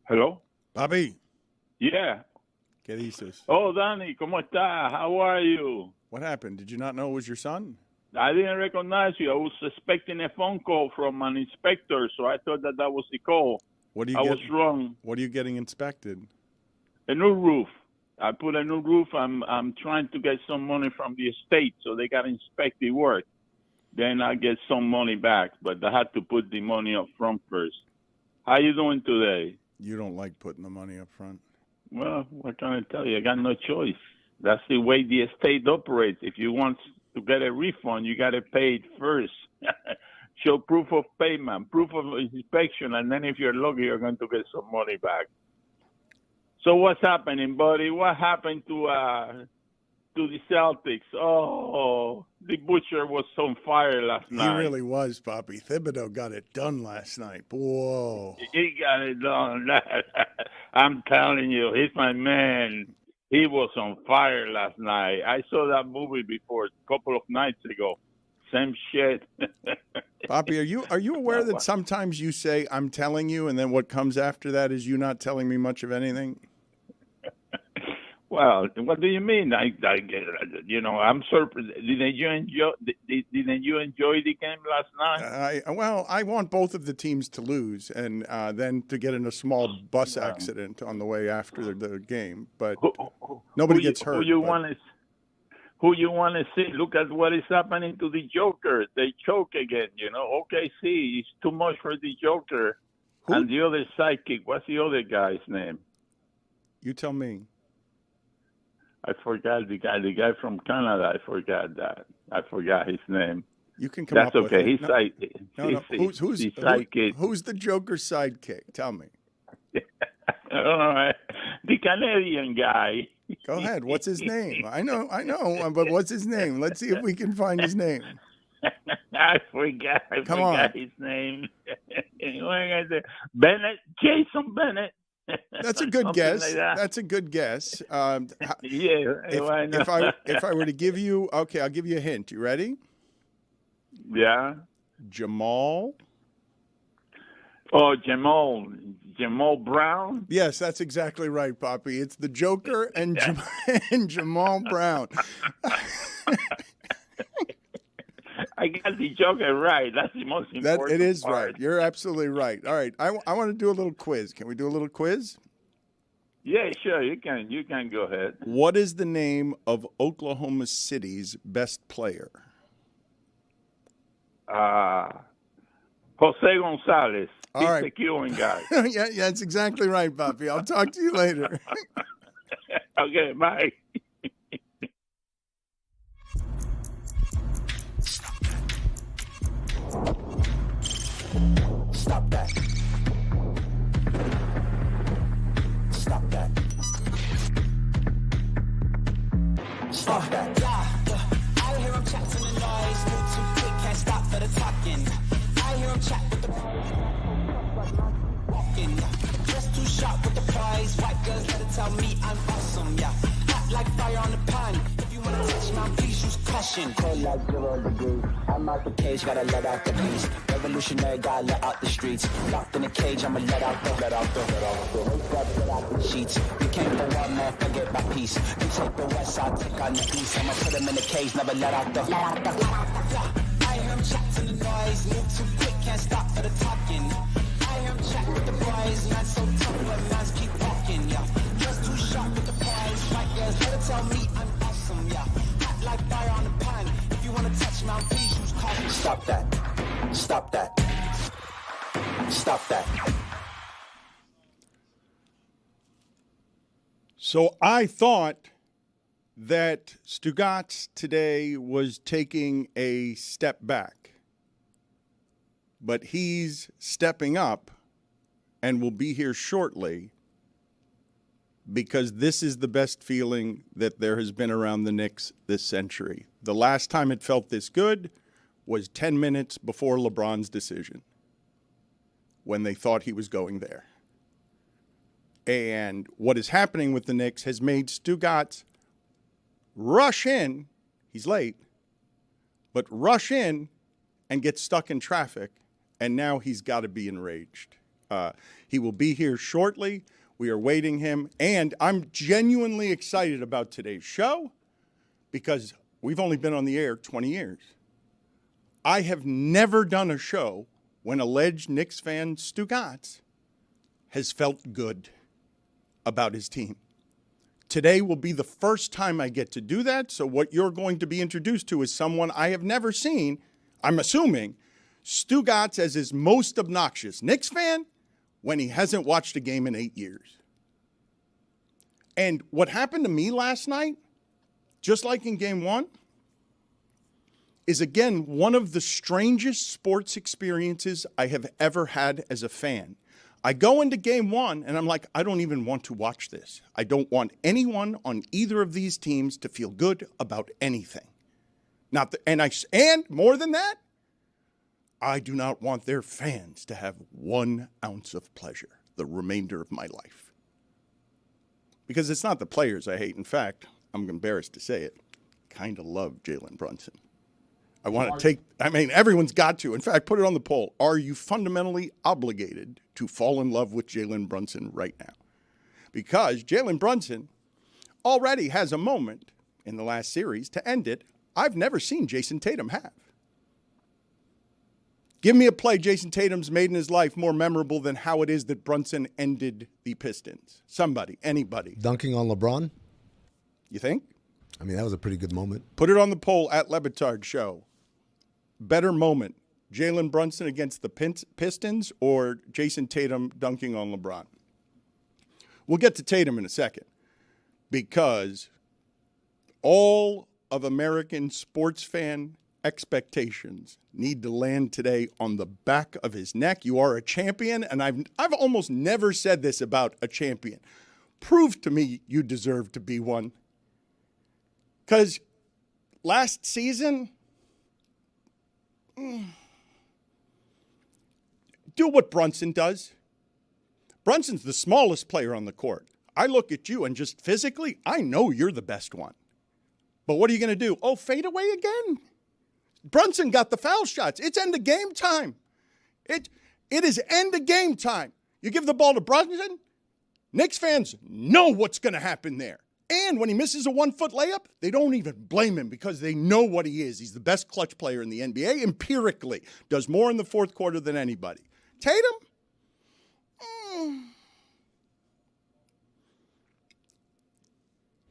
Hello? Bobby, Yeah. ¿qué dices? Oh, Danny, ¿cómo está? How are you? What happened? Did you not know it was your son? I didn't recognize you. I was expecting a phone call from an inspector, so I thought that was the call. What do you I get? was wrong. What are you getting inspected? A new roof. I put a new roof. I'm trying to get some money from the estate, so they got to inspect the work. Then I get some money back, but I had to put the money up front first. How you doing today? You don't like putting the money up front. Well, what can I tell you? I got no choice. That's the way the estate operates. If you want to get a refund, you got to pay it first. Show proof of payment, proof of inspection, and then if you're lucky, you're going to get some money back. So what's happening, buddy? What happened to the Celtics? Oh, the butcher was on fire last night. He really was, Poppy. Thibodeau got it done last night. Whoa. He got it done. I'm telling you, he's my man. He was on fire last night. I saw that movie before a couple of nights ago. Same shit. Poppy, are you aware that sometimes you say I'm telling you, and then what comes after that is you not telling me much of anything? Well, what do you mean? I'm surprised. Didn't you enjoy the game last night? I want both of the teams to lose, and then to get in a small bus accident on the way after the game. But nobody gets hurt. Who you want to see? Look at what is happening to the Joker. They choke again. OKC is too much for the Joker. Who? And the other sidekick. What's the other guy's name? You tell me. I forgot the guy from Canada. I forgot his name. You can come That's up with okay. it. He's sidekick. Who's the sidekick? Who's the Joker's sidekick? Tell me. All right. The Canadian guy. Go ahead. What's his name? I know, but what's his name? Let's see if we can find his name. I forgot his name. Bennett, Jason Bennett. That's a good guess. Like That's a good guess. Yeah. If I were to give you, okay, I'll give you a hint. You ready? Yeah. Jamal. Oh, Jamal Brown? Yes, that's exactly right, Poppy. It's the Joker and Jamal Brown. I got the Joker right. That's the most important It is part. right. You're absolutely right. All right. I want to do a little quiz. Can we do a little quiz? Yeah, sure. You can go ahead. What is the name of Oklahoma City's best player? Jose Gonzalez. All He's right. the Cuban guy. yeah, that's exactly right, Poppy. I'll talk to you later. Okay, bye. Stop that. Stop that. Stop that. I hear him chat to the noise, move too quick, can't stop for the talking. I hear him chat with the walking. Just too sharp with the prize. White girls better tell me I'm awesome, yeah. Hot like fire on the pan. If you wanna touch my please use caution. Cold like 0 degrees. I'm out the cage, gotta let out the beast. Revolutionary, gotta let out the streets. Locked in a cage, I'ma let out the sheets. We came for one man, forget my peace. You take the west, I'll take on the east. I'ma put him in the cage, never let out the. I hear him chat to the noise, move too quick, can't stop for the talking. I hear him chat with the boys, man so tough when mans keep walking, yeah. Just too sharp with the prize. White girls better tell me I'm awesome, yeah. Hot like fire on the pan. If you wanna touch my please use caution. Stop that. Stop that. Stop that. So I thought that Stugotz today was taking a step back, but he's stepping up and will be here shortly because this is the best feeling that there has been around the Knicks this century. The last time it felt this good was 10 minutes before LeBron's decision when they thought he was going there. And what is happening with the Knicks has made Stugotz rush in. He's late, but rush in and get stuck in traffic. And now he's got to be enraged. He will be here shortly. We are waiting him. And I'm genuinely excited about today's show because we've only been on the air 20 years. I have never done a show when alleged Knicks fan Stugotz has felt good about his team. Today will be the first time I get to do that, so what you're going to be introduced to is someone I have never seen, I'm assuming, Stugotz as his most obnoxious Knicks fan when he hasn't watched a game in 8 years. And what happened to me last night, just like in Game 1, is again one of the strangest sports experiences I have ever had as a fan. I go into Game 1 and I'm like, I don't even want to watch this. I don't want anyone on either of these teams to feel good about anything. And more than that, I do not want their fans to have 1 ounce of pleasure the remainder of my life. Because it's not the players I hate. In fact, I'm embarrassed to say it, kind of love Jalen Brunson. I want to everyone's got to. In fact, put it on the poll. Are you fundamentally obligated to fall in love with Jalen Brunson right now? Because Jalen Brunson already has a moment in the last series to end it I've never seen Jason Tatum have. Give me a play Jason Tatum's made in his life more memorable than how it is that Brunson ended the Pistons. Somebody, anybody. Dunking on LeBron? You think? I mean, that was a pretty good moment. Put it on the poll at Le Batard Show. Better moment, Jalen Brunson against the Pistons or Jason Tatum dunking on LeBron? We'll get to Tatum in a second because all of American sports fan expectations need to land today on the back of his neck. You are a champion, and I've almost never said this about a champion. Prove to me you deserve to be one. Because last season, do what Brunson does. Brunson's the smallest player on the court. I look at you and just physically, I know you're the best one. But what are you going to do? Oh, fade away again? Brunson got the foul shots. It's end of game time. It is end of game time. You give the ball to Brunson, Knicks fans know what's going to happen there. And when he misses a 1-foot layup, they don't even blame him because they know what he is. He's the best clutch player in the NBA, empirically. Does more in the fourth quarter than anybody. Tatum?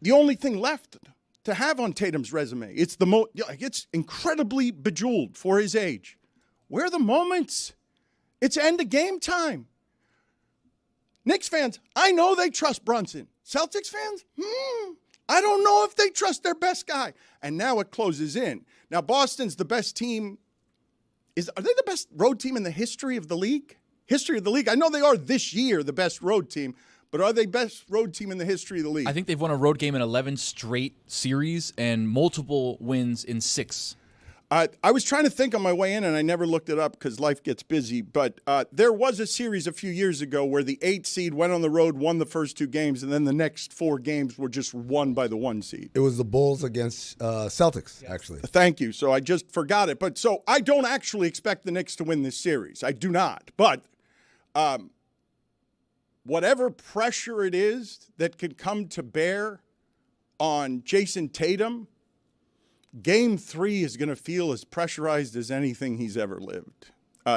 The only thing left to have on Tatum's resume, it's incredibly bejeweled for his age. Where are the moments? It's end of game time. Knicks fans, I know they trust Brunson. Celtics fans, I don't know if they trust their best guy. And now it closes in. Now, Boston's the best team. Are they the best road team in the history of the league? History of the league. I know they are this year the best road team, but are they best road team in the history of the league? I think they've won a road game in 11 straight series and multiple wins in 6. I was trying to think on my way in, and I never looked it up because life gets busy, but there was a series a few years ago where the 8 seed went on the road, won the first 2 games, and then the next 4 games were just won by the 1 seed. It was the Bulls against Celtics, actually. Thank you. So I just forgot it. But so I don't actually expect the Knicks to win this series. I do not. But whatever pressure it is that could come to bear on Jason Tatum, Game 3 is going to feel as pressurized as anything he's ever lived.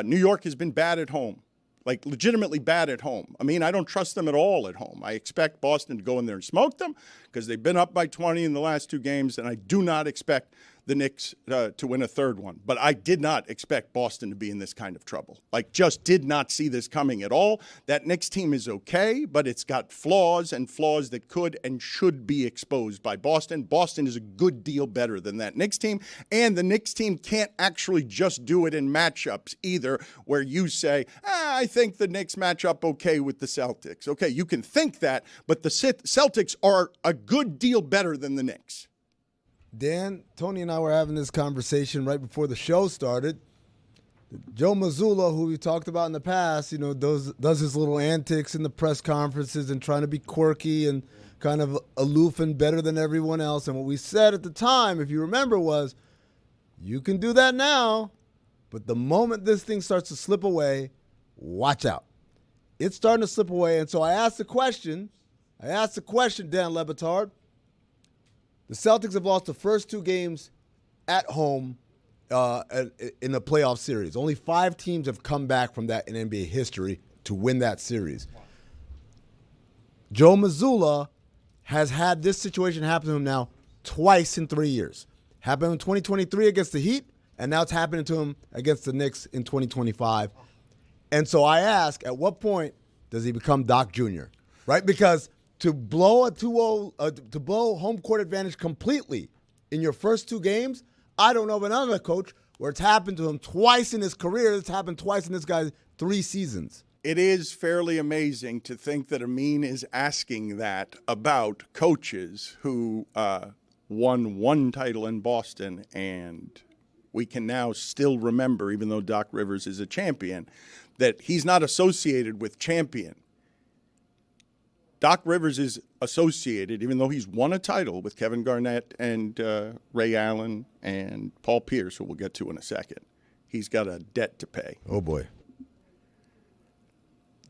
New York has been bad at home, like legitimately bad at home. I mean, I don't trust them at all at home. I expect Boston to go in there and smoke them because they've been up by 20 in the last 2 games, and I do not expect the Knicks to win a third one. But I did not expect Boston to be in this kind of trouble. Like, just did not see this coming at all. That Knicks team is okay, but it's got flaws and flaws that could and should be exposed by Boston. Boston is a good deal better than that Knicks team, and the Knicks team can't actually just do it in matchups either, where you say, I think the Knicks match up okay with the Celtics. Okay, you can think that, but the Celtics are a good deal better than the Knicks. Dan, Tony and I were having this conversation right before the show started. Joe Mazzulla, who we talked about in the past, does his little antics in the press conferences and trying to be quirky and kind of aloof and better than everyone else. And what we said at the time, if you remember, was you can do that now, but the moment this thing starts to slip away, watch out. It's starting to slip away. And so I asked the question, Dan Le Batard. The Celtics have lost the first 2 games at home in the playoff series. Only 5 teams have come back from that in NBA history to win that series. Joe Mazzulla has had this situation happen to him now twice in 3 years. Happened in 2023 against the Heat, and now it's happening to him against the Knicks in 2025. And so I ask, at what point does he become Doc Jr., right? Because to blow a 2-0, to blow home court advantage completely in your first 2 games, I don't know of another coach where it's happened to him twice in his career. It's happened twice in this guy's 3 seasons. It is fairly amazing to think that Amin is asking that about coaches who won 1 title in Boston, and we can now still remember, even though Doc Rivers is a champion, that he's not associated with champion. Doc Rivers is associated, even though he's won a title, with Kevin Garnett and Ray Allen and Paul Pierce, who we'll get to in a second. He's got a debt to pay. Oh, boy.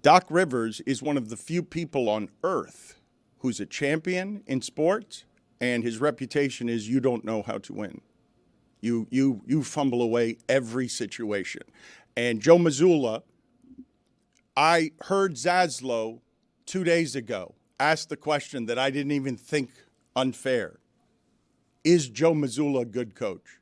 Doc Rivers is one of the few people on earth who's a champion in sports, and his reputation is you don't know how to win. You fumble away every situation. And Joe Mazzulla, I heard Zaslow 2 days ago ask the question that I didn't even think unfair. Is Joe Mazzulla a good coach?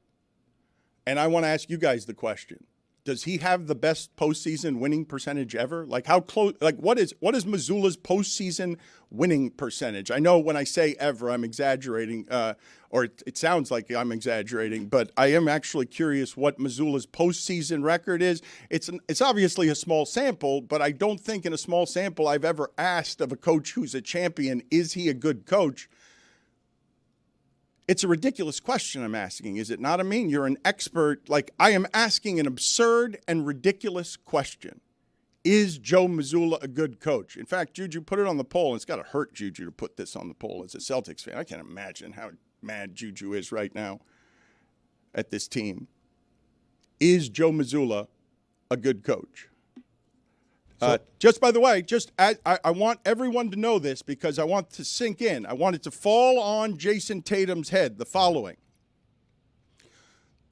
And I want to ask you guys the question. Does he have the best postseason winning percentage ever? Like how close? Like what is Mazzulla's postseason winning percentage? I know when I say ever, I'm exaggerating, or it sounds like I'm exaggerating, but I am actually curious what Mazzulla's postseason record is. It's obviously a small sample, but I don't think in a small sample I've ever asked of a coach who's a champion, is he a good coach? It's a ridiculous question I'm asking, is it not? I mean, you're an expert. Like, I am asking an absurd and ridiculous question. Is Joe Mazzulla a good coach? In fact, Juju, put it on the poll. And it's got to hurt Juju to put this on the poll as a Celtics fan. I can't imagine how mad Juju is right now at this team. Is Joe Mazzulla a good coach? Just by the way, I want everyone to know this because I want to sink in. I want it to fall on Jason Tatum's head. The following.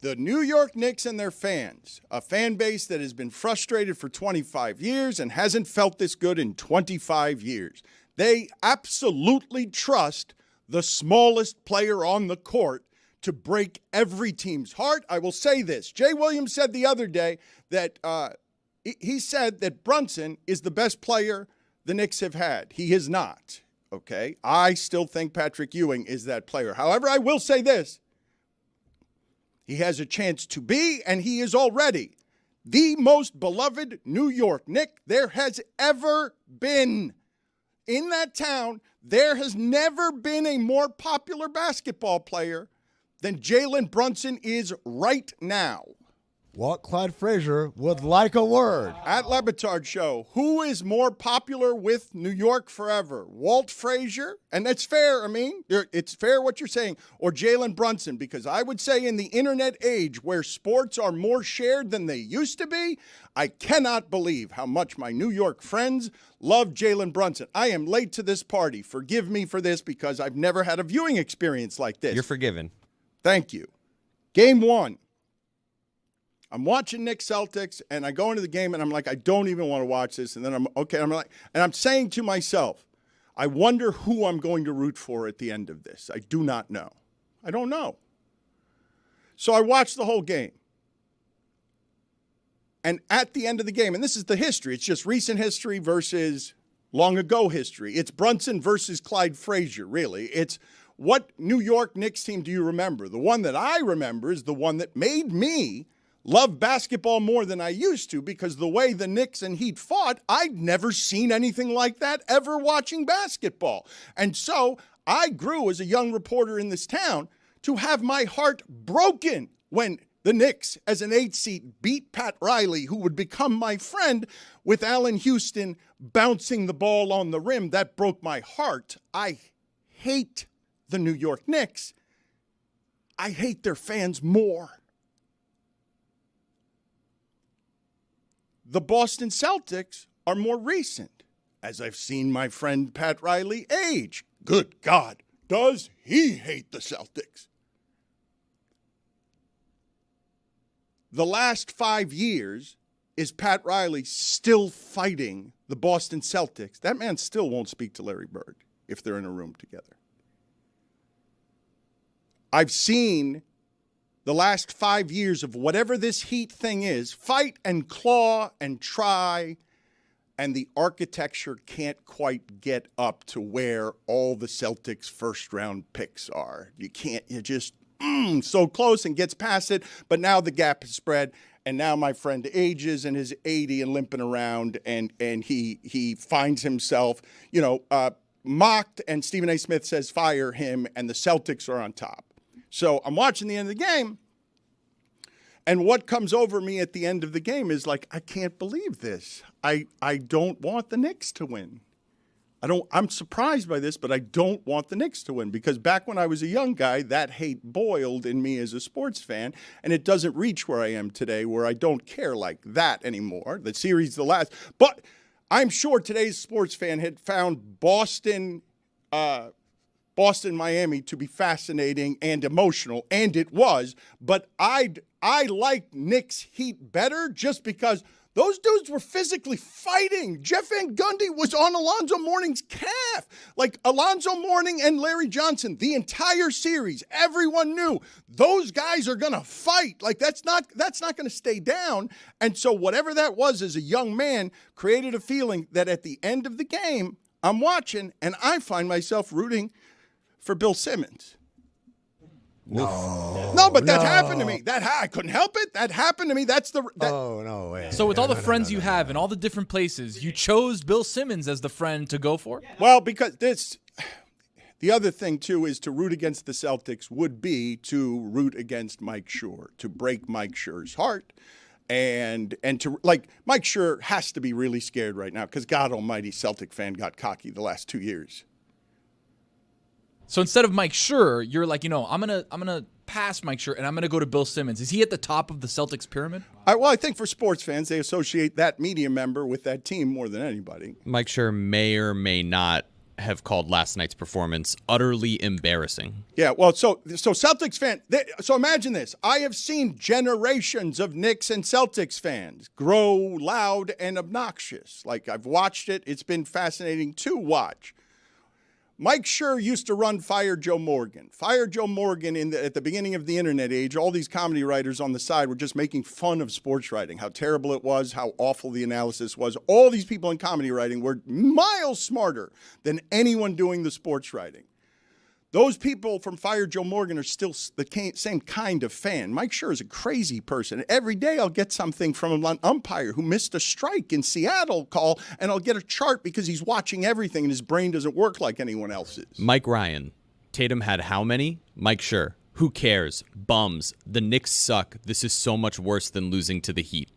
The New York Knicks and their fans, a fan base that has been frustrated for 25 years and hasn't felt this good in 25 years. They absolutely trust the smallest player on the court to break every team's heart. I will say this. Jay Williams said the other day that he said that Brunson is the best player the Knicks have had. He is not, okay? I still think Patrick Ewing is that player. However, I will say this. He has a chance to be, and he is already, the most beloved New York Knick there has ever been. In that town, there has never been a more popular basketball player than Jalen Brunson is right now. Walt Clyde Frazier would like a word. At Le Batard Show, who is more popular with New York forever? Walt Frazier? And that's fair, I mean. It's fair what you're saying. Or Jalen Brunson, because I would say in the internet age where sports are more shared than they used to be, I cannot believe how much my New York friends love Jalen Brunson. I am late to this party. Forgive me for this because I've never had a viewing experience like this. You're forgiven. Thank you. Game 1. I'm watching Knicks Celtics, and I go into the game, and I'm like, I don't even want to watch this. And then I'm saying to myself, I wonder who I'm going to root for at the end of this. I do not know. I don't know. So I watched the whole game. And at the end of the game, and this is the history, it's just recent history versus long ago history. It's Brunson versus Clyde Frazier, really. It's what New York Knicks team do you remember? The one that I remember is the one that made me love basketball more than I used to because the way the Knicks and Heat fought, I'd never seen anything like that ever watching basketball. And so I grew as a young reporter in this town to have my heart broken when the Knicks, as an 8 seed, beat Pat Riley, who would become my friend, with Allen Houston bouncing the ball on the rim. That broke my heart. I hate the New York Knicks. I hate their fans more. The Boston Celtics are more recent. As I've seen my friend Pat Riley age. Good God, does he hate the Celtics? The last 5 years, is Pat Riley still fighting the Boston Celtics? That man still won't speak to Larry Bird if they're in a room together. I've seen the last 5 years of whatever this Heat thing is, fight and claw and try, and the architecture can't quite get up to where all the Celtics' first-round picks are. You're just so close and gets past it, but now the gap is spread, and now my friend ages and is 80 and limping around, and he finds himself, mocked, and Stephen A. Smith says fire him, and the Celtics are on top. So I'm watching the end of the game, and what comes over me at the end of the game is like, I can't believe this. I don't want the Knicks to win. I'm surprised by this, but I don't want the Knicks to win because back when I was a young guy, that hate boiled in me as a sports fan, and it doesn't reach where I am today where I don't care like that anymore. The series, the last. But I'm sure today's sports fan had found Boston, Miami to be fascinating and emotional, and it was. But I like Knicks Heat better just because those dudes were physically fighting. Jeff Van Gundy was on Alonzo Mourning's calf. Like Alonzo Mourning and Larry Johnson, the entire series, everyone knew those guys are going to fight. Like that's not going to stay down. And so whatever that was as a young man created a feeling that at the end of the game, I'm watching and I find myself rooting for Bill Simmons. No, but that happened to me. I couldn't help it. That happened to me. Oh, no way. So with all the friends you have in all the different places, you chose Bill Simmons as the friend to go for? Well, because the other thing, too, is to root against the Celtics would be to root against Mike Schur, to break Mike Schur's heart. And to, like, Mike Schur has to be really scared right now because God almighty, Celtic fan got cocky the last 2 years. So instead of Mike Schur, you're like, I'm gonna pass Mike Schur and I'm gonna go to Bill Simmons. Is he at the top of the Celtics pyramid? I think for sports fans, they associate that media member with that team more than anybody. Mike Schur may or may not have called last night's performance utterly embarrassing. Yeah, well, so Celtics fan. So imagine this: I have seen generations of Knicks and Celtics fans grow loud and obnoxious. Like I've watched it; it's been fascinating to watch. Mike Schur used to run Fire Joe Morgan. Fire Joe Morgan at the beginning of the internet age, all these comedy writers on the side were just making fun of sports writing, how terrible it was, how awful the analysis was. All these people in comedy writing were miles smarter than anyone doing the sports writing. Those people from Fire Joe Morgan are still the same kind of fan. Mike Schur is a crazy person. Every day I'll get something from an umpire who missed a strike in Seattle call, and I'll get a chart because he's watching everything and his brain doesn't work like anyone else's. Mike Ryan. Tatum had how many? Mike Schur. Who cares? Bums. The Knicks suck. This is so much worse than losing to the Heat.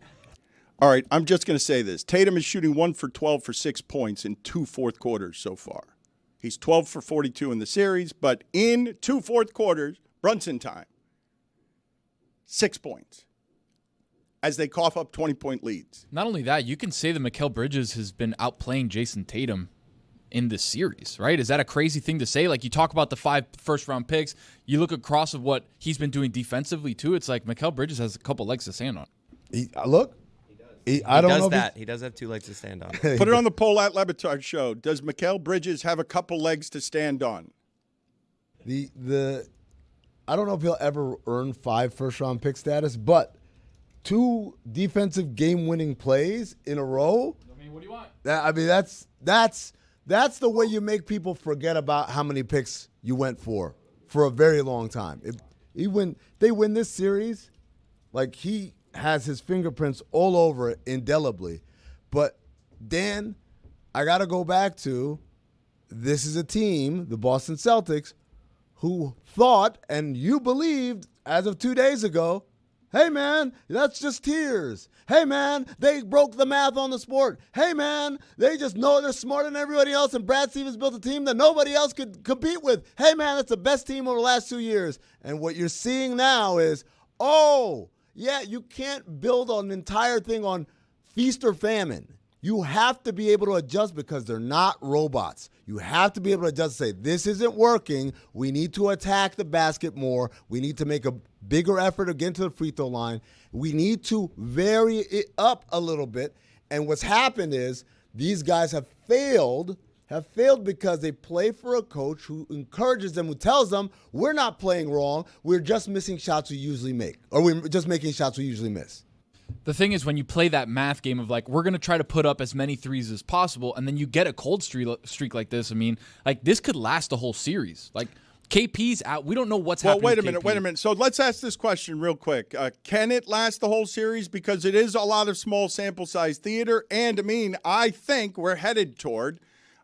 All right, I'm just going to say this. Tatum is shooting 1 for 12 for 6 points in 2 fourth quarters so far. He's 12 for 42 in the series, but in 2 fourth quarters, Brunson time, 6 points as they cough up 20-point leads. Not only that, you can say that Mikal Bridges has been outplaying Jason Tatum in this series, right? Is that a crazy thing to say? Like, you talk about the 5 first-round picks, you look across of what he's been doing defensively, too. It's like Mikal Bridges has a couple legs to stand on. Look. I don't know He does have 2 legs to stand on. Put it on the poll at Le Batard Show. Does Mikal Bridges have a couple legs to stand on? I don't know if he'll ever earn 5 first-round pick status, but 2 defensive game-winning plays in a row. I mean, what do you want? That's the way you make people forget about how many picks you went for a very long time. If they win this series, like he has his fingerprints all over it indelibly. But, Dan, I got to go back to this is a team, the Boston Celtics, who thought and you believed as of 2 days ago, hey, man, that's just tears. Hey, man, they broke the math on the sport. Hey, man, they just know they're smarter than everybody else, and Brad Stevens built a team that nobody else could compete with. Hey, man, that's the best team over the last 2 years. And what you're seeing now is, yeah, you can't build an entire thing on feast or famine. You have to be able to adjust because they're not robots. You have to be able to adjust and say, this isn't working. We need to attack the basket more. We need to make a bigger effort to get to the free throw line. We need to vary it up a little bit. And what's happened is these guys have failed because they play for a coach who encourages them, who tells them, we're not playing wrong. We're just missing shots we usually make, or we're just making shots we usually miss. The thing is, when you play that math game of like, we're going to try to put up as many threes as possible, and then you get a cold streak like this, I mean, like, this could last the whole series. Like, KP's out. We don't know what's happening. Well, wait a minute. So let's ask this question real quick. Can it last the whole series? Because it is a lot of small sample size theater. And, I mean, I think we're headed toward,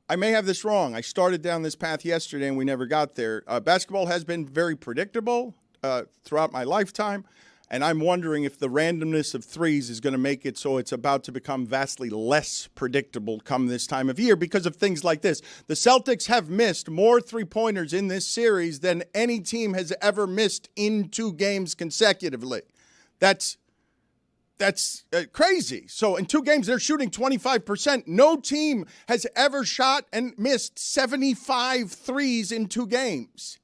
I may have this wrong. I started down this path yesterday, and we never got there. Basketball has been very predictable throughout my lifetime. And I'm wondering if the randomness of threes is going to make it so it's about to become vastly less predictable come this time of year because of things like this. The Celtics have missed more three-pointers in this series than any team has ever missed in 2 games consecutively. That's crazy. So in 2 games, they're shooting 25%. No team has ever shot and missed 75 threes in 2 games.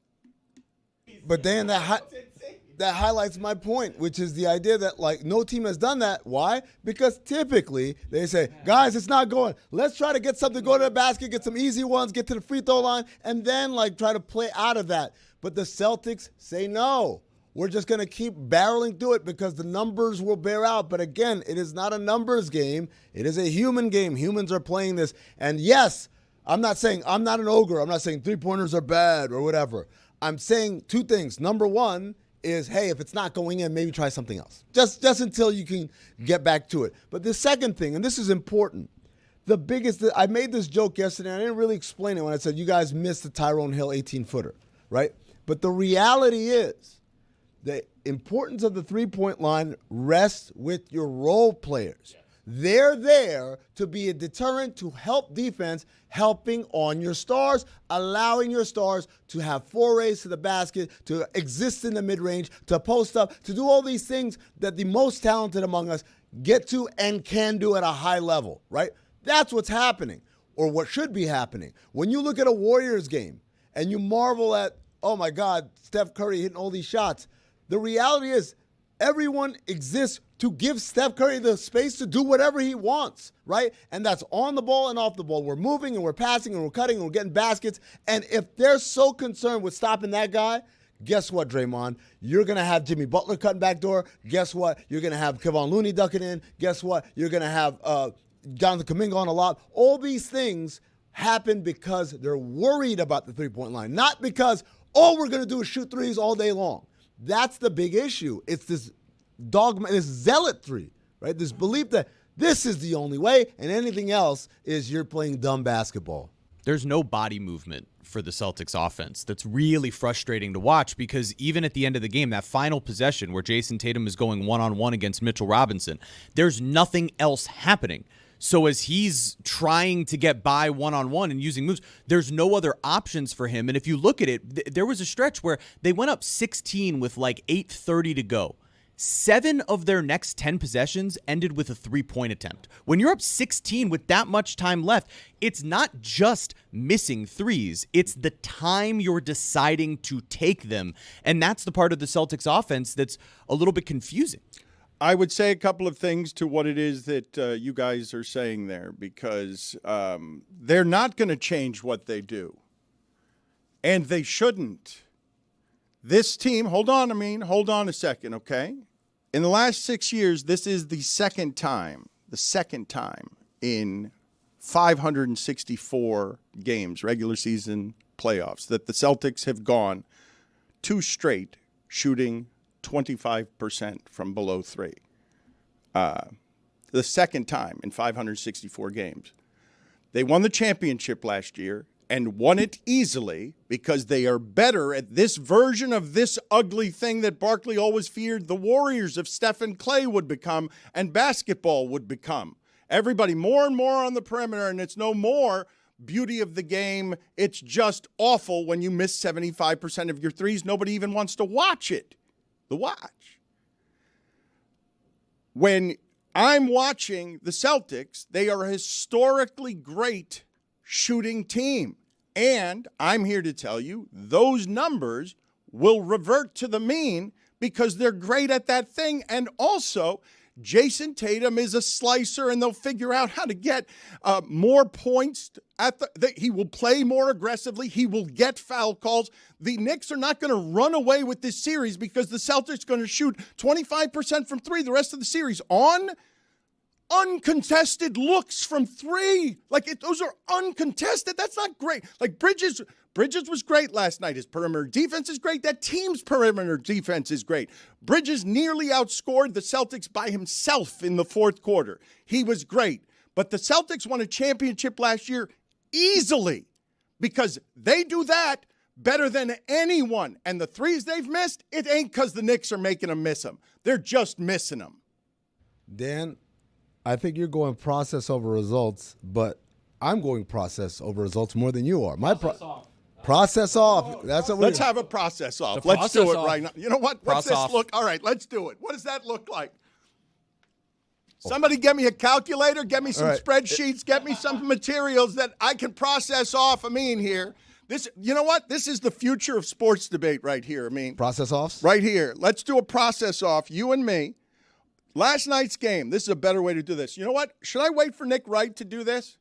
But Dan, that highlights my point, which is the idea that, like, no team has done that. Why? Because typically they say, guys, it's not going. Let's try to get something, go to the basket, get some easy ones, get to the free throw line, and then, like, try to play out of that. But the Celtics say no. We're just going to keep barreling through it because the numbers will bear out. But again, it is not a numbers game. It is a human game. Humans are playing this. And yes, I'm not saying I'm not an ogre. I'm not saying three-pointers are bad or whatever. I'm saying 2 things. Number one is, hey, if it's not going in, maybe try something else. Just until you can get back to it. But the second thing, and this is important, I made this joke yesterday, and I didn't really explain it when I said you guys missed the Tyrone Hill 18-footer, right? But the reality is the importance of the three-point line rests with your role players. They're there to be a deterrent, to help defense, helping on your stars, allowing your stars to have forays to the basket, to exist in the mid-range, to post up, to do all these things that the most talented among us get to and can do at a high level, right? That's what's happening, or what should be happening. When you look at a Warriors game and you marvel at, oh my God, Steph Curry hitting all these shots, the reality is everyone exists to give Steph Curry the space to do whatever he wants, right? And that's on the ball and off the ball. We're moving and we're passing and we're cutting and we're getting baskets. And if they're so concerned with stopping that guy, guess what, Draymond? You're going to have Jimmy Butler cutting back door. Guess what? You're going to have Kevon Looney ducking in. Guess what? You're going to have Jonathan Kuminga on a lot. All these things happen because they're worried about the three-point line, not because all we're going to do is shoot threes all day long. That's the big issue. It's this dogma, this zealotry, right? This belief that this is the only way and anything else is you're playing dumb basketball. There's no body movement for the Celtics offense. That's really frustrating to watch because even at the end of the game, that final possession where Jason Tatum is going one-on-one against Mitchell Robinson, there's nothing else happening. So as he's trying to get by one-on-one and using moves, there's no other options for him. And if you look at it, there was a stretch where they went up 16 with like 8:30 to go. 7 of their next 10 possessions ended with a three-point attempt. When you're up 16 with that much time left, it's not just missing threes. It's the time you're deciding to take them. And that's the part of the Celtics offense that's a little bit confusing. I would say a couple of things to what it is that you guys are saying there, because they're not going to change what they do. And they shouldn't. This team, hold on a second, okay? In the last 6 years, this is the second time in 564 games, regular season playoffs, that the Celtics have gone 2 straight shooting 25% from below 3. The second time in 564 games. They won the championship last year and won it easily because they are better at this version of this ugly thing that Barkley always feared the Warriors of Steph and Clay would become and basketball would become. Everybody more and more on the perimeter, and it's no more beauty of the game. It's just awful when you miss 75% of your threes. Nobody even wants to watch it. The watch. When I'm watching the Celtics. They are a historically great shooting team. And I'm here to tell you those numbers will revert to the mean because they're great at that thing. And also, Jason Tatum is a slicer, and they'll figure out how to get more points. He will play more aggressively. He will get foul calls. The Knicks are not going to run away with this series because the Celtics are going to shoot 25% from three the rest of the series on uncontested looks from three. Those are uncontested. That's not great. Like Bridges was great last night. His perimeter defense is great. That team's perimeter defense is great. Bridges nearly outscored the Celtics by himself in the fourth quarter. He was great. But the Celtics won a championship last year easily because they do that better than anyone. And the threes they've missed, it ain't because the Knicks are making them miss them. They're just missing them. Dan, I think you're going process over results, but I'm going process over results more than you are. Process off. That's what Let's have a process off. Let's do it right now. You know what? What's this look? All right, let's do it. What does that look like? Somebody get me a calculator, get me some spreadsheets, get me some materials that I can process off here. You know what? This is the future of sports debate right here. Process offs? Right here. Let's do a process off, you and me. Last night's game, this is a better way to do this. You know what? Should I wait for Nick Wright to do this?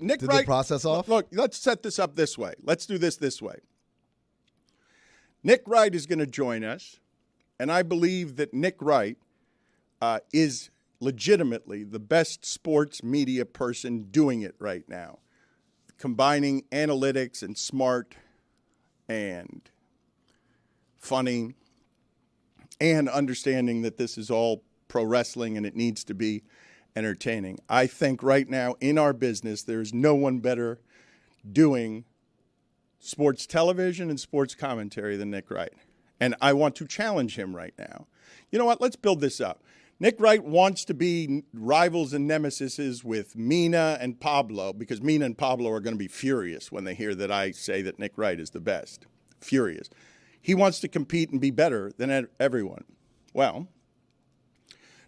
Nick Did Wright, the process off? Look, let's set this up this way. Let's do this way. Nick Wright is going to join us, and I believe that Nick Wright is legitimately the best sports media person doing it right now, combining analytics and smart and funny and understanding that this is all pro wrestling and it needs to be entertaining. I think right now in our business, there is no one better doing sports television and sports commentary than Nick Wright. And I want to challenge him right now. You know what? Let's build this up. Nick Wright wants to be rivals and nemesises with Mina and Pablo because Mina and Pablo are going to be furious when they hear that I say that Nick Wright is the best. Furious. He wants to compete and be better than everyone. Well,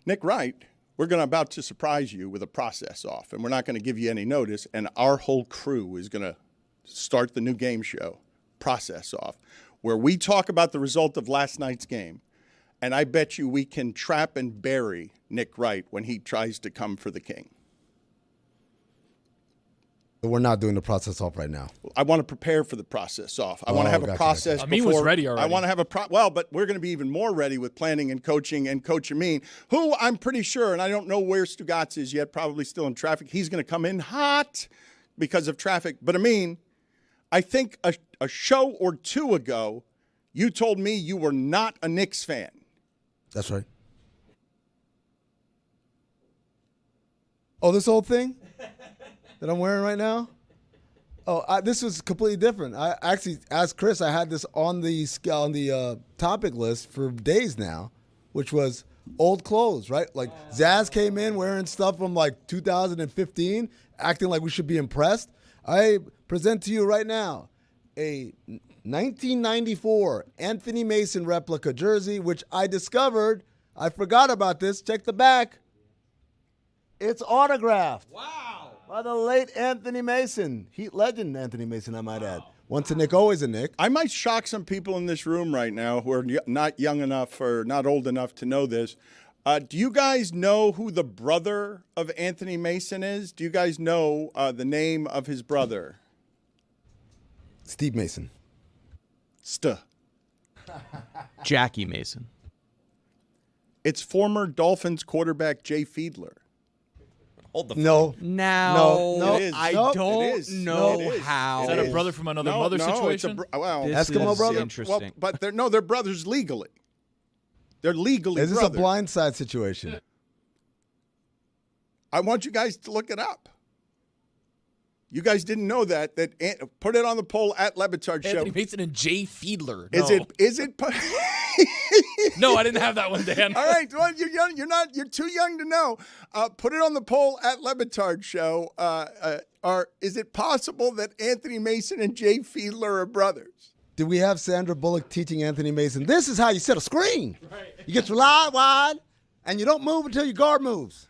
Nick Wright, we're about to surprise you with a process off, and we're not going to give you any notice, and our whole crew is going to start the new game show, Process Off, where we talk about the result of last night's game, and I bet you we can trap and bury Nick Wright when he tries to come for the king. We're not doing the process off right now. I want to prepare for the process off. I want to have a process. Amin was ready already. I want to have but we're going to be even more ready with planning and coaching and Coach Amin, who I'm pretty sure, and I don't know where Stugotz is yet, probably still in traffic. He's going to come in hot because of traffic. But Amin, I think a show or two ago, you told me you were not a Knicks fan. That's right. Oh, this whole thing that I'm wearing right now? Oh, this was completely different. I actually asked Chris. I had this on the topic list for days now, which was old clothes, right? Like Zaz came in wearing stuff from like 2015, acting like we should be impressed. I present to you right now a 1994 Anthony Mason replica jersey, which I discovered. I forgot about this. Check the back. It's autographed. Wow. By the late Anthony Mason. Heat legend Anthony Mason, I might add. Once a Nick, always a Nick. I might shock some people in this room right now who are not young enough or not old enough to know this. Do you guys know who the brother of Anthony Mason is? Do you guys know the name of his brother? Steve Mason. Jackie Mason. It's former Dolphins quarterback Jay Fiedler. Hold the No. Now, It is. I Nope. don't It is. know It is. how. Is that a brother from another mother situation? It's well, This Eskimo is brother? Interesting. but they're brothers legally. They're legally Is this brothers. a blindside situation? I want you guys to look it up. You guys didn't know that. Put it on the poll at Le Batard Show. Anthony Mason and Jay Fiedler. Is No. it? No, I didn't have that one, Dan. All right, well, you're young. You're too young to know. Put it on the poll at Le Batard Show. Is it possible that Anthony Mason and Jay Fiedler are brothers? Did we have Sandra Bullock teaching Anthony Mason, this is how you set a screen. Right. You get your line wide, and you don't move until your guard moves.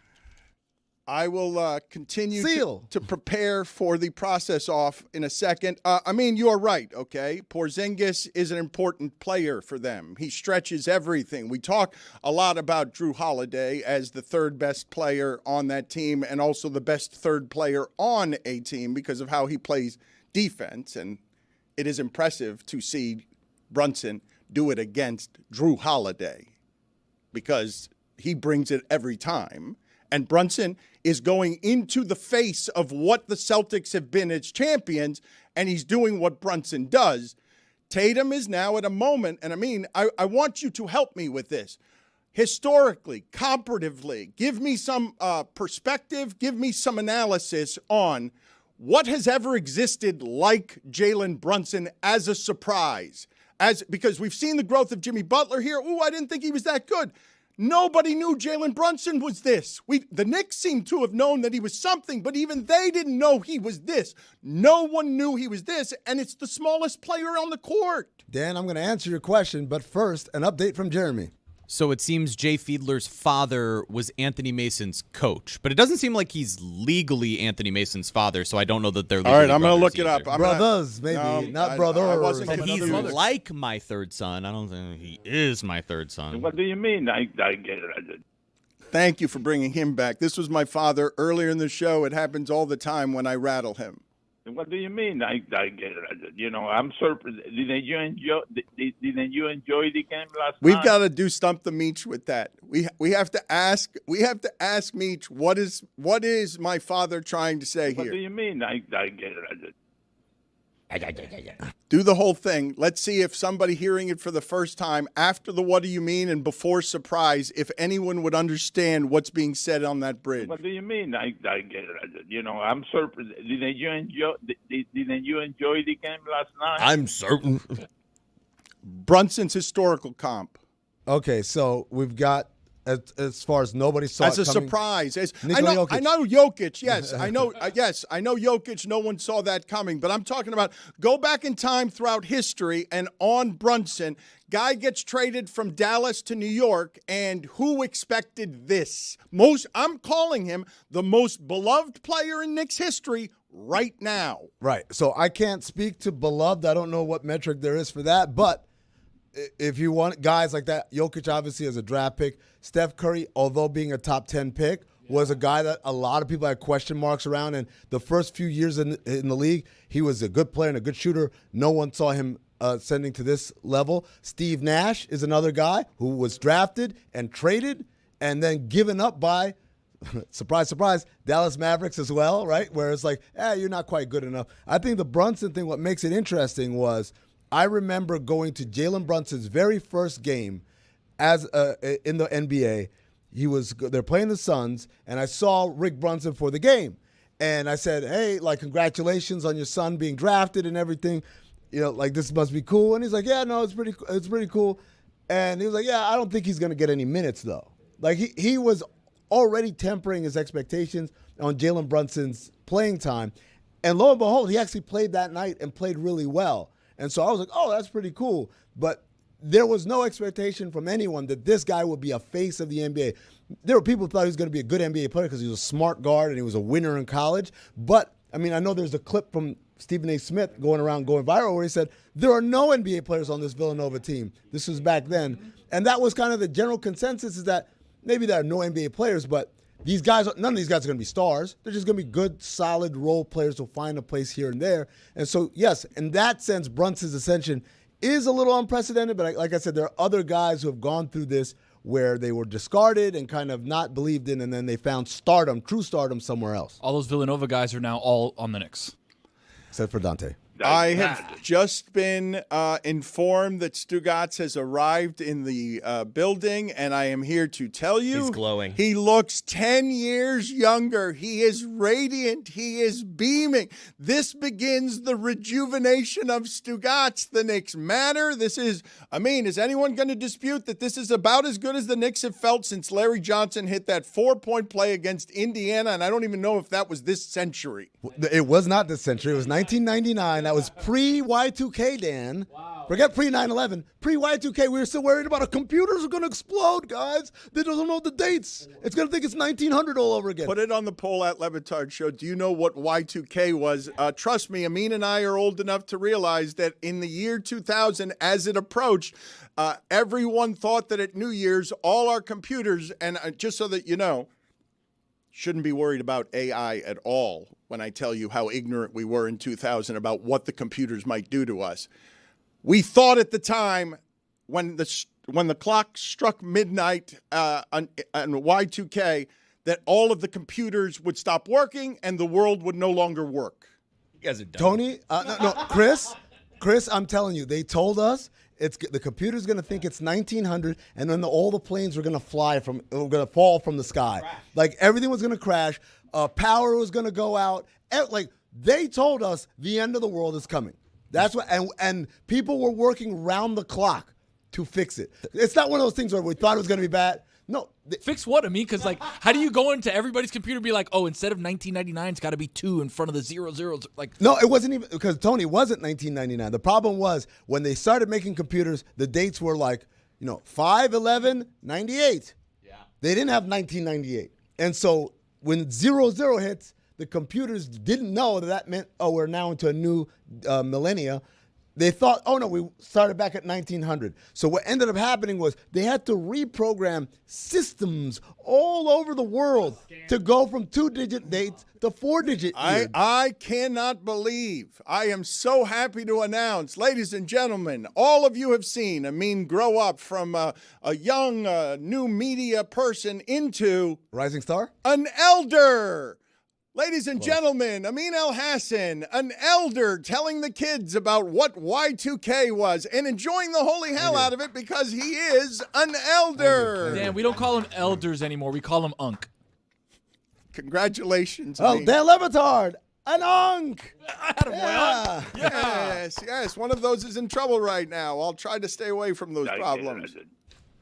I will continue Seal. to prepare for the process off in a second. I mean, you are right, okay? Porzingis is an important player for them. He stretches everything. We talk a lot about Drew Holiday as the third best player on that team and also the best third player on a team because of how he plays defense. And it is impressive to see Brunson do it against Drew Holiday because he brings it every time. And Brunson is going into the face of what the Celtics have been as champions, and he's doing what Brunson does. Tatum is now at a moment, and I mean, I want you to help me with this. Historically, comparatively, give me some perspective, give me some analysis on what has ever existed like Jalen Brunson as a surprise. Because we've seen the growth of Jimmy Butler here. Ooh, I didn't think he was that good. Nobody knew Jalen Brunson was this. The Knicks seem to have known that he was something, but even they didn't know he was this. No one knew he was this, and it's the smallest player on the court. Dan, I'm going to answer your question, but first, an update from Jeremy. So it seems Jay Fiedler's father was Anthony Mason's coach, but it doesn't seem like he's legally Anthony Mason's father, so I don't know that they're legally all right, I'm going to look brothers it up. Brothers, maybe, not brothers. But he's like my third son. I don't think he is my third son. What do you mean? I get it. Thank you for bringing him back. This was my father earlier in the show. It happens all the time when I rattle him. What do you mean? I get it. You know, I'm surprised. Didn't you enjoy the game last night? We've got to do Stump the Meech with that. We have to ask Meech what is my father trying to say What here? do you mean? I get it. Do the whole thing. Let's see if somebody hearing it for the first time after the what do you mean and before surprise, if anyone would understand what's being said on that bridge. What do you mean? I get it. You know, I'm surprised. Didn't you enjoy the game last night? I'm certain. Brunson's historical comp. Okay, so we've got, as far as nobody saw As it a coming, surprise. I Nikola know Jokic. Jokic, yes. I know Jokic, no one saw that coming. But I'm talking about go back in time throughout history and on Brunson. Guy gets traded from Dallas to New York, and who expected this? I'm calling him the most beloved player in Knicks history right now. Right, so I can't speak to beloved. I don't know what metric there is for that, but if you want guys like that, Jokic obviously as a draft pick. Steph Curry, although being a top 10 pick, was a guy that a lot of people had question marks around. And the first few years in the league, he was a good player and a good shooter. No one saw him ascending to this level. Steve Nash is another guy who was drafted and traded and then given up by, surprise, surprise, Dallas Mavericks as well, right? Where it's like, you're not quite good enough. I think the Brunson thing, what makes it interesting was I remember going to Jalen Brunson's very first game as in the NBA. They're playing the Suns, and I saw Rick Brunson for the game. And I said, hey, like, congratulations on your son being drafted and everything. You know, like, this must be cool. And he's like, yeah, no, it's pretty cool. And he was like, yeah, I don't think he's going to get any minutes, though. Like, he was already tempering his expectations on Jalen Brunson's playing time. And lo and behold, he actually played that night and played really well. And so I was like, oh, that's pretty cool. But there was no expectation from anyone that this guy would be a face of the NBA. There were people who thought he was going to be a good NBA player because he was a smart guard and he was a winner in college. But, I mean, I know there's a clip from Stephen A. Smith going viral where he said, there are no NBA players on this Villanova team. This was back then. And that was kind of the general consensus, is that maybe there are no NBA players, but these guys, none of these guys are going to be stars. They're just going to be good, solid role players who'll find a place here and there. And so, yes, in that sense, Brunson's ascension is a little unprecedented. But like I said, there are other guys who have gone through this where they were discarded and kind of not believed in, and then they found stardom, true stardom, somewhere else. All those Villanova guys are now all on the Knicks. Except for Dante. I have just been informed that Stugotz has arrived in the building, and I am here to tell you. He's glowing. He looks 10 years younger. He is radiant. He is beaming. This begins the rejuvenation of Stugotz. The Knicks matter. Is anyone going to dispute that this is about as good as the Knicks have felt since Larry Johnson hit that 4-point play against Indiana? And I don't even know if that was this century. It was not this century. It was 1999. that was pre-Y2K, Dan. Wow. Forget pre-9/11. Pre-Y2K, we were still worried about computers are going to explode, guys. They don't know the dates. It's going to think it's 1900 all over again. Put it on the poll at Le Batard Show. Do you know what Y2K was? Trust me, Amin and I are old enough to realize that in the year 2000, as it approached, everyone thought that at New Year's, all our computers, and just so that you know, shouldn't be worried about AI at all when I tell you how ignorant we were in 2000 about what the computers might do to us. We thought at the time when the clock struck midnight on Y2K that all of the computers would stop working and the world would no longer work. You guys are dumb. Tony, Chris, I'm telling you, they told us the computer's going to think it's 1900, and then all the planes were going to fall from the sky. Like everything was going to crash. Power was going to go out. Like they told us the end of the world is coming. That's what, and people were working round the clock to fix it. It's not one of those things where we thought it was going to be bad. No. Fix what, I mean? Because, like, how do you go into everybody's computer and be like, oh, instead of 1999, it's got to be 2 in front of the 00? Like, no, it wasn't even, because Tony, it wasn't 1999. The problem was when they started making computers, the dates were like, 5/11/98. Yeah. They didn't have 1998. And so when 00 hits, the computers didn't know that meant, we're now into a new millennia. They thought, no, we started back at 1900. So what ended up happening was they had to reprogram systems all over the world to go from 2-digit dates to 4-digit years. I cannot believe. I am so happy to announce, ladies and gentlemen, all of you have seen Amin grow up from a young new media person into Rising star? An elder. Ladies and gentlemen, Amin El-Hassan, an elder telling the kids about what Y2K was and enjoying the holy hell out of it because he is an elder. Dan, we don't call them elders anymore. We call them unk. Congratulations, Oh, Amin. Dan Le Batard, an unk. Yes. One of those is in trouble right now. I'll try to stay away from those problems.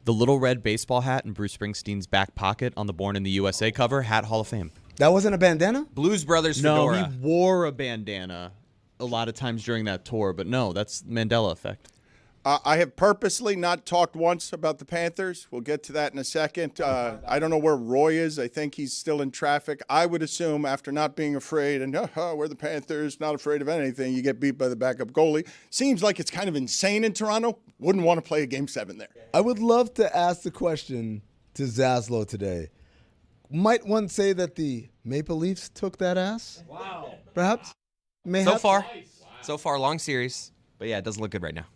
The little red baseball hat in Bruce Springsteen's back pocket on the Born in the USA cover, Hat Hall of Fame. That wasn't a bandana? Blues Brothers fedora. No, he wore a bandana a lot of times during that tour, but no, that's Mandela effect. I have purposely not talked once about the Panthers. We'll get to that in a second. I don't know where Roy is. I think he's still in traffic. I would assume after not being afraid, and we're the Panthers, not afraid of anything, you get beat by the backup goalie. Seems like it's kind of insane in Toronto. Wouldn't want to play a Game 7 there. I would love to ask the question to Zaslow today. Might one say that the Maple Leafs took that ass? Wow. Perhaps? So far, long series. But yeah, it doesn't look good right now.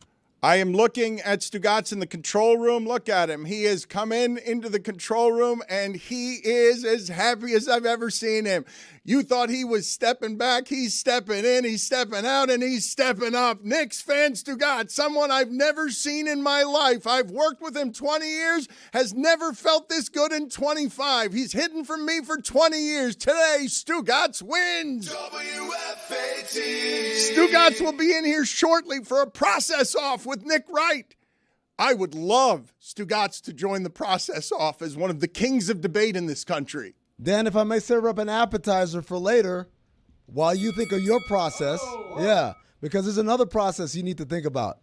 I am looking at Stugotz in the control room. Look at him. He has come into the control room, and he is as happy as I've ever seen him. You thought he was stepping back. He's stepping in, he's stepping out, and he's stepping up. Knicks fan Stugotz, someone I've never seen in my life. I've worked with him 20 years, has never felt this good in 25. He's hidden from me for 20 years. Today, Stugotz wins. WFAT. Stugotz will be in here shortly for a process off with Nick Wright. I would love Stugotz to join the process off as one of the kings of debate in this country. Dan, if I may serve up an appetizer for later while you think of your process. Yeah, because there's another process you need to think about.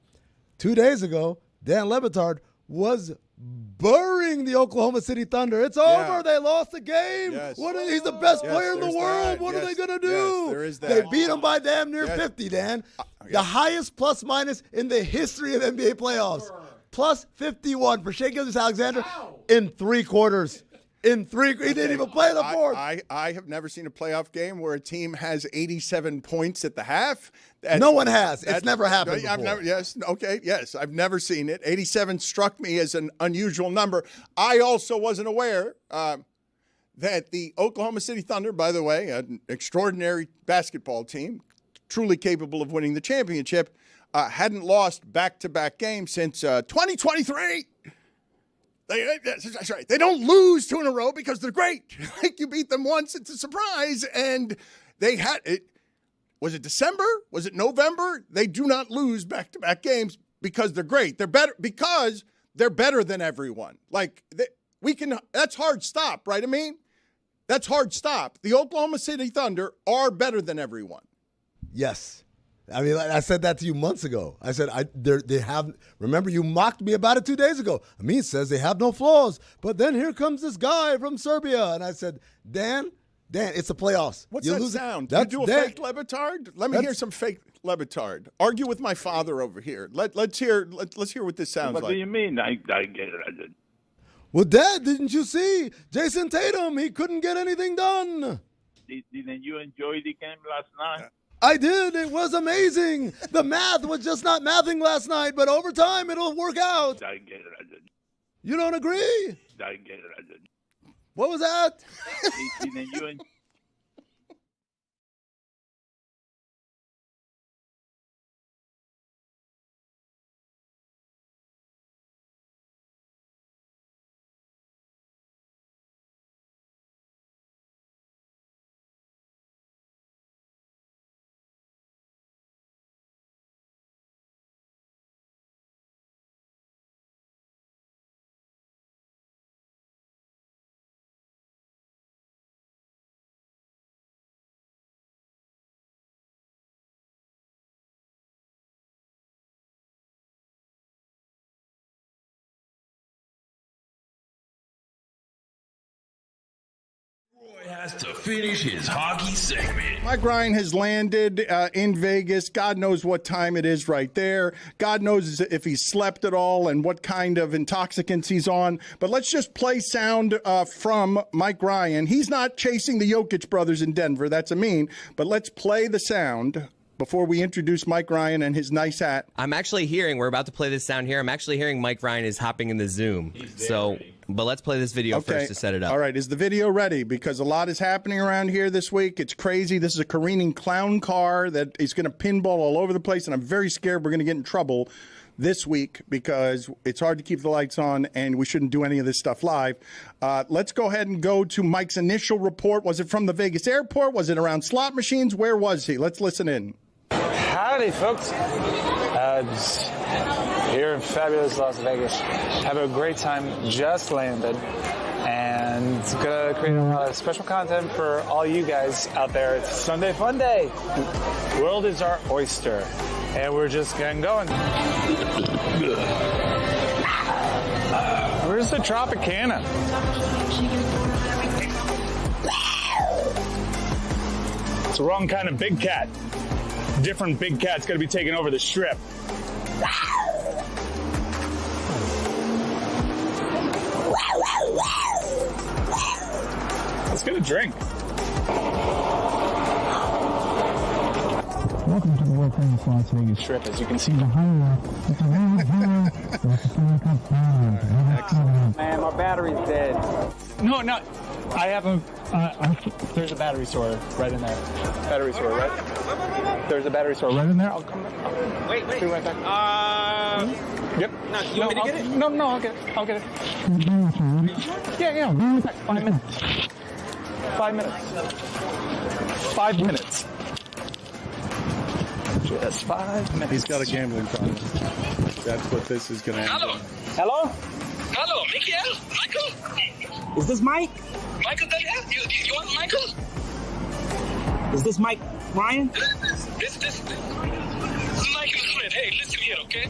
2 days ago, Dan Le Batard was burying the Oklahoma City Thunder. It's over. They lost the game. Yes. He's the best player in the world. What are they going to do? Yes, there is that. They beat him by damn near 50, Dan. The highest plus-minus in the history of NBA playoffs. Plus 51 for Shai Gilgeous-Alexander in 3 quarters. He didn't even play the fourth. I have never seen a playoff game where a team has 87 points at the half. No one has. It's never happened before. Yes, I've never seen it. 87 struck me as an unusual number. I also wasn't aware that the Oklahoma City Thunder, by the way, an extraordinary basketball team, truly capable of winning the championship, hadn't lost back-to-back games since 2023. That's right. They don't lose 2 in a row because they're great. Like you beat them once, it's a surprise. And they had it. Was it December? Was it November? They do not lose back-to-back games because they're great. They're better because they're better than everyone. That's hard stop, right? I mean, that's hard stop. The Oklahoma City Thunder are better than everyone. Yes. I mean, I said that to you months ago. I said they have. Remember, you mocked me about it 2 days ago. Amin says they have no flaws, but then here comes this guy from Serbia, and I said, Dan, it's the playoffs. What's you that lose sound? That's, you do a fake Le Batard? Let me hear some fake Le Batard. Argue with my father over here. Let's hear what this sounds like. What do you mean? I get it. Well, Dad, didn't you see Jason Tatum? He couldn't get anything done. Didn't you enjoy the game last night? I did. It was amazing. The math was just not mathing last night, but over time it'll work out. I get it. You don't agree? I get it. What was that? Didn't you enjoy? Has to finish his hockey segment. Mike Ryan has landed in Vegas. God knows what time it is right there. God knows if he slept at all and what kind of intoxicants he's on. But let's just play sound from Mike Ryan. He's not chasing the Jokic brothers in Denver. That's a mean. But let's play the sound before we introduce Mike Ryan and his nice hat. I'm actually hearing, we're about to play this sound here. I'm actually hearing Mike Ryan is hopping in the Zoom. But let's play this video first to set it up. All right, is the video ready? Because a lot is happening around here this week. It's crazy. This is a careening clown car that is going to pinball all over the place, and I'm very scared we're going to get in trouble this week because it's hard to keep the lights on, and we shouldn't do any of this stuff live. Let's go ahead and go to Mike's initial report. Was it from the Vegas airport? Was it around slot machines? Where was he? Let's listen in. Howdy, folks. Here in fabulous Las Vegas. Have a great time. Just landed. And it's going to create a lot of special content for all you guys out there. It's Sunday Fun Day. The world is our oyster. And we're just getting going. Where's the Tropicana? It's the wrong kind of big cat. Different big cat's going to be taking over the strip. Let's get a drink. Welcome to the world famous Las Vegas Strip, as you can see. Man, my battery's dead. No, I have a. There's a battery store right in there. Battery store, right? There's a battery store right in there. I'll come back. Wait. Be right back. Yep. No, you want me to get it? No, I'll get it. Yeah. Be right back. 5 minutes. 5 minutes. 5 minutes. Just 5 minutes. He's got a gambling problem. That's what this is going to end. Hello? Hello, Miguel? Michael? Is this Mike? Michael, you want Michael? Is this Mike Ryan? This is Michael Flynn. Hey, listen here, okay?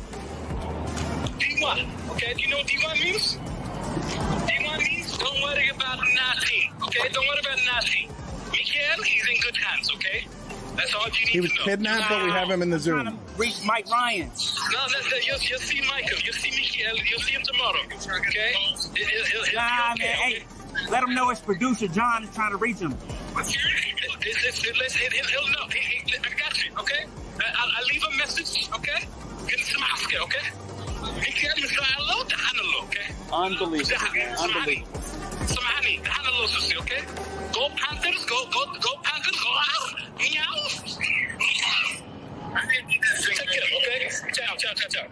D1, okay? Do you know what D1 means? D1 means don't worry about nothing, okay? Don't worry about nothing. Miguel, he's in good hands, okay? That's all you need to know. He was kidnapped, but we have him in the Zoom. I'm trying to reach Mike Ryan. No, you'll see Michael. You'll see Miguel. You'll see him tomorrow, okay? He'll be okay, Man, hey, let him know his producer John is trying to reach him. He'll know. I got you, okay? I'll leave a message, okay? Get some Oscar, okay? Miguel, hello, okay? Unbelievable. Samahani, okay? Go Panthers, go Panthers, go out. Meow. Take care, okay? Ciao.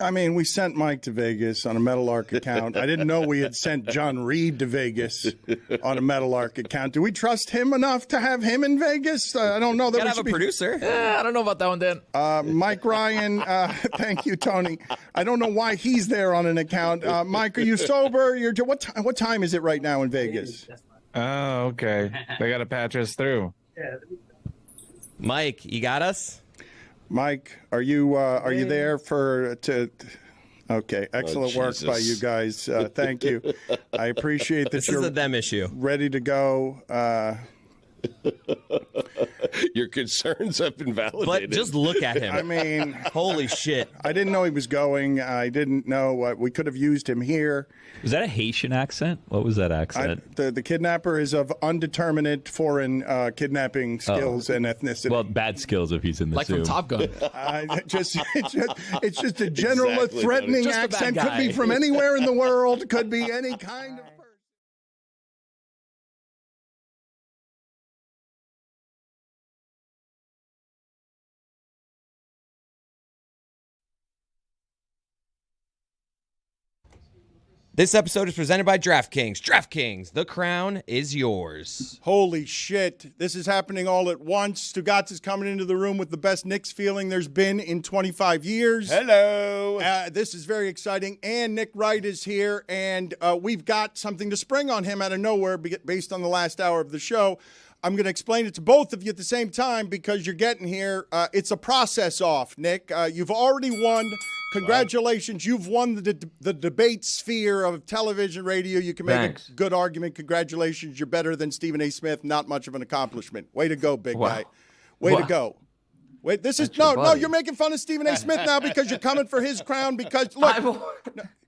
I mean, we sent Mike to Vegas on a Meadowlark account. I didn't know we had sent John Reed to Vegas on a Meadowlark account. Do we trust him enough to have him in Vegas? I don't know. That Gotta have a producer. I don't know about that one, Dan. Mike Ryan, thank you, Tony. I don't know why he's there on an account. Mike, are you sober? What time is it right now in Vegas? Oh, okay. They got to patch us through. Mike, you got us? Mike, are you there Okay, excellent work by you guys. Thank you. I appreciate that This you're is a them issue. ready to go. Your concerns have been validated. But just look at him. I mean, holy shit. I didn't know he was going. I didn't know we could have used him here. Was that a Haitian accent? What was that accent? The kidnapper is of undeterminate foreign kidnapping skills and ethnicity. Well, bad skills if he's in the Like Zoom. from Top Gun. It's just a general Exactly, threatening Just a bad accent. Could be guy. from anywhere in the world. Could be any kind of person. This episode is presented by DraftKings. DraftKings, the crown is yours. Holy shit. This is happening all at once. Stugotz is coming into the room with the best Knicks feeling there's been in 25 years. Hello. This is very exciting. And Nick Wright is here, and we've got something to spring on him out of nowhere based on the last hour of the show. I'm going to explain it to both of you at the same time because you're getting here. It's a process off, Nick. You've already won. Congratulations. You've won the debate sphere of television, radio. You can make a good argument. Congratulations. You're better than Stephen A. Smith. Not much of an accomplishment. Way to go, big guy. Way to go. Wait, this is no, you're making fun of Stephen A. Smith now because you're coming for his crown because look.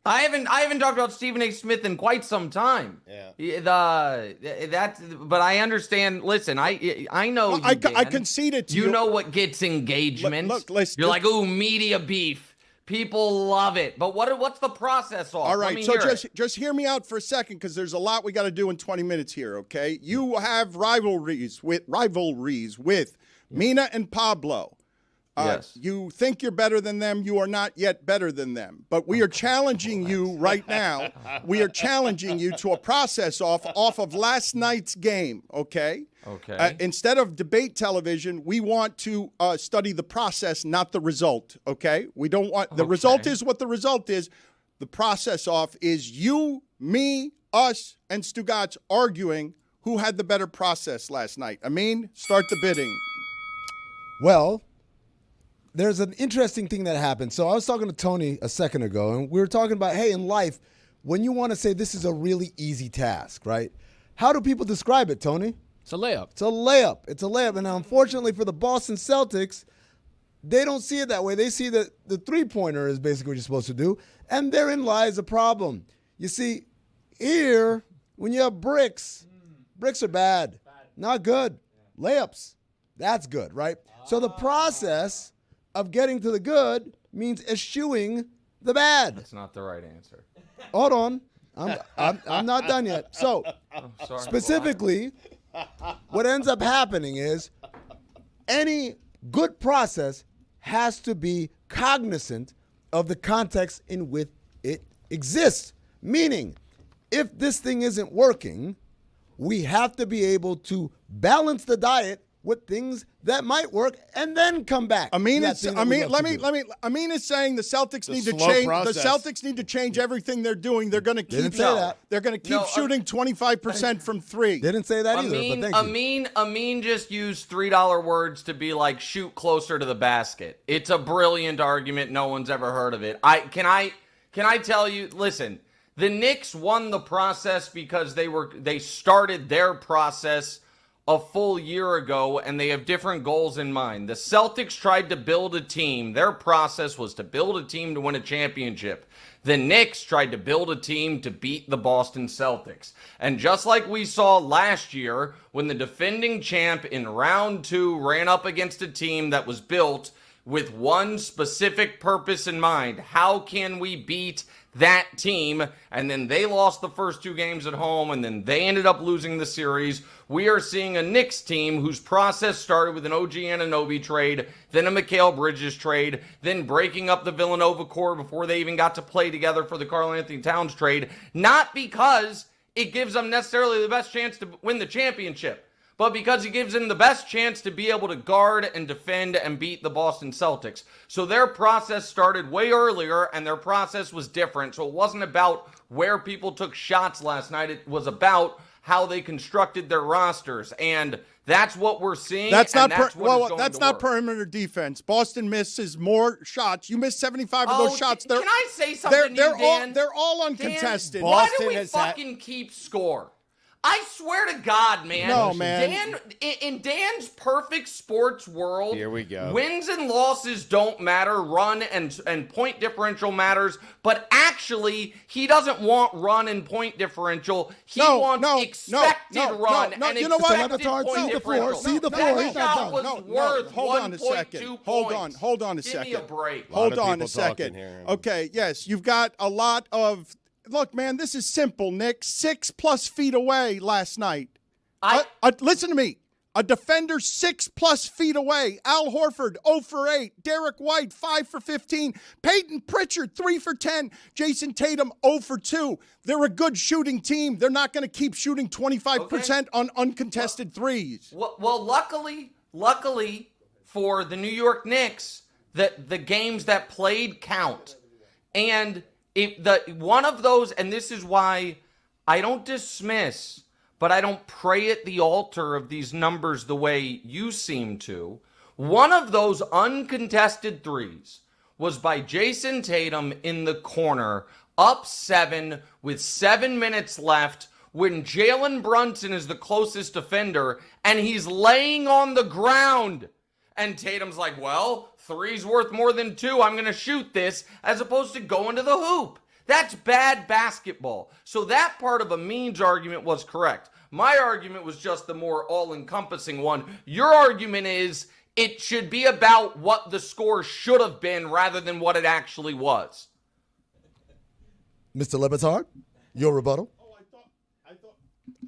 I haven't talked about Stephen A. Smith in quite some time. But I understand. Listen, I know. I conceded to you. You know what gets engagement. Look, listen. You're like, ooh, media beef. People love it. But what's the process off? All right, so just hear me out for a second because there's a lot we got to do in 20 minutes here, okay? You have rivalries with Mina and Pablo. Yes. You think you're better than them. You are not yet better than them. But we are challenging you right now. We are challenging you to a process off of last night's game, okay? Okay. Instead of debate television, we want to study the process, not the result, okay? We don't want – the result is what the result is. The process off is you, me, us, and Stugotz arguing who had the better process last night. Amin, start the bidding. Well, there's an interesting thing that happened. So I was talking to Tony a second ago, and we were talking about, hey, in life, when you want to say this is a really easy task, right? How do people describe it, Tony? It's a layup. It's a layup. It's a layup. And unfortunately for the Boston Celtics, they don't see it that way. They see that the three-pointer is basically what you're supposed to do, and therein lies a problem. You see, here, when you have bricks are bad. Not good. Layups, that's good, right? So the process of getting to the good means eschewing the bad. That's not the right answer. Hold on. I'm not done yet. So, specifically, what ends up happening is any good process has to be cognizant of the context in which it exists. Meaning, if this thing isn't working, we have to be able to balance the diet with things that might work and then come back. Amin is saying the Celtics need to change. The Celtics need to change everything they're doing. They're going to keep They're going to keep shooting 25% from three. They didn't say that either. But thank you. Amin just used $3 words to be like shoot closer to the basket. It's a brilliant argument. No one's ever heard of it. Can I tell you? Listen, the Knicks won the process because they started their process a full year ago, and they have different goals in mind. The Celtics tried to build a team. Their process was to build a team to win a championship. The Knicks tried to build a team to beat the Boston Celtics. And just like we saw last year, when the defending champ in round 2 ran up against a team that was built with one specific purpose in mind, how can we beat that team? And then they lost the first 2 games at home, and then they ended up losing the series. We are seeing a Knicks team whose process started with an OG Anunoby trade, then a Mikal Bridges trade, then breaking up the Villanova core before they even got to play together for the Karl-Anthony Towns trade, not because it gives them necessarily the best chance to win the championship, but because it gives them the best chance to be able to guard and defend and beat the Boston Celtics. So their process started way earlier, and their process was different. So it wasn't about where people took shots last night. It was about how they constructed their rosters, and that's what we're seeing. That's not that's not perimeter defense. Boston misses more shots. You missed 75 of those shots. Can I say something to you, Dan? They're all uncontested. Dan, why do we fucking keep score? I swear to God, man. No, man. In Dan's perfect sports world, here we go. Wins and losses don't matter. Run and point differential matters. But actually, he doesn't want run and point differential. He wants expected run and you know what? expected point differential. See the floor. That shot was worth hold on a second. 1.2 Hold on a Give second. me a break. Hold on a second. Okay, yes, you've got a lot of. Look, man, this is simple, Nick. 6+ feet away last night. Listen to me. A defender 6+ feet away. Al Horford, 0 for 8. Derek White, 5 for 15. Peyton Pritchard, 3 for 10. Jason Tatum, 0 for 2. They're a good shooting team. They're not going to keep shooting 25% on uncontested threes. Well, luckily for the New York Knicks, the games that played count. And one of those, and this is why I don't dismiss, but I don't pray at the altar of these numbers the way you seem to. One of those uncontested threes was by Jason Tatum in the corner, up 7 with 7 minutes left, when Jalen Brunson is the closest defender, and he's laying on the ground. And Tatum's like, well, 3's worth more than 2. I'm going to shoot this, as opposed to going to the hoop. That's bad basketball. So that part of Amin's argument was correct. My argument was just the more all-encompassing one. Your argument is it should be about what the score should have been rather than what it actually was. Mr. Le Batard, your rebuttal.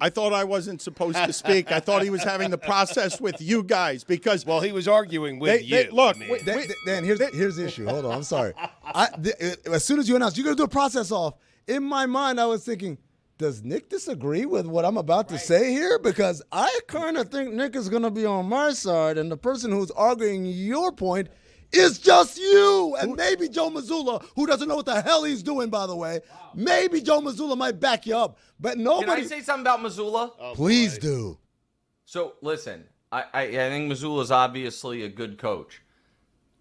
I thought I wasn't supposed to speak. I thought he was having the process with you guys because he was arguing with you. Look, Dan, here's the issue. Hold on, I'm sorry. As soon as you announced you're gonna do a process off, in my mind I was thinking, does Nick disagree with what I'm about to say here? Because I kind of think Nick is gonna be on my side, and the person who's arguing your point is just you. And maybe Joe Mazzulla, who doesn't know what the hell he's doing, by the way. Wow. Maybe Joe Mazzulla might back you up. But nobody. Can I say something about Mazzulla? Please do. So, listen, I think Mazzulla's obviously a good coach.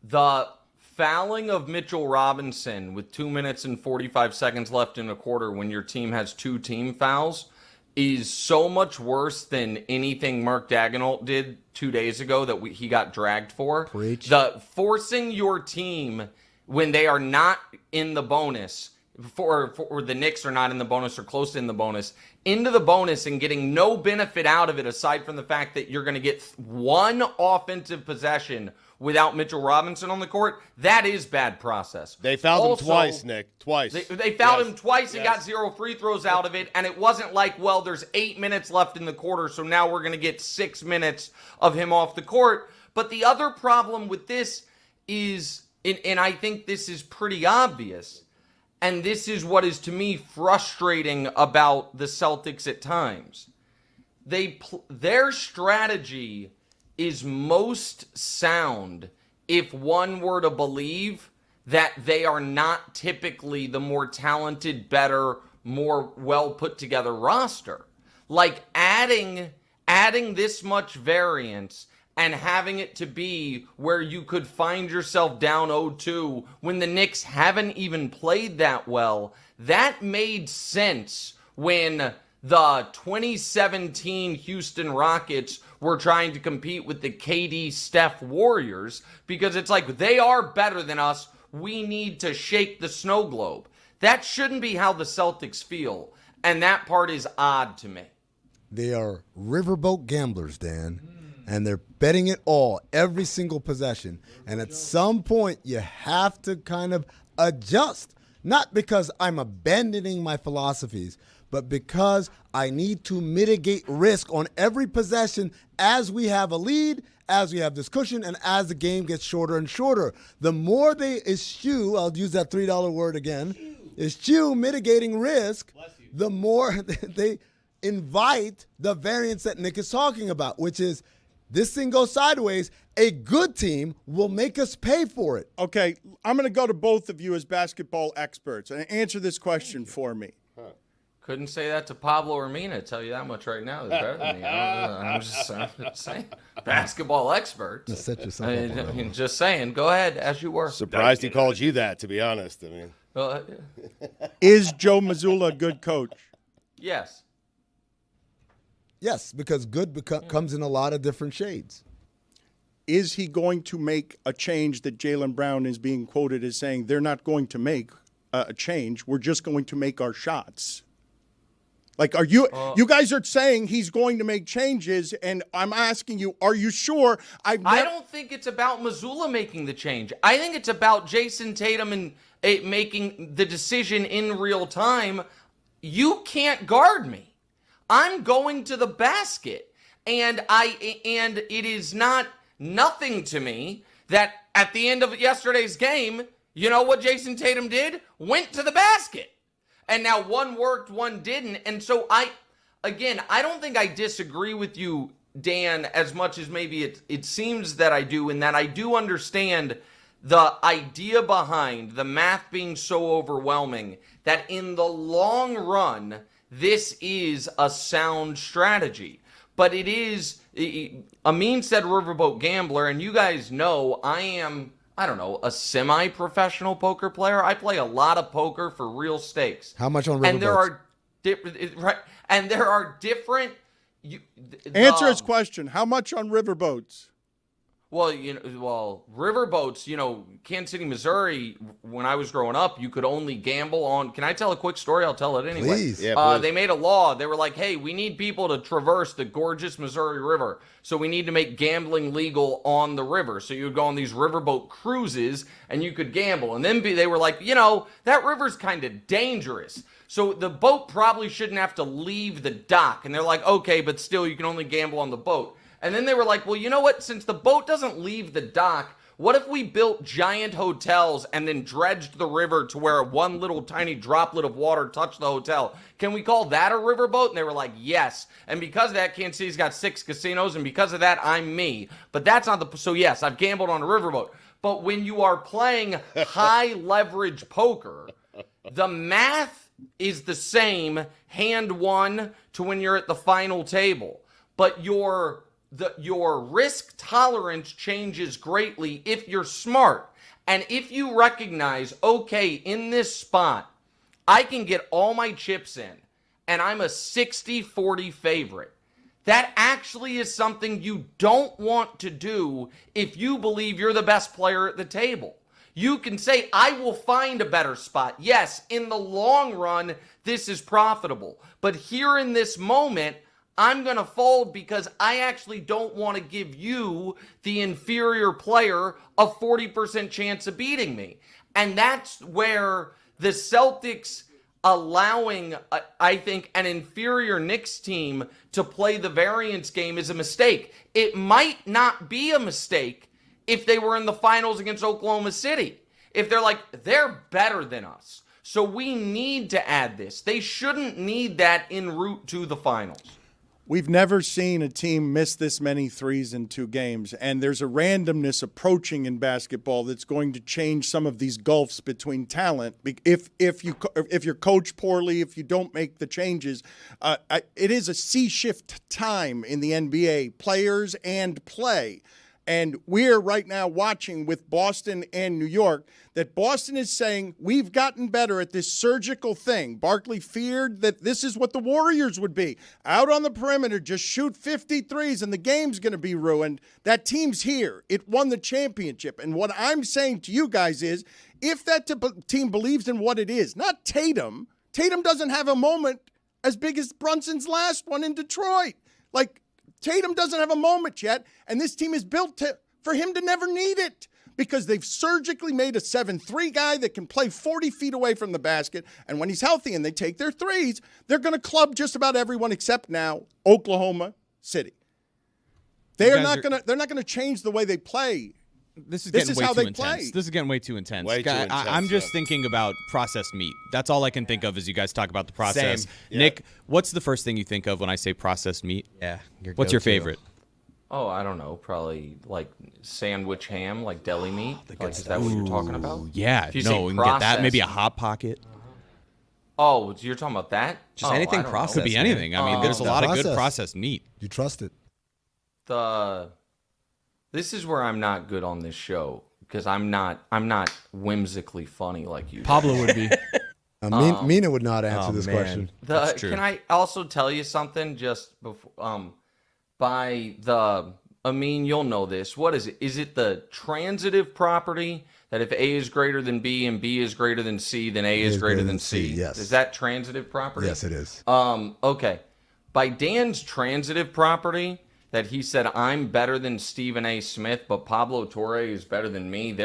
The fouling of Mitchell Robinson with 2 minutes and 45 seconds left in a quarter when your team has 2 team fouls is so much worse than anything Mark Daigneault did 2 days ago that he got dragged for. Preach. The forcing your team when they are not in the bonus, or the Knicks are not in the bonus or close in the bonus, into the bonus and getting no benefit out of it aside from the fact that you're going to get one offensive possession without Mitchell Robinson on the court, that is bad process. They fouled him twice, Nick. Twice. They fouled him twice and got 0 free throws out of it, and it wasn't like, well, there's 8 minutes left in the quarter, so now we're going to get 6 minutes of him off the court. But the other problem with this is, and I think this is pretty obvious, and this is what is to me frustrating about the Celtics at times. Their strategy is most sound if one were to believe that they are not typically the more talented, better, more well put together roster. Like adding this much variance and having it to be where you could find yourself down 0-2 when the Knicks haven't even played that well, that made sense when the 2017 Houston Rockets were trying to compete with the KD Steph Warriors, because it's like, they are better than us. We need to shake the snow globe. That shouldn't be how the Celtics feel, and that part is odd to me. They are riverboat gamblers, Dan, and they're betting it all, every single possession. And at some point, you have to kind of adjust, not because I'm abandoning my philosophies, but because I need to mitigate risk on every possession as we have a lead, as we have this cushion, and as the game gets shorter and shorter. The more they eschew, I'll use that $3 word again, eschew mitigating risk, the more they invite the variance that Nick is talking about, which is this thing goes sideways, a good team will make us pay for it. Okay, I'm going to go to both of you as basketball experts and answer this question for me. Couldn't say that to Pablo or Mina. Tell you that much right now. They're better than me. I'm just saying. Basketball experts. Just set yourself up. I mean, just saying. Go ahead, as you were. Surprised he called you that, to be honest. I mean, Is Joe Mazzulla a good coach? Yes. Yes, because good comes in a lot of different shades. Is he going to make a change that Jaylen Brown is being quoted as saying they're not going to make a change? We're just going to make our shots. Like, are you you guys are saying he's going to make changes, and I'm asking you, are you sure? I don't think it's about Mazzulla making the change. I think it's about Jason Tatum and making the decision in real time. You can't guard me. I'm going to the basket, and it is not nothing to me that at the end of yesterday's game, you know what Jason Tatum did? Went to the basket. And now one worked, one didn't. And so I don't think I disagree with you, Dan, as much as maybe it seems that I do, in that I do understand the idea behind the math being so overwhelming that in the long run, this is a sound strategy. But it is, Amin said riverboat gambler, and you guys know I am, I don't know, a semi-professional poker player. I play a lot of poker for real stakes. How much on riverboats? And there are different. Answer his question. How much on riverboats? Well, riverboats, Kansas City, Missouri, when I was growing up, you could only gamble on. Can I tell a quick story? I'll tell it anyway. Please. Yeah, please. They made a law. They were like, hey, we need people to traverse the gorgeous Missouri River. So we need to make gambling legal on the river. So you would go on these riverboat cruises and you could gamble. And then they were like, that river's kind of dangerous. So the boat probably shouldn't have to leave the dock. And they're like, okay, but still you can only gamble on the boat. And then they were like, well, you know what? Since the boat doesn't leave the dock, what if we built giant hotels and then dredged the river to where one little tiny droplet of water touched the hotel? Can we call that a riverboat? And they were like, yes. And because of that, Kansas City's got 6 casinos. And because of that, I'm me. But that's not so yes, I've gambled on a riverboat. But when you are playing high leverage poker, the math is the same hand one to when you're at the final table. But your risk tolerance changes greatly if you're smart. And if you recognize, okay, in this spot, I can get all my chips in, and I'm a 60-40 favorite. That actually is something you don't want to do if you believe you're the best player at the table. You can say, I will find a better spot. Yes, in the long run, this is profitable. But here in this moment, I'm going to fold because I actually don't want to give you, the inferior player, a 40% chance of beating me. And that's where the Celtics allowing, I think, an inferior Knicks team to play the variance game is a mistake. It might not be a mistake if they were in the finals against Oklahoma City. If they're like, they're better than us, so we need to add this. They shouldn't need that en route to the finals. We've never seen a team miss this many threes in 2 games, and there's a randomness approaching in basketball that's going to change some of these gulfs between talent. If you're coached poorly, if you don't make the changes, it is a sea shift time in the NBA, players and play. And we're right now watching with Boston and New York that Boston is saying we've gotten better at this surgical thing. Barkley feared that this is what the Warriors would be. Out on the perimeter, just shoot 53s and the game's going to be ruined. That team's here. It won the championship. And what I'm saying to you guys is if that team believes in what it is, not Tatum. Tatum doesn't have a moment as big as Brunson's last one in Detroit. Tatum doesn't have a moment yet, and this team is built for him to never need it because they've surgically made a 7-3 guy that can play 40 feet away from the basket, and when he's healthy and they take their threes, they're going to club just about everyone except now Oklahoma City. They're not going to change the way they play. This is getting way too intense. This is getting way too intense. I'm just thinking about processed meat. That's all I can think of as you guys talk about the process. Same. Nick, what's the first thing you think of when I say processed meat? Yeah. What's your favorite? Oh, I don't know. Probably like sandwich ham, like deli meat. Is that what you're talking about? Yeah. If you we can get that. Maybe a Hot Pocket. Oh, you're talking about that? Just Oh, anything I don't processed. know. Could be anything. I mean, there's a lot of good Processed. processed meat. You trust it. This is where I'm not good on this show because I'm not whimsically funny like you. Pablo would be. Mina would not answer this question. That's true. Can I also tell you something just before? By the Amin, you'll know this. What is it? Is it the transitive property that if A is greater than B and B is greater than C, then A is greater than C? Yes. Is that transitive property? Yes, it is. Okay. By Dan's transitive property, that he said, I'm better than Stephen A. Smith, but Pablo Torre is better than me.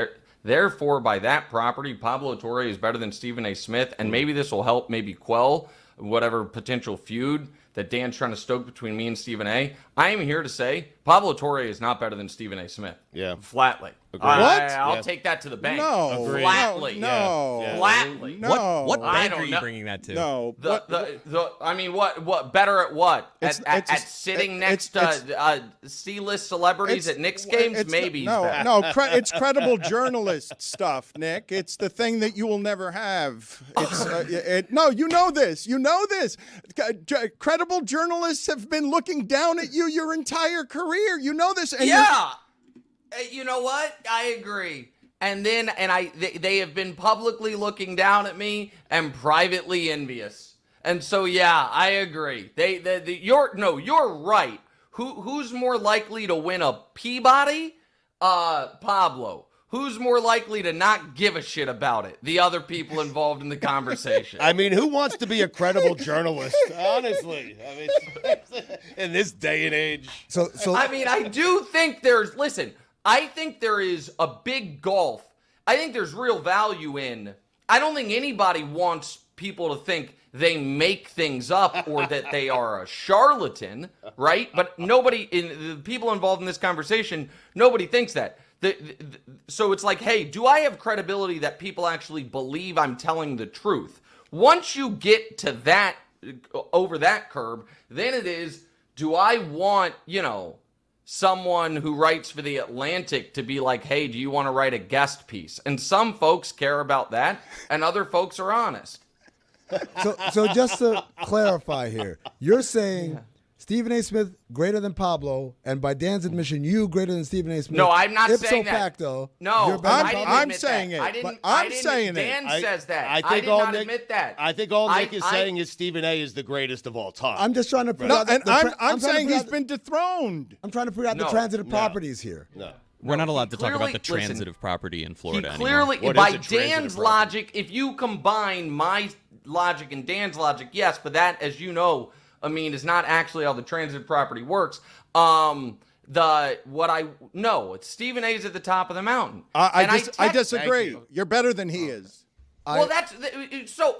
Therefore, by that property, Pablo Torre is better than Stephen A. Smith, and maybe this will help maybe quell whatever potential feud that Dan's trying to stoke between me and Stephen A. I am here to say Pablo Torre is not better than Stephen A. Smith. Yeah. Flatly. I'll take that to the bank. No. Agreed. Flatly. No. Yeah. Flatly. No. What I bank don't are you know. bringing that to? No. I mean, what better at what? At sitting next to C-list celebrities at Knicks games? Maybe. It's credible journalist stuff, Nick. It's the thing that you will never have. It's no, you know this. You know this. Credible journalists have been looking down at you your entire career. You know this. And Yeah. You know what? I agree. And then, they have been publicly looking down at me and privately envious. And so, yeah, I agree. You're right. Who's more likely to win a Peabody? Pablo. Who's more likely to not give a shit about it? The other people involved in the conversation. I mean, who wants to be a credible journalist? Honestly, I mean, in this day and age. So I mean, I do think I think there is a big gulf. I think there's real value in. I don't think anybody wants people to think they make things up or that they are a charlatan, right? But nobody in the people involved in this conversation, nobody thinks that. So it's like, hey, do I have credibility that people actually believe I'm telling the truth? Once you get to that, over that curb, then it is, do I want, someone who writes for The Atlantic to be like, hey, do you want to write a guest piece? And some folks care about that, and other folks are honest. So just to clarify here, you're saying Stephen A. Smith greater than Pablo, and by Dan's admission, you greater than Stephen A. Smith. No, I'm not ipso saying that. facto, No, you're better than I didn't Pablo. admit saying that. it, I didn't, but I'm saying it. Dan says that. I think did all not Nick, admit that. I think all Nick is saying is Stephen A. is the greatest of all time. I'm just trying to figure No, out. and I'm trying to saying figure he's out- been dethroned. I'm trying to figure out the No, transitive properties here. No. We're not allowed to talk about the Clearly- transitive property in Florida He clearly, anymore. by is a transitive Dan's property? logic, if you combine my logic and Dan's logic, yes, but that, as you know, is not actually how the transitive property works. It's Stephen A's at the top of the mountain. I disagree. you. You're better than he is. Well,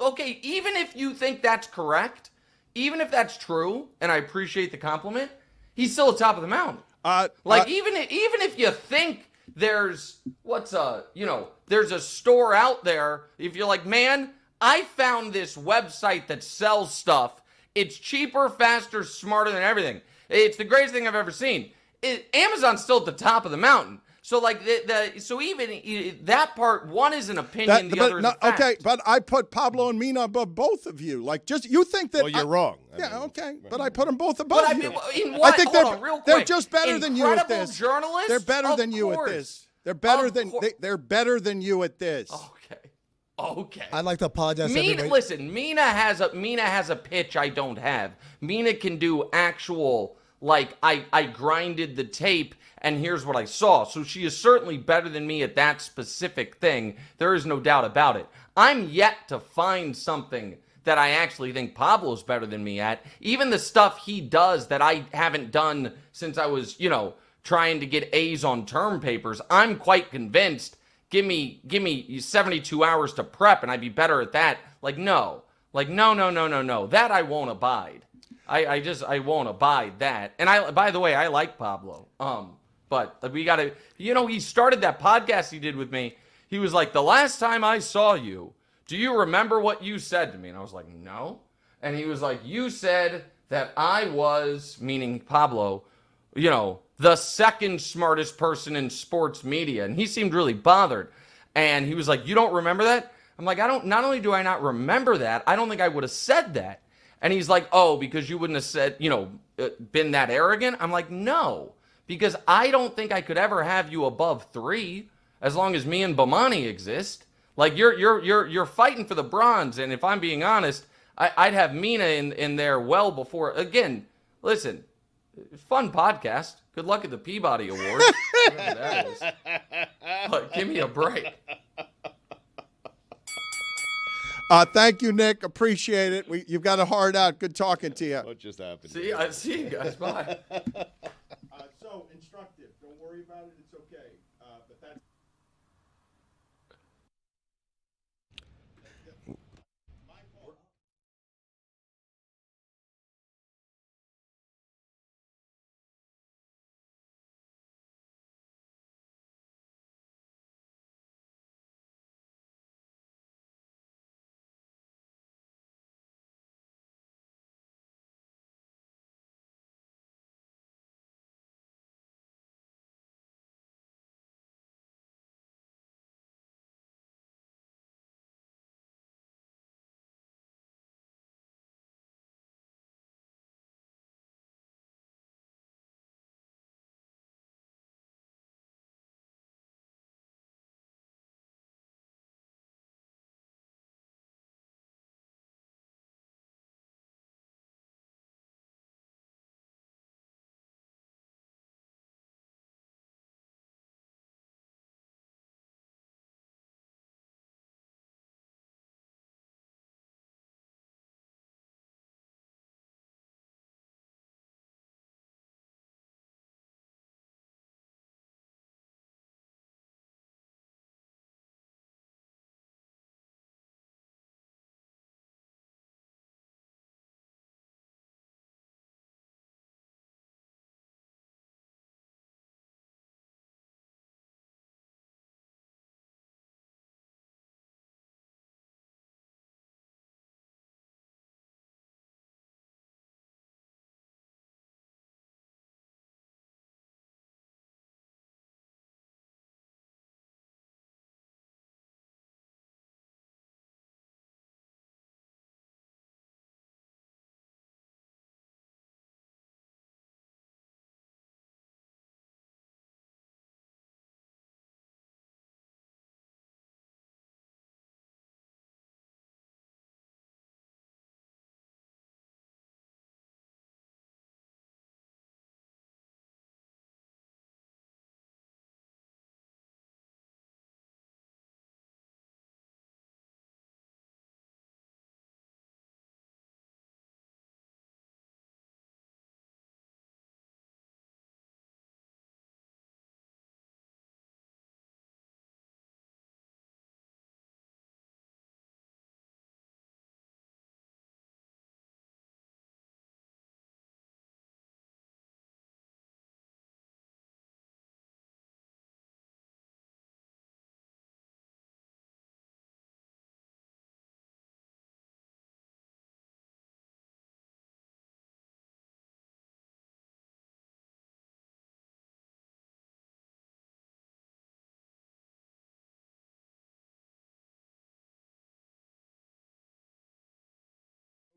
okay, even if you think that's correct, even if that's true, and I appreciate the compliment, he's still at the top of the mountain. Even if you think there's there's a store out there, if you're like, man, I found this website that sells stuff. It's cheaper, faster, smarter than everything. It's the greatest thing I've ever seen. Amazon's still at the top of the mountain. So like so even that part, one is an opinion, the other is a fact. Okay, but I put Pablo and Mina above both of you. Like, you think that? Well, you're wrong. But I put them both above But you. in what? I think Hold on, real they're quick. just better than you at Incredible this. journalists? They're better than you at this. They're better than they're better than you at this. Okay. I'd like to apologize. to everybody. Listen, Mina has a pitch I don't have. Mina can do actual, like, I grinded the tape and here's what I saw. So she is certainly better than me at that specific thing. There is no doubt about it. I'm yet to find something that I actually think Pablo's better than me at. Even the stuff he does that I haven't done since I was, trying to get A's on term papers, I'm quite convinced. Give me 72 hours to prep and I'd be better at that. No. That I won't abide. I won't abide that. And by the way, I like Pablo. But we gotta, he started that podcast he did with me. He was like, the last time I saw you, do you remember what you said to me? And I was like, no. And he was like, you said that I was, meaning Pablo, the second smartest person in sports media. And he seemed really bothered. And he was like, you don't remember that? I'm like, not only do I not remember that, I don't think I would have said that. And he's like, oh, because you wouldn't have said, been that arrogant? I'm like, no, because I don't think I could ever have you above 3 as long as me and Bomani exist. Like, you're fighting for the bronze, and if I'm being honest, I'd have Mina in there well before. Again, listen, fun podcast. Good luck at the Peabody Awards. Whatever that is. But give me a break. Thank you, Nick. Appreciate it. You've got a heart out. Good talking to you. What just happened? See you guys. Bye. So instructive. Don't worry about it. It's okay. But that's.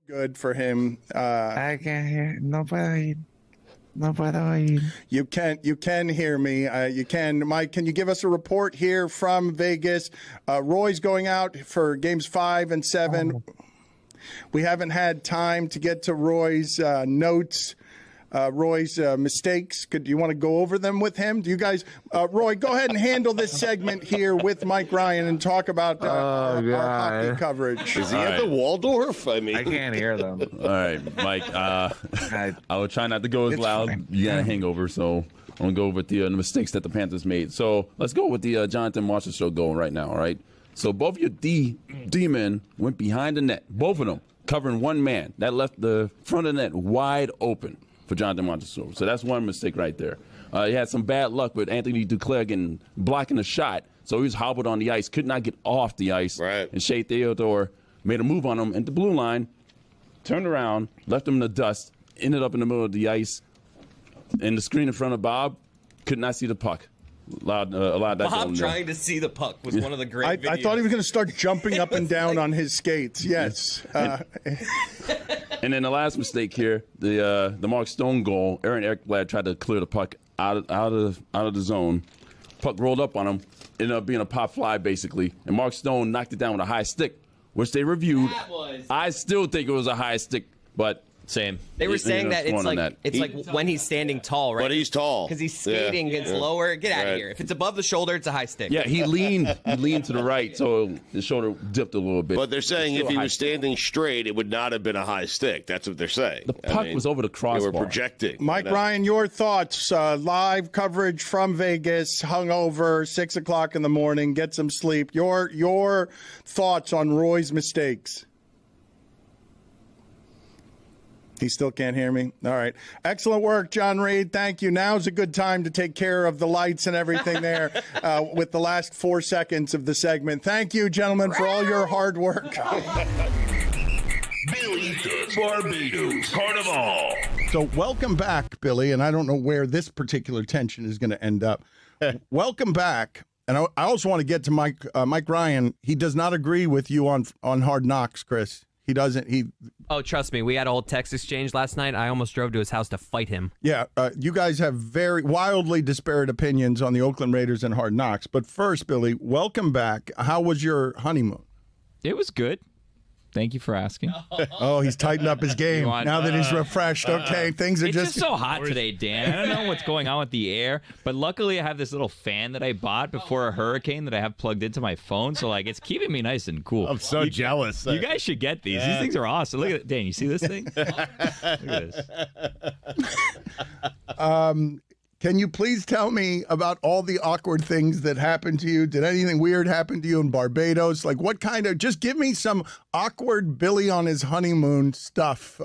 Good for him. I can't hear. No puedo oír. No puedo oír. You can hear me. You can. Mike, can you give us a report here from Vegas? Roy's going out for games 5 and 7. We haven't had time to get to Roy's notes. Roy's mistakes. Do you want to go over them with him? Do you guys, Roy, go ahead and handle this segment here with Mike Ryan and talk about our hockey coverage. Is he at the Waldorf? I can't hear them. All right, Mike. I will try not to go as loud. Fine. You got a hangover, so I'm going to go with the mistakes that the Panthers made. So let's go with the Jonathan Marshall show going right now, all right? So both your D-men went behind the net, both of them, covering one man. That left the front of the net wide open for Jonathan Montesoro. So that's one mistake right there. He had some bad luck with Anthony Duclair blocking a shot, so he was hobbled on the ice, could not get off the ice. Right. And Shea Theodore made a move on him at the blue line, turned around, left him in the dust, ended up in the middle of the ice, and the screen in front of Bob could not see the puck. A lot of that Bob going trying to see the puck was one of the great videos. I thought he was going to start jumping up and down on his skates. Yes. And then the last mistake here, the Mark Stone goal. Aaron Ekblad tried to clear the puck out of the zone. Puck rolled up on him. Ended up being a pop fly basically, and Mark Stone knocked it down with a high stick, which they reviewed. I still think it was a high stick, but. Same. They were saying that it's like when he's standing tall, right? But he's tall. Because he's skating, it's lower. Get out of here. If it's above the shoulder, it's a high stick. Yeah, he leaned to the right, so the shoulder dipped a little bit. But they're saying if he was standing straight, it would not have been a high stick. That's what they're saying. The puck was over the crossbar. They were projecting. Mike Ryan, your thoughts? Live coverage from Vegas, hungover, 6 o'clock in the morning. Get some sleep. Your thoughts on Roy's mistakes? He still can't hear me? All right. Excellent work, John Reed. Thank you. Now's a good time to take care of the lights and everything there with the last 4 seconds of the segment. Thank you, gentlemen, for all your hard work. Billy the Barbados Carnival. So welcome back, Billy, and I don't know where this particular tension is going to end up. Welcome back. And I also want to get to Mike Ryan. He does not agree with you on Hard Knocks, Chris. He doesn't. Oh, trust me. We had a whole text exchange last night. I almost drove to his house to fight him. Yeah, you guys have very wildly disparate opinions on the Oakland Raiders and Hard Knocks. But first, Billy, welcome back. How was your honeymoon? It was good. Thank you for asking. Oh, he's tightened up his game now that he's refreshed. Okay, things are it's just so hot today, Dan. I don't know what's going on with the air, but luckily I have this little fan that I bought before a hurricane that I have plugged into my phone, so like it's keeping me nice and cool. I'm so jealous. You guys should get these. These things are awesome. Look at it, Dan. You see this thing? Look at this. Can you please tell me about all the awkward things that happened to you? Did anything weird happen to you in Barbados? Like what kind of, just give me some awkward Billy on his honeymoon stuff.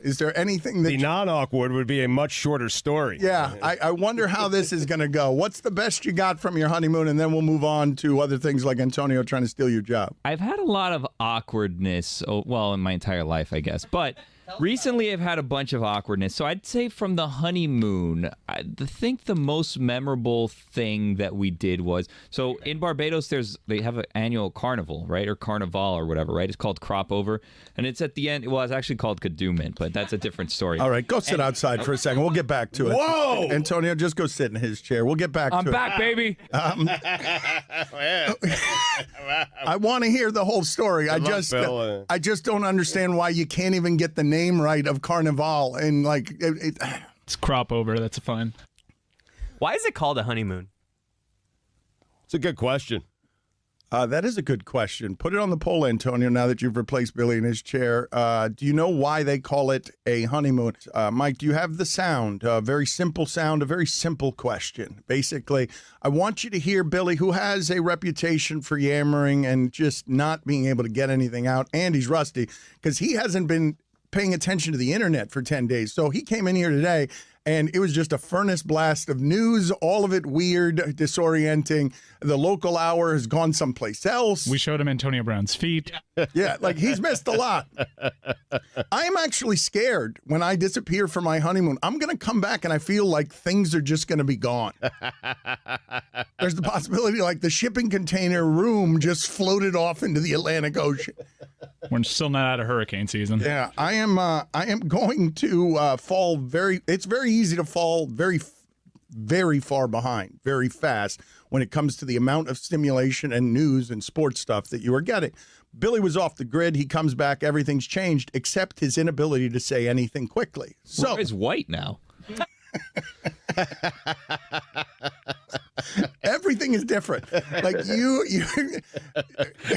Is there anything that... The non-awkward would be a much shorter story. Yeah, I wonder how this is going to go. What's the best you got from your honeymoon? And then we'll move on to other things like Antonio trying to steal your job. I've had a lot of awkwardness, well, in my entire life, I guess. But recently I've had a bunch of awkwardness. So I'd say from the honeymoon, I think the most memorable thing that we did was, so in Barbados, they have an annual carnival, right? Or carnival or whatever, right? It's called Crop Over. And it's at the end, well, it's actually called Kadooment, but that's a different story. All right, go sit outside for a second. We'll get back to it. Whoa! Antonio, just go sit in his chair. We'll get back to it. I'm back, baby. I want to hear the whole story. I just don't understand why you can't even get the name right of Carnival. And like, it's Crop Over. That's fine. Why is it called a honeymoon? It's a good question. That is a good question. Put it on the poll, Antonio, now that you've replaced Billy in his chair. Do you know why they call it a honeymoon? Mike, do you have the sound? A very simple sound, a very simple question. Basically, I want you to hear Billy, who has a reputation for yammering and just not being able to get anything out, and he's rusty, because he hasn't been paying attention to the internet for 10 days. So he came in here today, and it was just a furnace blast of news, all of it weird, disorienting. The local hour has gone someplace else. We showed him Antonio Brown's feet. Yeah, like he's missed a lot. I am actually scared when I disappear for my honeymoon. I'm going to come back and I feel like things are just going to be gone. There's the possibility like the shipping container room just floated off into the Atlantic Ocean. We're still not out of hurricane season. Yeah, I am going to fall it's very easy to fall very far behind, very fast when it comes to the amount of stimulation and news and sports stuff that you are getting. Billy was off the grid. He comes back. Everything's changed except his inability to say anything quickly. So he's white now. Everything is different. Like you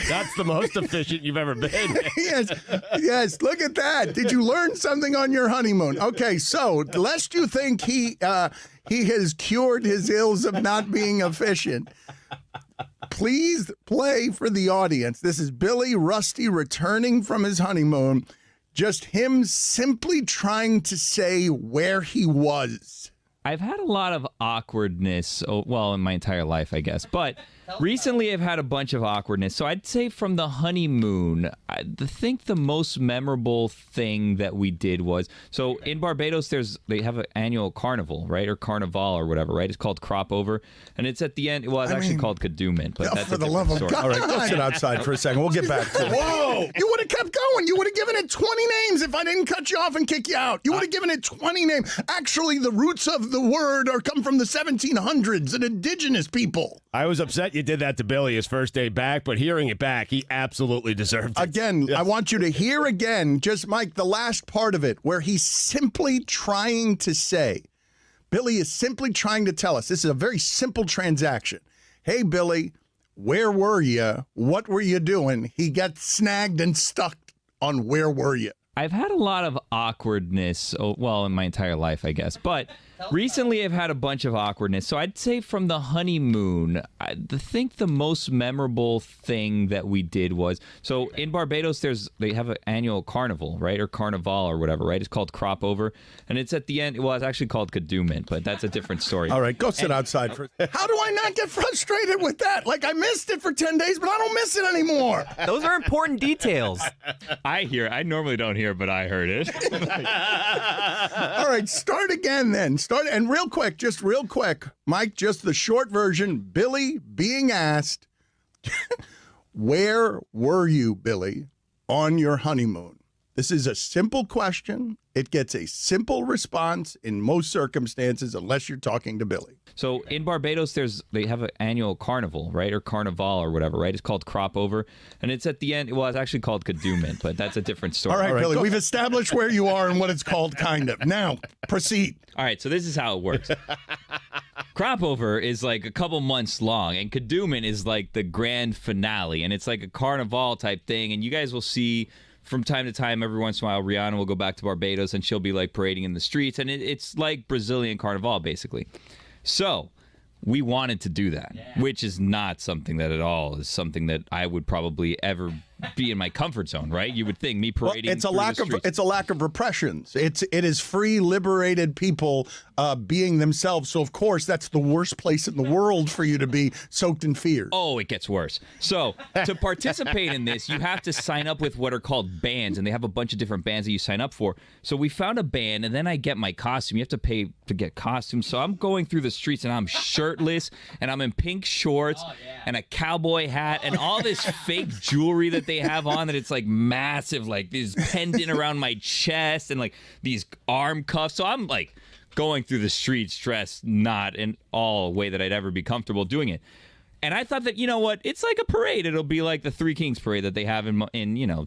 That's the most efficient you've ever been. Yes. Look at that. Did you learn something on your honeymoon? Okay, so lest you think he has cured his ills of not being efficient, please play for the audience. This is Billy Rusty returning from his honeymoon. Just him simply trying to say where he was. I've had a lot of awkwardness, well, in my entire life, I guess. But Recently, I've had a bunch of awkwardness. So I'd say from the honeymoon, I think the most memorable thing that we did was, so in Barbados, they have an annual carnival, right? Or carnival or whatever, right? It's called Crop Over. And it's at the end. Well, it's actually called Kadooment, but that's for a the different love of story. God. All right, go sit outside for a second. We'll get back to it. Whoa! You would have kept going. You would have given it 20 names if I didn't cut you off and kick you out. You would have given it 20 names. Actually, the roots of the word come from the 1700s and indigenous people. I was upset you did that to Billy his first day back, but hearing it back, he absolutely deserved it. Again, I want you to hear again, just Mike, the last part of it, where he's simply trying to say, Billy is simply trying to tell us, this is a very simple transaction. Hey, Billy, where were you? What were you doing? He got snagged and stuck on where were you? I've had a lot of awkwardness, in my entire life, I guess. But recently I've had a bunch of awkwardness. So I'd say from the honeymoon, I think the most memorable thing that we did was, so in Barbados, they have an annual carnival, right? Or carnival or whatever, right? It's called Crop Over. And it's at the end. Well, it's actually called Kadooment, but that's a different story. All right, go sit outside for a How do I not get frustrated with that? Like, I missed it for 10 days, but I don't miss it anymore. Those are important details. I normally don't hear, but I heard it. All right, start again then. And real quick, Mike, just the short version. Billy being asked, where were you, Billy, on your honeymoon? This is a simple question. It gets a simple response in most circumstances, unless you're talking to Billy. So in Barbados, they have an annual carnival, right? Or carnival or whatever, right? It's called Crop Over. And it's at the end. Well, it's actually called Kadooment, but that's a different story. All right, Billy, we've established where you are and what it's called, kind of. Now, proceed. All right, so this is how it works. Crop Over is like a couple months long, and Kadooment is like the grand finale. And it's like a carnival type thing. And you guys will see from time to time, every once in a while, Rihanna will go back to Barbados and she'll be like parading in the streets. And it's like Brazilian carnival, basically. So we wanted to do that, which is not something that at all is something that I would probably ever be in my comfort zone, right? You would think me parading. Well, it's a lack of repressions. It is free, liberated people being themselves. So of course that's the worst place in the world for you to be soaked in fear. Oh, it gets worse. So to participate in this, you have to sign up with what are called bands, and they have a bunch of different bands that you sign up for. So we found a band, and then I get my costume. You have to pay to get costumes. So I'm going through the streets, and I'm shirtless, and I'm in pink shorts and a cowboy hat and all this fake jewelry that they have on that it's like massive, like this pendant around my chest and like these arm cuffs. So I'm like going through the streets dressed not in all a way that I'd ever be comfortable doing it. And I thought that, you know what, it's like a parade. It'll be like the Three Kings parade that they have in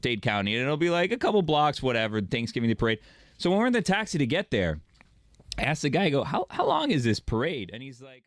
Dade County. And it'll be like a couple blocks, whatever, Thanksgiving Day parade. So when we're in the taxi to get there, I asked the guy, I go, how long is this parade? And he's like,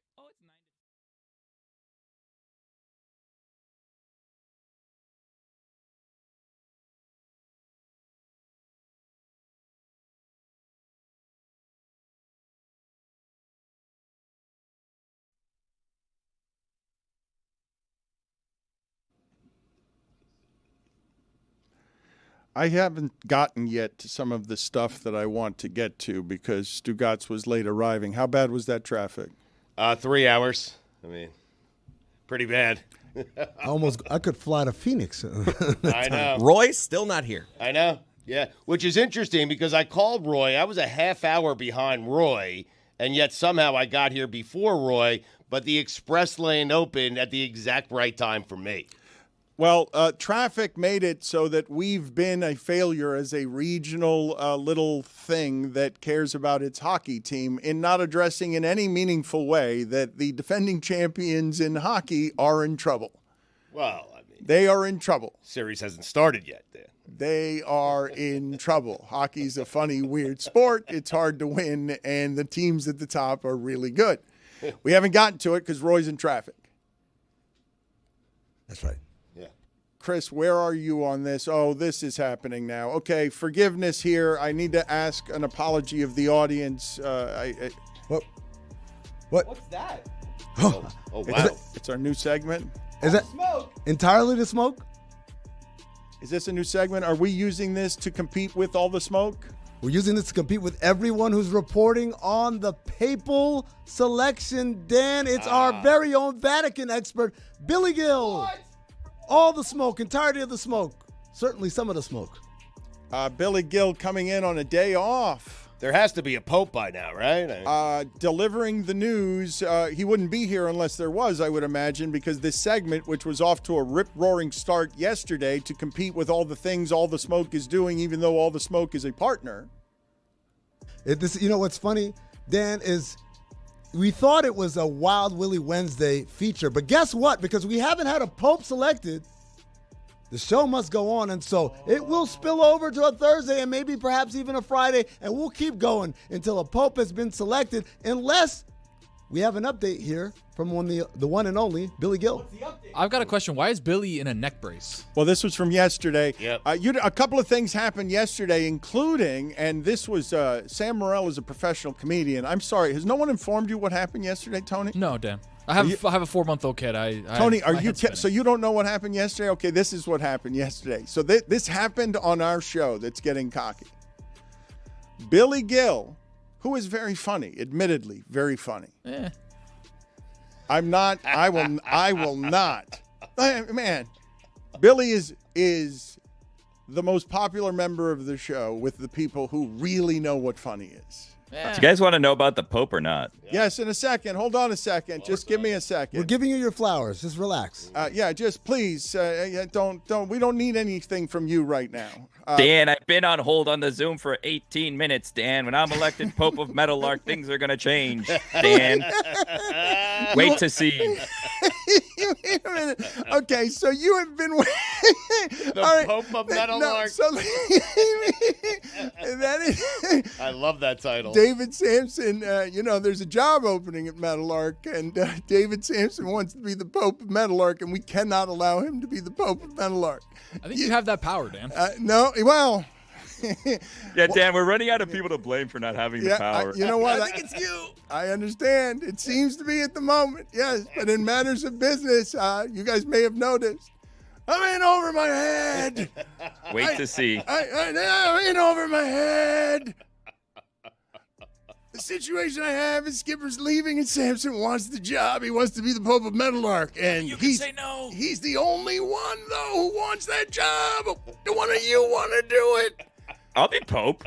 I haven't gotten yet to some of the stuff that I want to get to because Stugotz was late arriving. How bad was that traffic? 3 hours. I mean, pretty bad. I could fly to Phoenix. I know. Roy's still not here. I know. Yeah, which is interesting because I called Roy. I was a half hour behind Roy, and yet somehow I got here before Roy, but the express lane opened at the exact right time for me. Well, traffic made it so that we've been a failure as a regional little thing that cares about its hockey team in not addressing in any meaningful way that the defending champions in hockey are in trouble. Well, I mean, they are in trouble. Series hasn't started yet, Dan. They are in trouble. Hockey's a funny, weird sport. It's hard to win, and the teams at the top are really good. We haven't gotten to it because Roy's in traffic. That's right. Chris, where are you on this? Oh, this is happening now. Okay, forgiveness here. I need to ask an apology of the audience. What? What's that? Oh wow. It's our new segment. Is that smoke? Entirely the smoke? Is this a new segment? Are we using this to compete with all the smoke? We're using this to compete with everyone who's reporting on the papal selection. Dan, it's our very own Vatican expert, Billy Gill. What? All the smoke, entirety of the smoke. Certainly some of the smoke. Billy Gill coming in on a day off. There has to be a pope by now, right? Delivering the news. He wouldn't be here unless there was, I would imagine, because this segment, which was off to a rip-roaring start yesterday to compete with all the things All the Smoke is doing, even though All the Smoke is a partner. You know what's funny, Dan, is we thought it was a Wild Willie Wednesday feature, but guess what? Because we haven't had a pope selected, the show must go on, and so it will spill over to a Thursday and maybe perhaps even a Friday, and we'll keep going until a pope has been selected, unless we have an update here from the one and only Billy Gill. I've got a question. Why is Billy in a neck brace? Well, this was from yesterday. Yep. A couple of things happened yesterday, including, and this was Sam Morril is a professional comedian. I'm sorry, has no one informed you what happened yesterday, Tony? No, Dan. I have a 4-month-old kid. Tony, so you don't know what happened yesterday? Okay, this is what happened yesterday. So this happened on our show that's getting cocky. Billy Gill, who is very funny, admittedly very funny. Eh. I will not. Man, Billy is the most popular member of the show with the people who really know what funny is. Yeah. Do you guys want to know about the Pope or not? Yes, in a second. Hold on a second. Just give me a second. We're giving you your flowers. Just relax. Just please don't. We don't need anything from you right now. Dan, I've been on hold on the Zoom for 18 minutes, Dan. When I'm elected Pope of Meadowlark, things are going to change, Dan. Wait to see. Wait a minute. Okay, so you have been waiting. The Pope of Meadowlark. That is. I love that title. David Sampson, there's a job opening at Meadowlark, and David Sampson wants to be the Pope of Meadowlark, and we cannot allow him to be the Pope of Meadowlark. I think you have that power, Dan. No, well. Yeah, Dan, we're running out of people to blame for not having the power. You know what? I think it's you. I understand. It seems to be at the moment, yes. But in matters of business, you guys may have noticed, I'm in over my head. Wait to see. I'm in over my head. The situation I have is Skipper's leaving and Sampson wants the job. He wants to be the Pope of Meadowlark. And you can say no. He's the only one, though, who wants that job. Do one of you want to do it? I'll be Pope.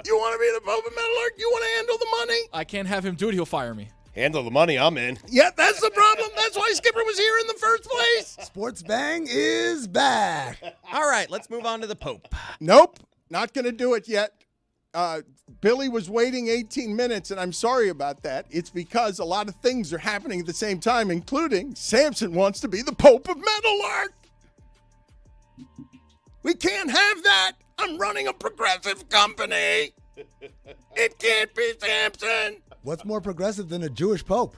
You want to be the Pope of Meadowlark? You want to handle the money? I can't have him do it. He'll fire me. Handle the money, I'm in. Yeah, that's the problem. That's why Skipper was here in the first place. Sports Bang is back. All right, let's move on to the Pope. Nope, not going to do it yet. Billy was waiting 18 minutes, and I'm sorry about that. It's because a lot of things are happening at the same time, including Sampson wants to be the Pope of Meadowlark. We can't have that. I'm running a progressive company. It can't be Sampson. What's more progressive than a Jewish Pope?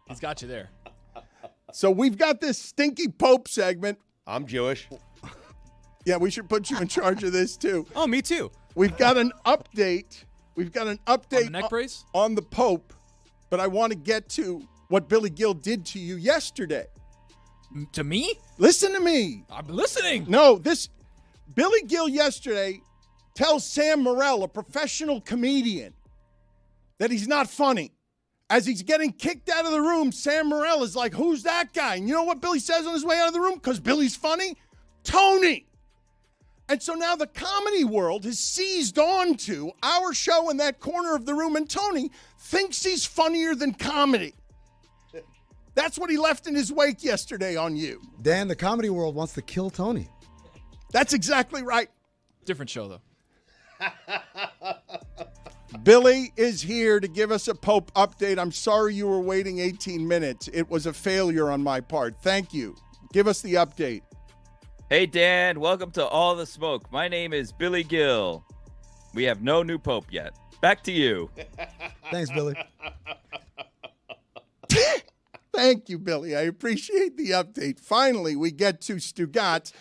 He's got you there. So we've got this stinky Pope segment. I'm Jewish. Yeah, we should put you in charge of this, too. Oh, me too. We've got an update. We've got an update on the neck brace? On the Pope, but I want to get to what Billy Gill did to you yesterday. To me? Listen to me. I'm listening. No, Billy Gill yesterday tells Sam Morril, a professional comedian, that he's not funny. As he's getting kicked out of the room, Sam Morril is like, who's that guy? And you know what Billy says on his way out of the room? Because Billy's funny? Tony. And so now the comedy world has seized on to our show in that corner of the room, and Tony thinks he's funnier than comedy. That's what he left in his wake yesterday on you. Dan, the comedy world wants to kill Tony. That's exactly right. Different show, though. Billy is here to give us a Pope update. I'm sorry you were waiting 18 minutes. It was a failure on my part. Thank you. Give us the update. Hey, Dan. Welcome to All the Smoke. My name is Billy Gill. We have no new Pope yet. Back to you. Thanks, Billy. Thank you, Billy. I appreciate the update. Finally, we get to Stugotz,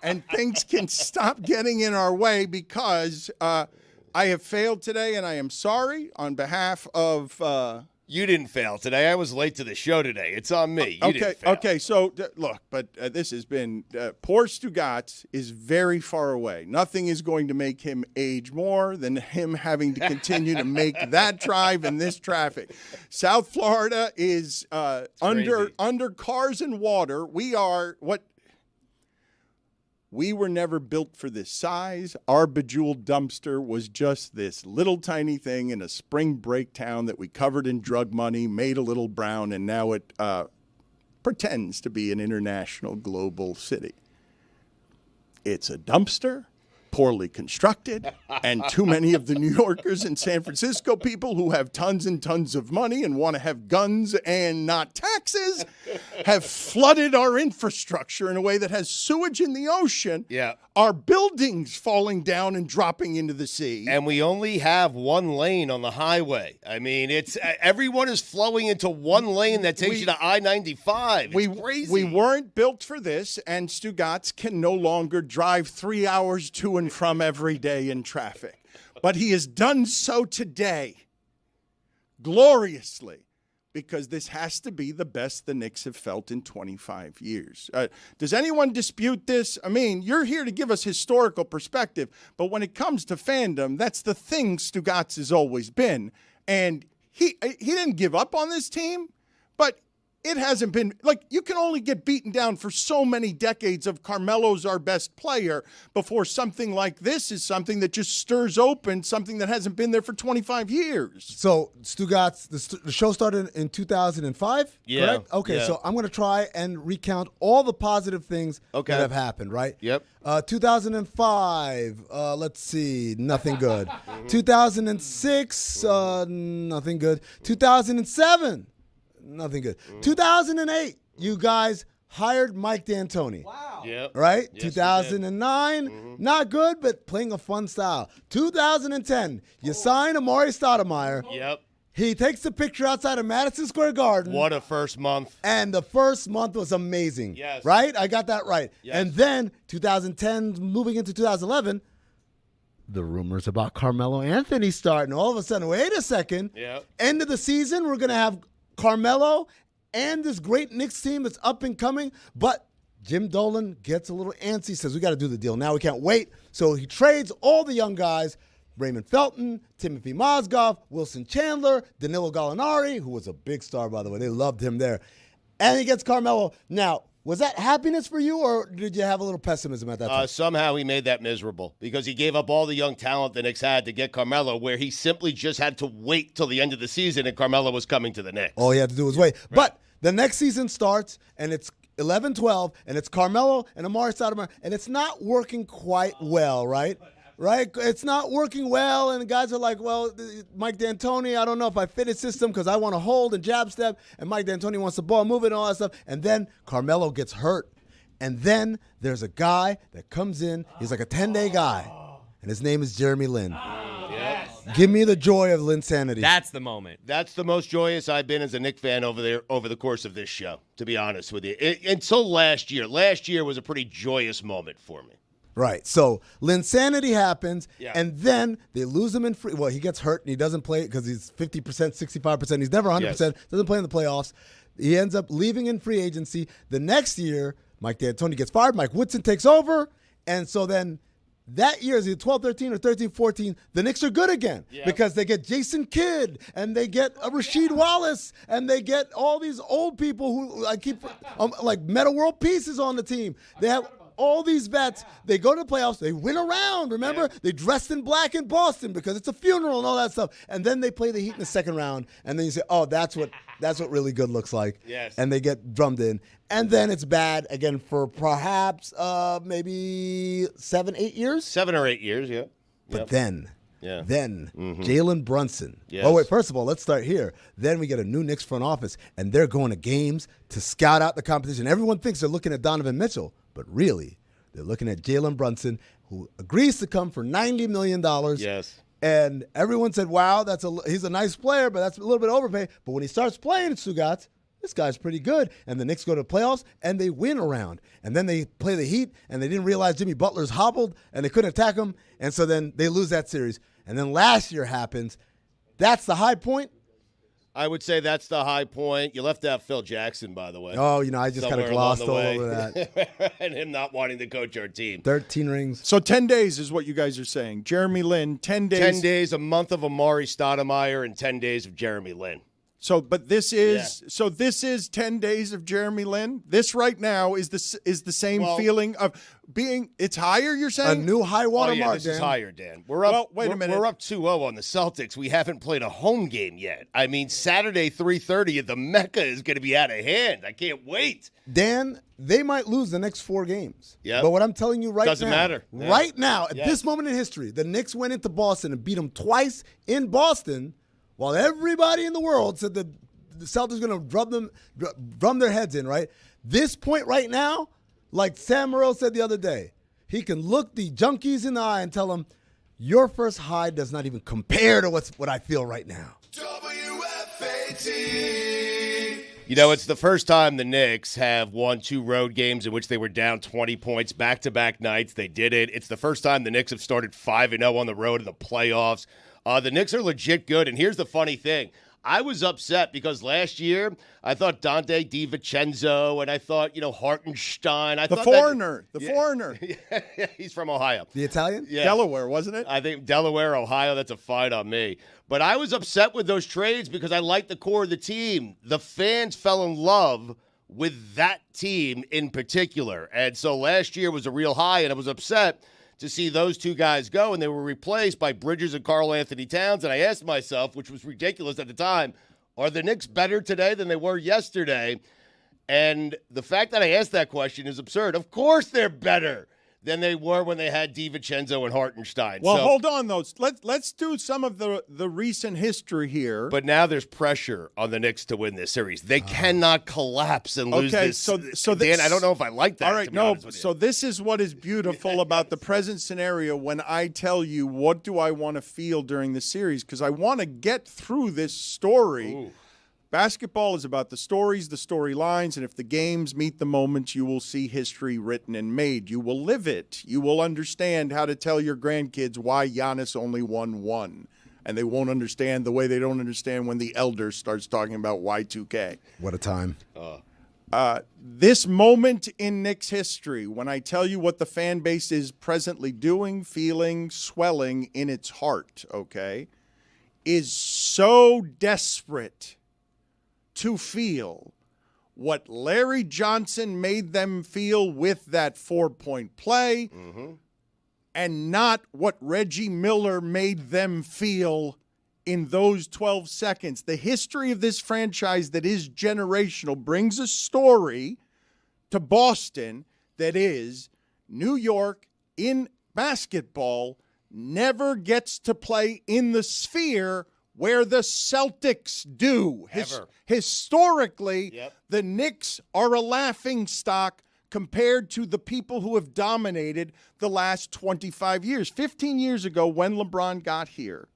and things can stop getting in our way because I have failed today, and I am sorry on behalf of You didn't fail today. I was late to the show today. It's on me. You didn't fail. Okay. So look, but this has been poor Stugotz is very far away. Nothing is going to make him age more than him having to continue to make that drive in this traffic. South Florida is under cars and water. We were never built for this size. Our Bejeweled dumpster was just this little tiny thing in a spring break town that we covered in drug money, made a little brown, and now it pretends to be an international global city. It's a dumpster, poorly constructed, and too many of the New Yorkers and San Francisco people who have tons and tons of money and want to have guns and not taxes have flooded our infrastructure in a way that has sewage in the ocean. Yeah. Our buildings falling down and dropping into the sea. And we only have one lane on the highway. I mean, it's everyone is flowing into one lane that takes you to I-95. It's crazy. We weren't built for this, and Stugotz can no longer drive 3 hours to and from every day in traffic. But he has done so today, gloriously, because this has to be the best the Knicks have felt in 25 years. Does anyone dispute this? I mean, you're here to give us historical perspective, but when it comes to fandom, that's the thing Stugotz has always been. And he didn't give up on this team, but it hasn't been, like, you can only get beaten down for so many decades of Carmelo's our best player before something like this is something that just stirs open something that hasn't been there for 25 years. So, Stugotz, the show started in 2005, Yeah. correct? Okay, Yeah. so I'm going to try and recount all the positive things that have happened, right? Yep. 2005, let's see, nothing good. 2006, nothing good. 2007, nothing good. 2008, you guys hired Mike D'Antoni. Wow. Yep. Right? Yes, 2009, not good, but playing a fun style. 2010, you sign Amari Stoudemire. Yep. He takes the picture outside of Madison Square Garden. What a first month. And the first month was amazing. Yes. Right? I got that right. Yes. And then 2010, moving into 2011, the rumors about Carmelo Anthony start. And all of a sudden, wait a second. Yep. End of the season, we're going to have Carmelo and this great Knicks team that's up and coming. But Jim Dolan gets a little antsy, says, we got to do the deal now. We can't wait. So he trades all the young guys, Raymond Felton, Timothy Mozgov, Wilson Chandler, Danilo Gallinari, who was a big star, by the way. They loved him there. And he gets Carmelo. Now, was that happiness for you, or did you have a little pessimism at that time? Somehow he made that miserable because he gave up all the young talent the Knicks had to get Carmelo, where he simply just had to wait till the end of the season and Carmelo was coming to the Knicks. All he had to do was wait. Right. But the next season starts, and it's 11-12, and it's Carmelo and Amari Stoudemire, and it's not working quite well, right? Right? It's not working well, and the guys are like, well, Mike D'Antoni, I don't know if I fit his system because I want to hold and jab step, and Mike D'Antoni wants the ball moving and all that stuff. And then Carmelo gets hurt. And then there's a guy that comes in. He's like a 10-day guy, and his name is Jeremy Lin. Give me the joy of Linsanity. That's the moment. That's the most joyous I've been as a Knicks fan over the course of this show, to be honest with you. Until last year. Last year was a pretty joyous moment for me. Right. So Linsanity happens, Yeah. and then they lose him in free. Well, he gets hurt, and he doesn't play because he's 50%, 65%. He's never 100%. Yes. Doesn't play in the playoffs. He ends up leaving in free agency. The next year, Mike D'Antoni gets fired. Mike Woodson takes over, and so then that year, is it 12-13 or 13-14, the Knicks are good again because they get Jason Kidd, and they get Rasheed Wallace, and they get all these old people who I keep like Meta World Peace is on the team. They have all these vets. They go to the playoffs. They win around. Remember? They dressed in black in Boston because it's a funeral and all that stuff. And then they play the Heat in the second round. And then you say, oh, that's what really good looks like. Yes. And they get drummed in. And then it's bad again for perhaps maybe 7-8 years. 7 or 8 years, yeah. But then Mm-hmm. Jalen Brunson. Yes. Oh, wait, first of all, let's start here. Then we get a new Knicks front office, and they're going to games to scout out the competition. Everyone thinks they're looking at Donovan Mitchell, but really, they're looking at Jalen Brunson, who agrees to come for $90 million. Yes. And everyone said, wow, he's a nice player, but that's a little bit overpaid. But when he starts playing at Stugotz, this guy's pretty good. And the Knicks go to the playoffs, and they win around. And then they play the Heat, and they didn't realize Jimmy Butler's hobbled, and they couldn't attack him. And so then they lose that series. And then last year happens. That's the high point. I would say that's the high point. You left out Phil Jackson, by the way. Oh, I just kind of glossed all over that. And him not wanting to coach our team. 13 rings. So 10 days is what you guys are saying. Jeremy Lin, 10 days. 10 days, a month of Amari Stoudemire, and 10 days of Jeremy Lin. So, but this is this is 10 days of Jeremy Lin. This right now is the same feeling of being. It's higher. You're saying a new high water mark. This is higher, Dan. We're up. Well, wait a minute. We're up 2-0 on the Celtics. We haven't played a home game yet. I mean, Saturday 3:30 at the Mecca is going to be out of hand. I can't wait. Dan, they might lose the next 4 games. Yeah. But what I'm telling you Doesn't matter. Yeah. Right now, at this moment in history, the Knicks went into Boston and beat them twice in Boston. While everybody in the world said the Celtics are going to drum their heads in, right? This point right now, like Sam Morril said the other day, he can look the junkies in the eye and tell them, your first high does not even compare to what I feel right now. It's the first time the Knicks have won 2 road games in which they were down 20 points back-to-back nights. They did it. It's the first time the Knicks have started 5-0 on the road in the playoffs. The Knicks are legit good, and here's the funny thing. I was upset because last year I thought Dante DiVincenzo and I thought, Hartenstein. The foreigner. Yeah, he's from Ohio. The Italian? Yeah. Delaware, wasn't it? I think Delaware, Ohio, that's a fight on me. But I was upset with those trades because I liked the core of the team. The fans fell in love with that team in particular. And so last year was a real high, and I was upset to see those 2 guys go, and they were replaced by Bridges and Karl Anthony Towns. And I asked myself, which was ridiculous at the time, are the Knicks better today than they were yesterday? And the fact that I asked that question is absurd. Of course they're better than they were when they had DiVincenzo and Hartenstein. Well, hold on, though. Let's do some of the recent history here. But now there's pressure on the Knicks to win this series. They cannot collapse and lose this. So Dan, I don't know if I like that. All right, so this is what is beautiful about the present scenario when I tell you what do I want to feel during the series, because I want to get through this story. Ooh. Basketball is about the stories, the storylines, and if the games meet the moments, you will see history written and made. You will live it. You will understand how to tell your grandkids why Giannis only won 1. And they won't understand the way they don't understand when the elder starts talking about Y2K. What a time. This moment in Knicks history, when I tell you what the fan base is presently doing, feeling, swelling in its heart, okay, is so desperate to feel what Larry Johnson made them feel with that 4-point play, and not what Reggie Miller made them feel in those 12 seconds. The history of this franchise that is generational brings a story to Boston that is New York in basketball never gets to play in the sphere where the Celtics do. Historically, the Knicks are a laughingstock compared to the people who have dominated the last 25 years. 15 years ago, when LeBron got here,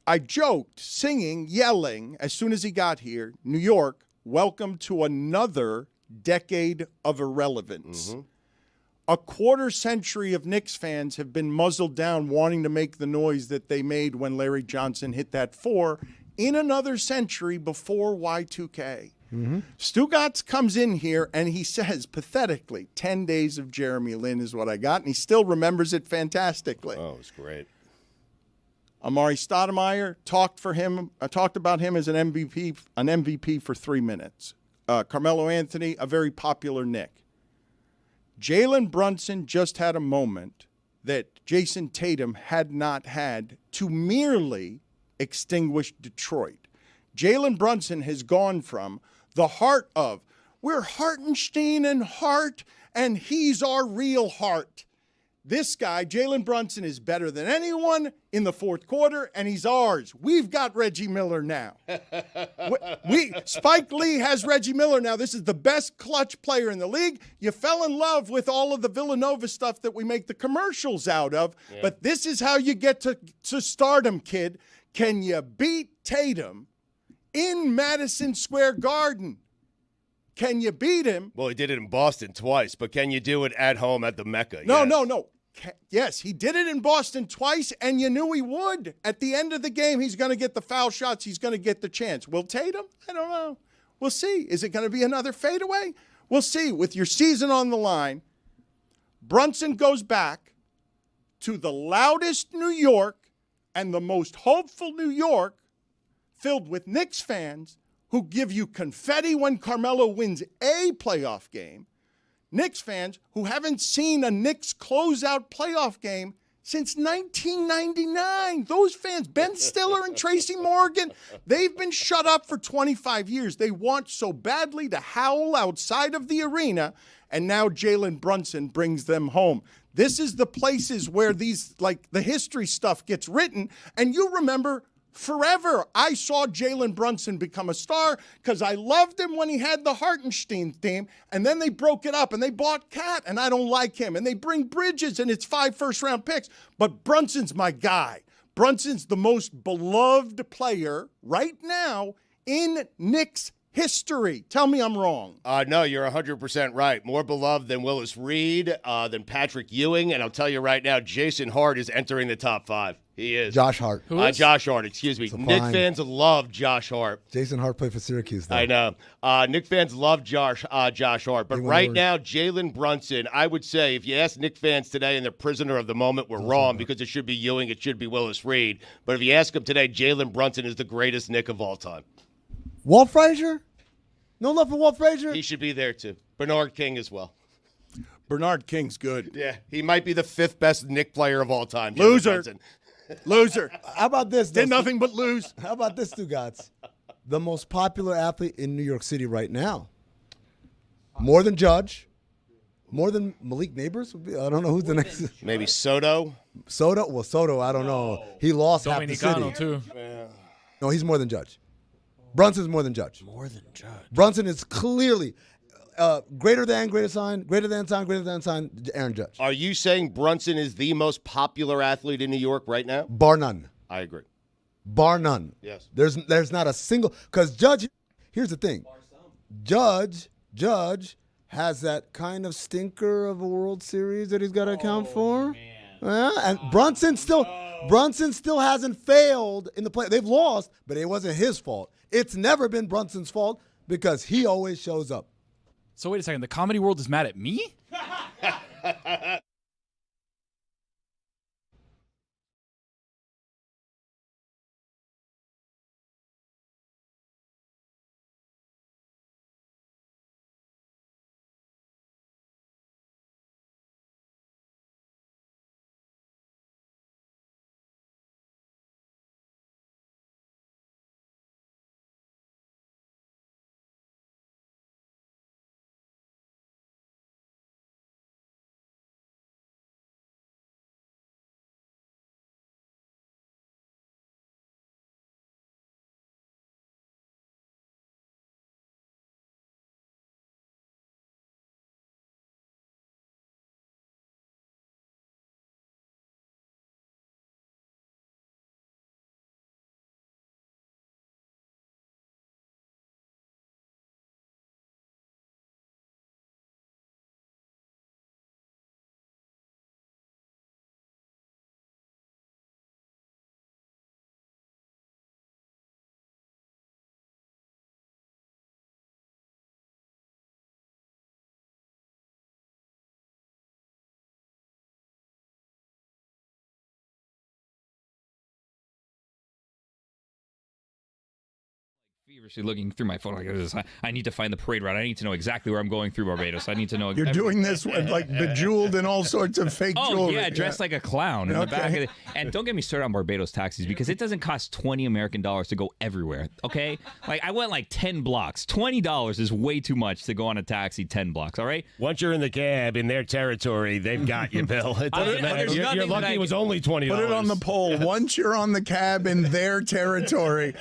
I joked, singing, yelling, as soon as he got here, New York, welcome to another decade of irrelevance. A quarter century of Knicks fans have been muzzled down wanting to make the noise that they made when Larry Johnson hit that 4 in another century before Y2K. Stugotz comes in here and he says, pathetically, 10 days of Jeremy Lin is what I got, and he still remembers it fantastically. Oh, it's great. Amari Stoudemire talked about him as an MVP for 3 minutes. Carmelo Anthony, a very popular Knick. Jalen Brunson just had a moment that Jason Tatum had not had to merely extinguish Detroit. Jalen Brunson has gone from the heart of, we're Hartenstein and Hart, and he's our real Hart. This guy, Jalen Brunson, is better than anyone in the fourth quarter, and he's ours. We've got Reggie Miller now. Spike Lee has Reggie Miller now. This is the best clutch player in the league. You fell in love with all of the Villanova stuff that we make the commercials out of, but this is how you get to stardom, kid. Can you beat Tatum in Madison Square Garden? Can you beat him? Well, he did it in Boston twice, but can you do it at home at the Mecca? No, Yes. no. Yes, he did it in Boston twice, and you knew he would. At the end of the game, he's going to get the foul shots. He's going to get the chance. Will Tatum? I don't know. We'll see. Is it going to be another fadeaway? We'll see. With your season on the line, Brunson goes back to the loudest New York and the most hopeful New York, filled with Knicks fans who give you confetti when Carmelo wins a playoff game. Knicks fans who haven't seen a Knicks closeout playoff game since 1999. Those fans, Ben Stiller and Tracy Morgan, they've been shut up for 25 years. They want so badly to howl outside of the arena, and now Jalen Brunson brings them home. This is the places where these, like, the history stuff gets written, and you remember forever, I saw Jalen Brunson become a star because I loved him when he had the Hartenstein theme, and then they broke it up, and they bought Cat, and I don't like him, and they bring Bridges, and it's 5 first-round picks. But Brunson's my guy. Brunson's the most beloved player right now in Knicks history. Tell me I'm wrong. No, you're 100% right. More beloved than Willis Reed, than Patrick Ewing, and I'll tell you right now, Jason Hart is entering the top 5. He is. Josh Hart. Who is? Josh Hart, excuse me. Knick fans love Josh Hart. Jason Hart played for Syracuse, though. I know. Knick fans love Josh Hart. But right now, Jalen Brunson, I would say, if you ask Knick fans today and they're prisoner of the moment, we're wrong because it should be Ewing, it should be Willis Reed. But if you ask them today, Jalen Brunson is the greatest Knick of all time. Walt Frazier? No love for Walt Frazier? He should be there, too. Bernard King as well. Bernard King's good. Yeah, he might be the 5th best Knick player of all time. Loser. Loser. How about this? Did nothing but lose. How about this, Stugotz? The most popular athlete in New York City right now. More than Judge. More than Malik Neighbors. I don't know who's the next. Maybe Soto. Soto? Well, Soto, I don't know. He lost half the city. Too. Yeah. No, he's more than Judge. Brunson's more than Judge. More than Judge. Brunson is clearly greater than Aaron Judge. Are you saying Brunson is the most popular athlete in New York right now? Bar none. I agree. Bar none. Yes. There's not a single, because Judge, here's the thing. Judge has that kind of stinker of a World Series that he's got to account for. And Brunson still hasn't failed in the play. They've lost, but it wasn't his fault. It's never been Brunson's fault because he always shows up. So wait a second. The comedy world is mad at me? Feverishly looking through my phone like this. I need to find the parade route. I need to know exactly where I'm going through Barbados. I need to know. You're doing this with like bejeweled and all sorts of fake jewelry. Oh yeah, dressed like a clown in the back of it. And don't get me started on Barbados taxis because it doesn't cost $20 American to go everywhere. Okay, like I went like 10 blocks. $20 is way too much to go on a taxi 10 blocks. All right. Once you're in the cab in their territory, they've got you, Bill. It doesn't matter. You're lucky it was only $20. Put it on the poll. Yes. Once you're on the cab in their territory,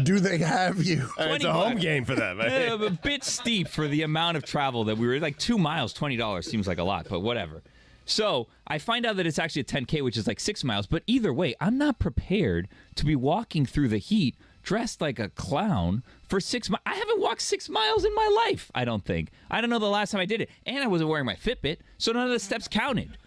do they have you? It's a home game for them. A bit steep for the amount of travel that we were like 2 miles. $20 seems like a lot, but whatever. So I find out that it's actually a 10K, which is like 6 miles. But either way, I'm not prepared to be walking through the heat dressed like a clown for 6 miles. I haven't walked 6 miles in my life, I don't think. I don't know the last time I did it. And I wasn't wearing my Fitbit, so none of the steps counted.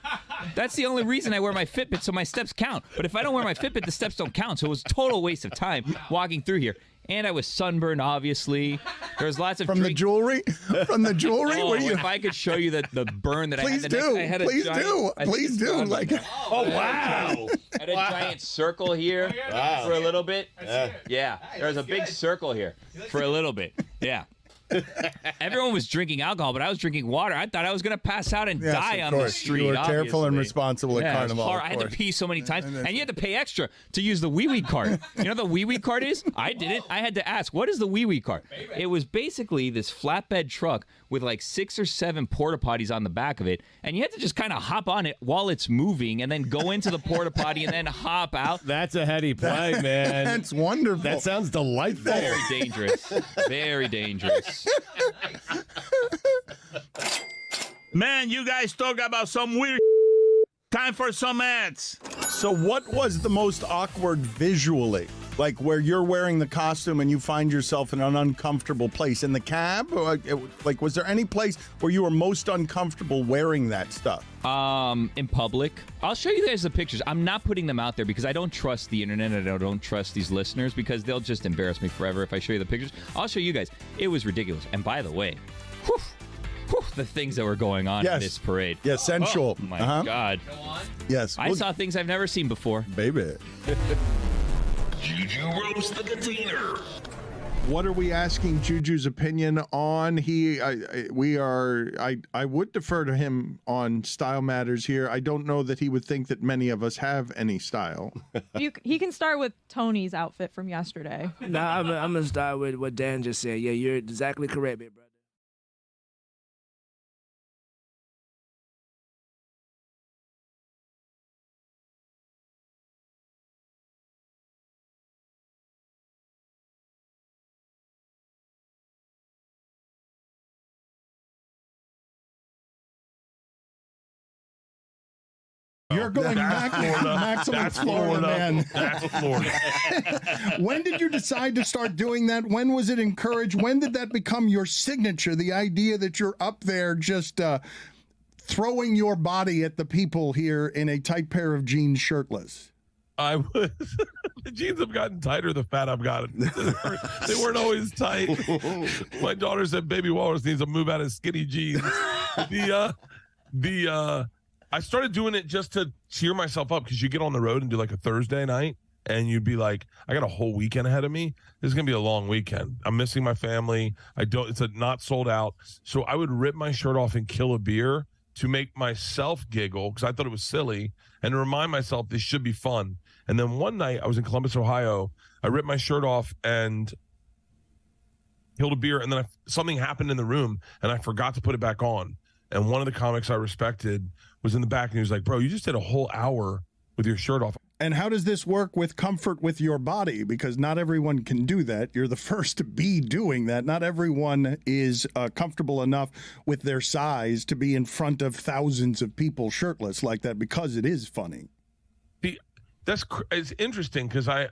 That's the only reason I wear my Fitbit, so my steps count. But if I don't wear my Fitbit, the steps don't count. So it was a total waste of time walking through here. And I was sunburned, obviously. There was lots of the jewelry. From the jewelry. Oh, if I could show you the burn that Please I had. do. Please do. Like, oh wow! I had a giant circle here for a little bit. Yeah, there was a big circle here for a little bit. Yeah. Everyone was drinking alcohol, but I was drinking water. I thought I was going to pass out and die on the street. You were careful and obviously. responsible at Carnival. I had to pee so many times, and you had to pay extra to use the wee-wee card. You know what the wee-wee card is? I didn't. I had to ask, what is the wee-wee card? It was basically this flatbed truck with like 6 or 7 porta potties on the back of it, and you had to just kind of hop on it while it's moving, and then go into the porta potty and then hop out. That's a heady play, man. That's wonderful. That sounds delightful. Very dangerous. Very dangerous. Man, you guys talk about some weird time for some ads. So what was the most awkward visually? Like where you're wearing the costume and you find yourself in an uncomfortable place in the cab? Or, like, was there any place where you were most uncomfortable wearing that stuff? In public. I'll show you guys the pictures. I'm not putting them out there because I don't trust the internet and I don't trust these listeners because they'll just embarrass me forever if I show you the pictures. I'll show you guys. It was ridiculous. And by the way, the things that were going on in this parade. Yes, sensual. Oh, my God. Go on. Yes. I saw things I've never seen before. Baby. Juju roast the container. What are we asking Juju's opinion on? I would defer to him on style matters here. I don't know that he would think that many of us have any style. He can start with Tony's outfit from yesterday. Nah, I'm going to start with what Dan just said. Yeah, you're exactly correct, big brother. You're going maximum Florida, man. That's Florida. When did you decide to start doing that? When was it encouraged? When did that become your signature? The idea that you're up there just throwing your body at the people here in a tight pair of jeans shirtless. I was. The jeans have gotten tighter the fat I've gotten. They weren't always tight. My daughter said Baby Walrus needs to move out of skinny jeans. I started doing it just to cheer myself up because you get on the road and do like a Thursday night and you'd be like, I got a whole weekend ahead of me. This is going to be a long weekend. I'm missing my family. It's not sold out. So I would rip my shirt off and kill a beer to make myself giggle because I thought it was silly and to remind myself this should be fun. And then one night I was in Columbus, Ohio. I ripped my shirt off and killed a beer. And then something happened in the room and I forgot to put it back on. And one of the comics I respected was in the back and he was like, bro, you just did a whole hour with your shirt off. And how does this work with comfort with your body? Because not everyone can do that. You're the first to be doing that. Not everyone is comfortable enough with their size to be in front of thousands of people shirtless like that because it is funny. It's interesting because I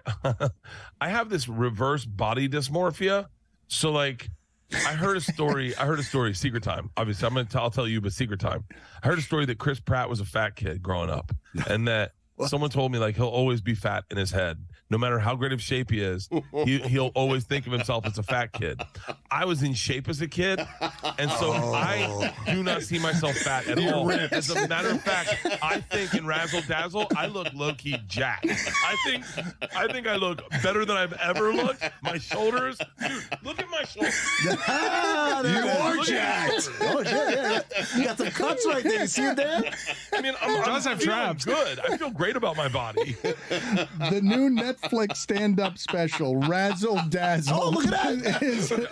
have this reverse body dysmorphia. So like I heard a story, secret time. Obviously, I'll tell you, but secret time. I heard a story that Chris Pratt was a fat kid growing up and that someone told me like he'll always be fat in his head. No matter how great of shape he is, he'll always think of himself as a fat kid. I was in shape as a kid, and so I do not see myself fat at all. As a matter of fact, I think in Razzle Dazzle, I look low-key jacked. I think I look better than I've ever looked. My shoulders, dude, look at my shoulders. You are jacked. Oh, yeah. You got some cuts right there. You see it there? I mean, I'm feeling good. I feel great about my body. The new Netflix stand-up special, Razzle Dazzle. Oh, look at that.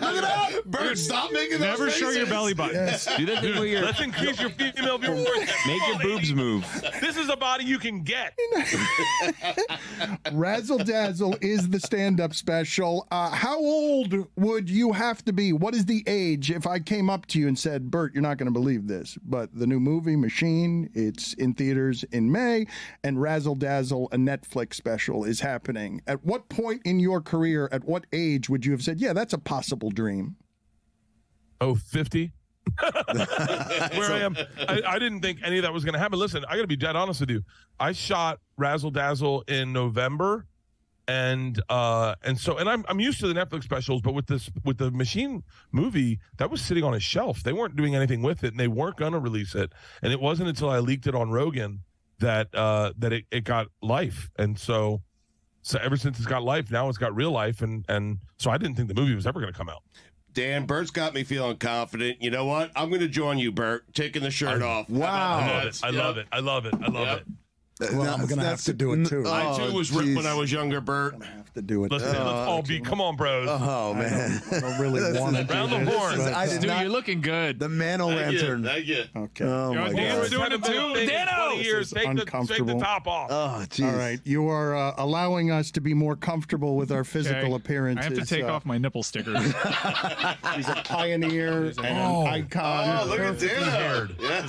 Look at Bert, stop making those Never show your faces. belly button. Yes. Do that thing where you're, Let's increase your female viewers. make your boobs move. This is a body you can get. Razzle Dazzle is the stand-up special. How old would you have to be? What is the age if I came up to you and said, Bert, you're not going to believe this, but the new movie, Machine, it's in theaters in May, and Razzle Dazzle, a Netflix special, is happening. At what point in your career, at what age would you have said, yeah, that's a possible dream? Oh, 50? Where I am. I didn't think any of that was going to happen. Listen, I got to be dead honest with you. I shot Razzle Dazzle in November, and I'm used to the Netflix specials, but with the Machine movie, that was sitting on a shelf. They weren't doing anything with it, and they weren't going to release it. And it wasn't until I leaked it on Rogan that it got life. And so ever since it's got life, now it's got real life, and so I didn't think the movie was ever going to come out. Dan, Bert's got me feeling confident. You know what? I'm going to join you, Bert, taking the shirt off. Wow. I love it. I love it. Well, I'm going to have to do it, too. I, too, was ripped when I was younger, Bert. I have to do it. Let's all be. Come on, bros. Oh, man. I don't really want to do Round the this, horn. but- Dude, you're looking good. The Mano Lantern. Thank you. Okay. Oh, Yo, my Dan's God. doing it too. Dano! 20 years. This is Take the uncomfortable. top off. Oh, jeez. All right. You are allowing us to be more comfortable with our physical Okay. appearances. I have to take off my nipple stickers. He's a pioneer and an icon. Oh, look at Perfectly Dan. haired. Yeah.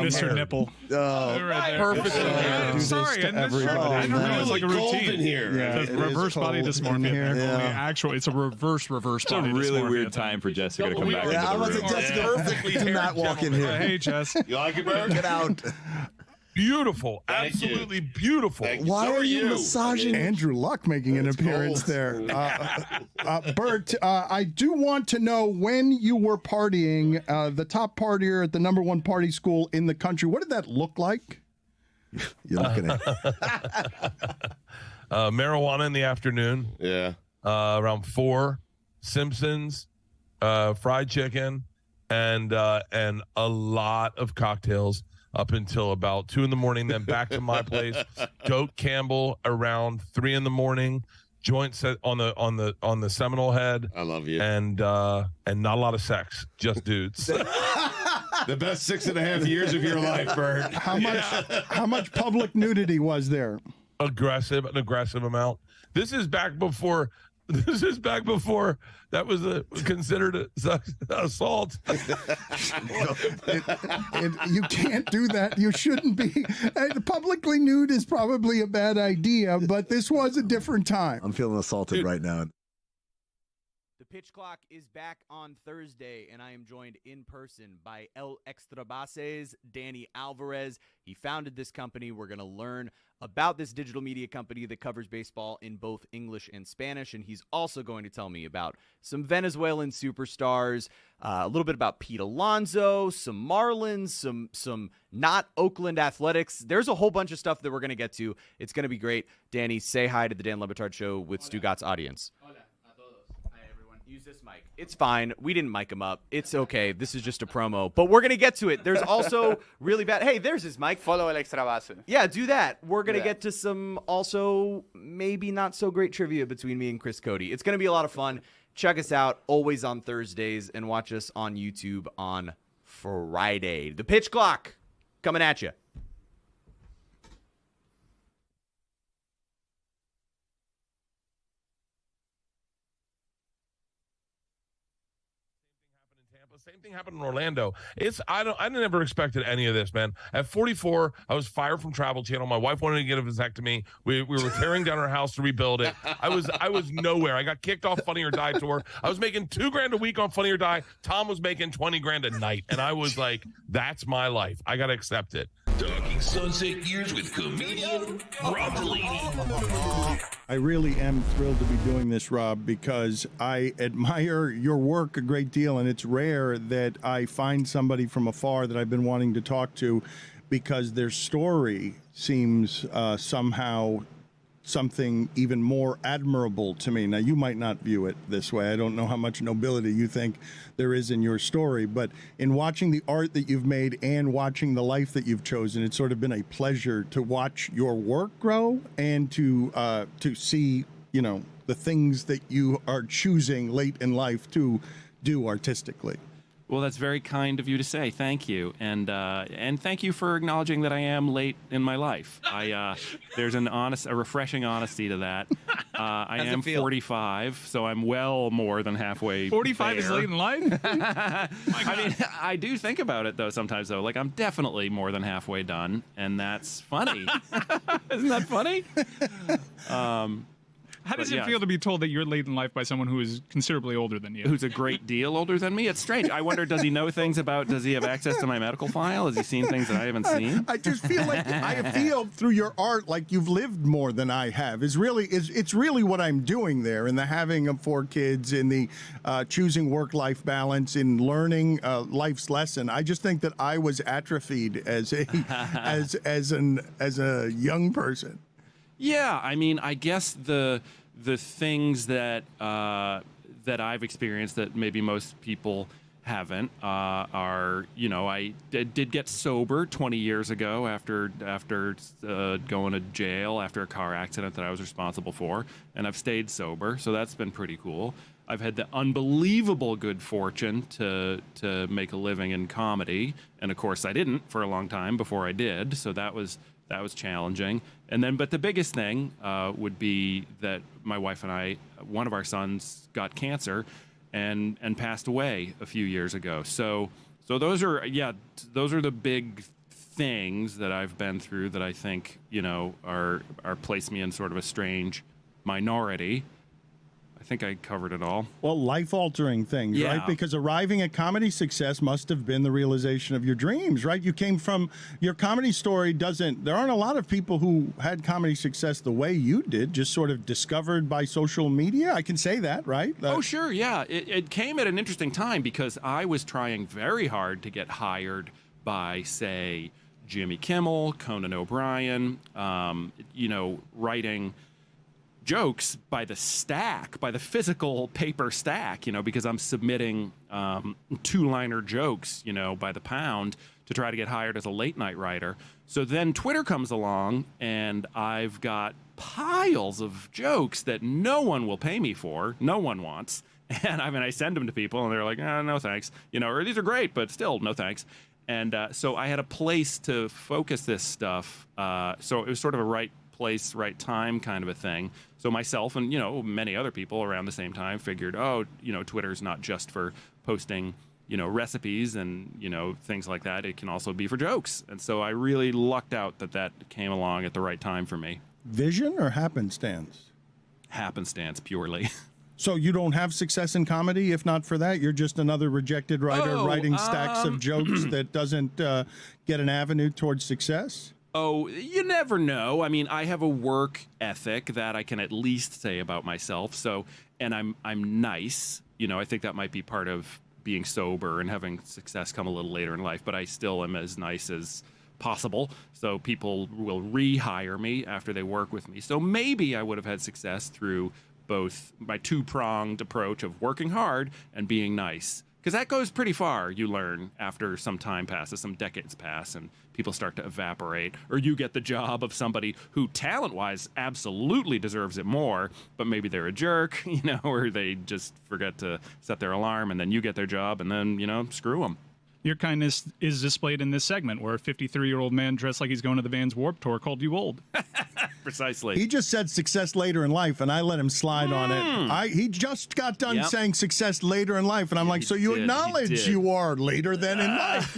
Mr. Nipple. Oh, Right there. Perfectly do haired. this Sorry, to and this shirt, everybody. I don't know. It's like a Really cold routine. in here. Yeah, It's it reverse is body cold in dysmorphia. here. Only Yeah. actual. It's a reverse It's a body really dysmorphia weird thing. time for Jessica to come we back are- into I the was room. like, Jessica, Perfectly do not haired walk in gentleman. here. Hey, Jess. You like it, Bert? Get out. Beautiful. Thank you. Absolutely beautiful. Thank you. Why So are you you. massaging? Andrew Luck making an appearance cold. there. Bert, I do want to know when you were partying, the top partier at the #1 party school in the country. What did that look like? You're looking at Marijuana in the afternoon. Yeah. Around 4, Simpsons, fried chicken, and a lot of cocktails up until about 2 a.m. Then back to my place. Goat Campbell around 3 a.m. Joint set on the Seminole Head. I love you. And not a lot of sex, just dudes. The best 6.5 years of your life, Bert. How much public nudity was there? An aggressive amount. This is back before that was considered assault. You can't do that. You shouldn't be. Publicly nude is probably a bad idea, but this was a different time. I'm feeling assaulted right now. The Pitch Clock is back on Thursday, and I am joined in person by El Extrabases, Danny Alvarez. He founded this company. We're going to learn about this digital media company that covers baseball in both English and Spanish, and he's also going to tell me about some Venezuelan superstars, a little bit about Pete Alonso, some Marlins, some not Oakland Athletics. There's a whole bunch of stuff that we're going to get to. It's going to be great. Danny, say hi to the Dan Le Batard Show with Stugotz audience. Use this mic. It's fine. We didn't mic him up. It's okay. This is just a promo. But we're going to get to it. There's also really bad. Hey, there's his mic. Follow El Extrabase. Yeah, do that. We're going to Yeah. get to some also maybe not so great trivia between me and Chris Cody. It's going to be a lot of fun. Check us out always on Thursdays and watch us on YouTube on Friday. The Pitch Clock coming at you. Same thing happened in Orlando. I never expected any of this, man. At 44, I was fired from Travel Channel. My wife wanted to get a vasectomy. We were tearing down our house to rebuild it. I was nowhere. I got kicked off Funny or Die tour. I was making $2,000 a week on Funny or Die. Tom was making $20,000 a night, and I was like, "That's my life. I gotta accept it." Talking Sunset Years with comedian Rob Delaney. I really am thrilled to be doing this, Rob, because I admire your work a great deal, and it's rare that I find somebody from afar that I've been wanting to talk to because their story seems somehow something even more admirable to me. Now, you might not view it this way. I don't know how much nobility you think there is in your story, but in watching the art that you've made and watching the life that you've chosen, it's sort of been a pleasure to watch your work grow and to see, the things that you are choosing late in life to do artistically. Well, that's very kind of you to say. Thank you, and thank you for acknowledging that I am late in my life. There's a refreshing honesty to that. I How's it am feel? 45, so I'm well more than halfway. 45 is there. late in life? I mean, I do think about it though sometimes though. Like I'm definitely more than halfway done, and that's funny. Isn't that funny? How does But it yeah. feel to be told that you're late in life by someone who is considerably older than you? Who's a great deal older than me? It's strange. I wonder, does he know things about? Does he have access to my medical file? Has he seen things that I haven't seen? I just feel like I feel through your art like you've lived more than I have. It's really what I'm doing there in the having of 4 kids, in the choosing work-life balance, in learning life's lesson. I just think that I was atrophied as a as a young person. Yeah, I mean, I guess the things that that I've experienced that maybe most people haven't are, you know, I did get sober 20 years ago after going to jail after a car accident that I was responsible for, and I've stayed sober, so that's been pretty cool. I've had the unbelievable good fortune to make a living in comedy, and of course I didn't for a long time before I did, so that was challenging. And then, but the biggest thing would be that my wife and I, one of our sons got cancer and passed away a few years ago. So those are the big things that I've been through that I think, you know, are place me in sort of a strange minority. I think I covered it all. Well, life-altering things, Yeah. right? Because arriving at comedy success must have been the realization of your dreams, right? You came from your comedy story there aren't a lot of people who had comedy success the way you did, just sort of discovered by social media. I can say that, right? Oh, sure, yeah. It came at an interesting time because I was trying very hard to get hired by, say, Jimmy Kimmel, Conan O'Brien, you know, writing jokes by the stack, by the physical paper stack, you know, because I'm submitting 2-liner jokes, you know, by the pound to try to get hired as a late night writer. So then Twitter comes along and I've got piles of jokes that no one will pay me for, no one wants. And I mean, I send them to people and they're like, no thanks, you know, or these are great, but still no thanks. And so I had a place to focus this stuff. So it was sort of a right place, right time kind of a thing. So myself and, you know, many other people around the same time figured, oh, you know, Twitter's not just for posting, you know, recipes and, you know, things like that. It can also be for jokes. And so I really lucked out that came along at the right time for me. Vision or happenstance? Happenstance, purely. So you don't have success in comedy? If not for that, you're just another rejected writer writing stacks of jokes that doesn't get an avenue towards success? Oh, you never know. I mean, I have a work ethic that I can at least say about myself. So, and I'm nice. You know, I think that might be part of being sober and having success come a little later in life. But I still am as nice as possible. So people will rehire me after they work with me. So maybe I would have had success through both my 2-pronged approach of working hard and being nice. Because that goes pretty far, you learn, after some time passes, some decades pass, and people start to evaporate. Or you get the job of somebody who, talent-wise, absolutely deserves it more, but maybe they're a jerk, you know, or they just forget to set their alarm, and then you get their job, and then, you know, screw them. Your kindness is displayed in this segment where a 53-year-old man dressed like he's going to the Vans Warped Tour called you old. Precisely. He just said success later in life, and I let him slide on it. He just got done saying success later in life, and I'm like, so you acknowledge you are later than in life.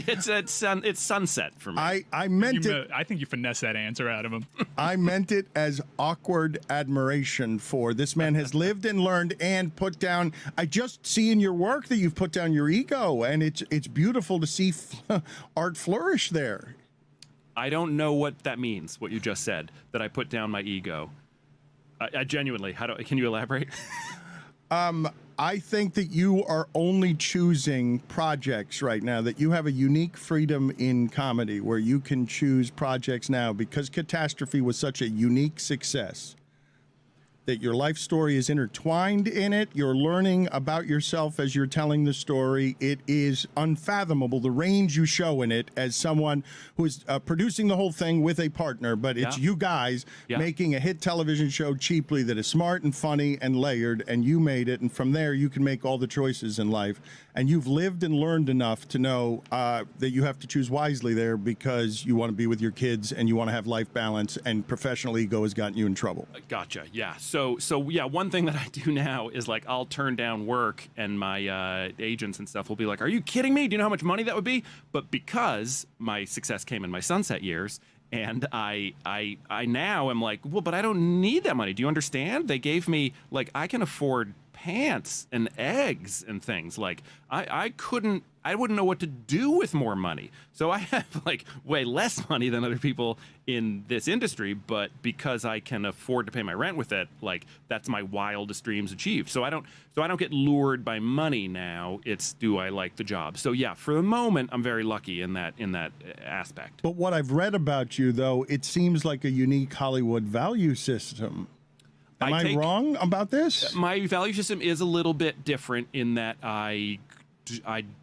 It's sunset for me. I meant it. I think you finessed that answer out of him. I meant it as awkward admiration for this man has lived and learned and put down. I just see in your work that you've put down your ego, and it's beautiful to see art flourish there. I don't know what that means, what you just said, that I put down my ego. I genuinely, can you elaborate? I think that you are only choosing projects right now, that you have a unique freedom in comedy where you can choose projects now because Catastrophe was such a unique success. that your life story is intertwined in it. You're learning about yourself as you're telling the story. It is unfathomable, the range you show in it as someone who is producing the whole thing with a partner, but it's you guys making a hit television show cheaply that is smart and funny and layered, and you made it, and from there you can make all the choices in life. And you've lived and learned enough to know that you have to choose wisely there because you want to be with your kids and you want to have life balance, and professional ego has gotten you in trouble. Gotcha. Yeah. So yeah, one thing that I do now is like I'll turn down work, and my agents and stuff will be like, "Are you kidding me? Do you know how much money that would be?" But because my success came in my sunset years, and I now am like, well, but I don't need that money. Do you understand? They gave me, like, I can afford pants and eggs and things. Like, I wouldn't know what to do with more money. So I have like way less money than other people in this industry, but because I can afford to pay my rent with it, like that's my wildest dreams achieved. So I don't get lured by money now. It's, do I like the job? So yeah, for the moment, I'm very lucky in that aspect. But what I've read about you, though, it seems like a unique Hollywood value system. Am I wrong about this? My value system is a little bit different in that I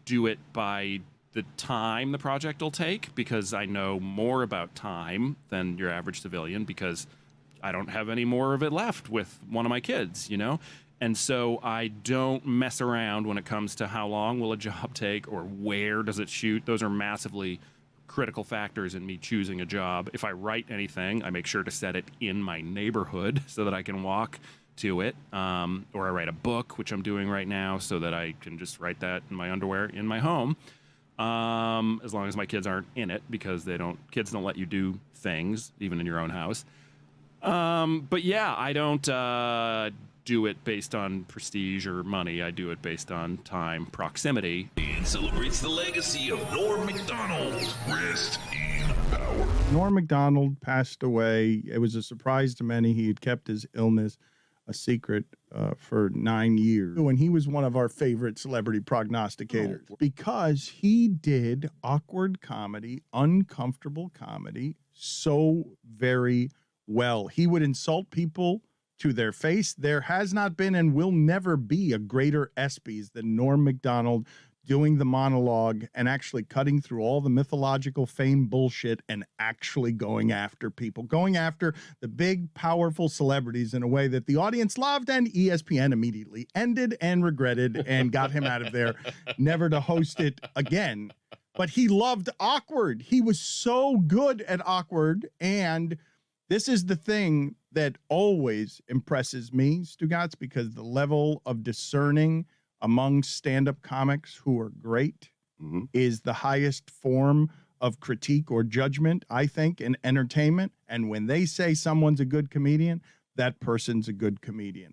do it by the time the project will take, because I know more about time than your average civilian, because I don't have any more of it left with one of my kids, you know? And so I don't mess around when it comes to how long will a job take or where does it shoot. Those are massively critical factors in me choosing a job. If I write anything, I make sure to set it in my neighborhood so that I can walk to it, or I write a book, which I'm doing right now, so that I can just write that in my underwear in my home, as long as my kids aren't in it, because kids don't let you do things even in your own house. But yeah, I don't do it based on prestige or money. I do it based on time, proximity. And celebrates the legacy of Norm Macdonald. Rest in power. Norm Macdonald passed away. It was a surprise to many. He had kept his illness a secret for 9 years. And he was one of our favorite celebrity prognosticators because he did awkward comedy, uncomfortable comedy so very well. He would insult people to their face. There has not been and will never be a greater ESPYs than Norm Macdonald doing the monologue and actually cutting through all the mythological fame bullshit and actually going after people, going after the big, powerful celebrities in a way that the audience loved, and ESPN immediately ended and regretted and got him out of there, never to host it again. But he loved awkward. He was so good at awkward, and this is the thing that always impresses me, Stugotz, because the level of discerning among stand-up comics who are great is the highest form of critique or judgment, I think, in entertainment. And when they say someone's a good comedian, that person's a good comedian.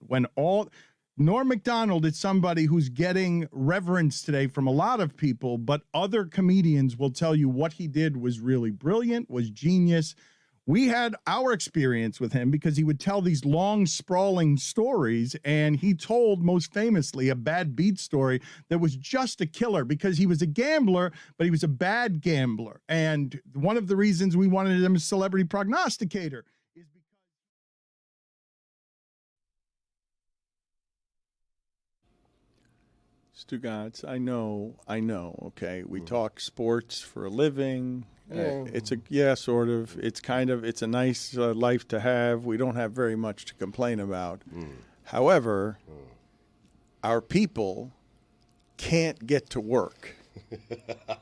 Norm Macdonald is somebody who's getting reverence today from a lot of people, but other comedians will tell you what he did was really brilliant, was genius. We had our experience with him because he would tell these long, sprawling stories, and he told, most famously, a bad beat story that was just a killer because he was a gambler, but he was a bad gambler. And one of the reasons we wanted him as celebrity prognosticator is because... Stugotz, I know, okay, we talk sports for a living. It's sort of. It's a nice life to have. We don't have very much to complain about. However, our people can't get to work.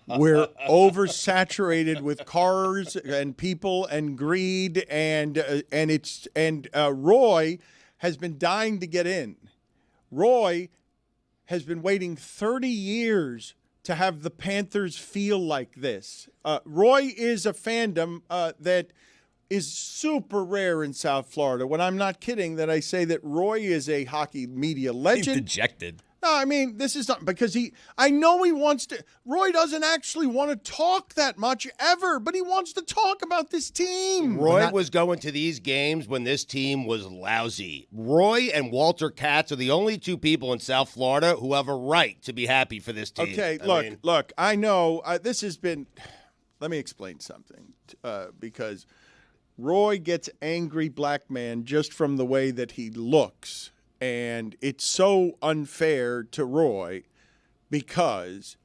We're oversaturated with cars and people and greed, and Roy has been dying to get in. Roy has been waiting 30 years to have the Panthers feel like this. Roy is a fandom that is super rare in South Florida. When I'm not kidding that I say that Roy is a hockey media legend. He's dejected. No, I mean, this is not because I know he wants to. Roy doesn't actually want to talk that much ever, but he wants to talk about this team. Roy was going to these games when this team was lousy. Roy and Walter Katz are the only two people in South Florida who have a right to be happy for this team. Okay, look, I know this has been. Let me explain something because Roy gets angry black man just from the way that he looks. And it's so unfair to Roy because,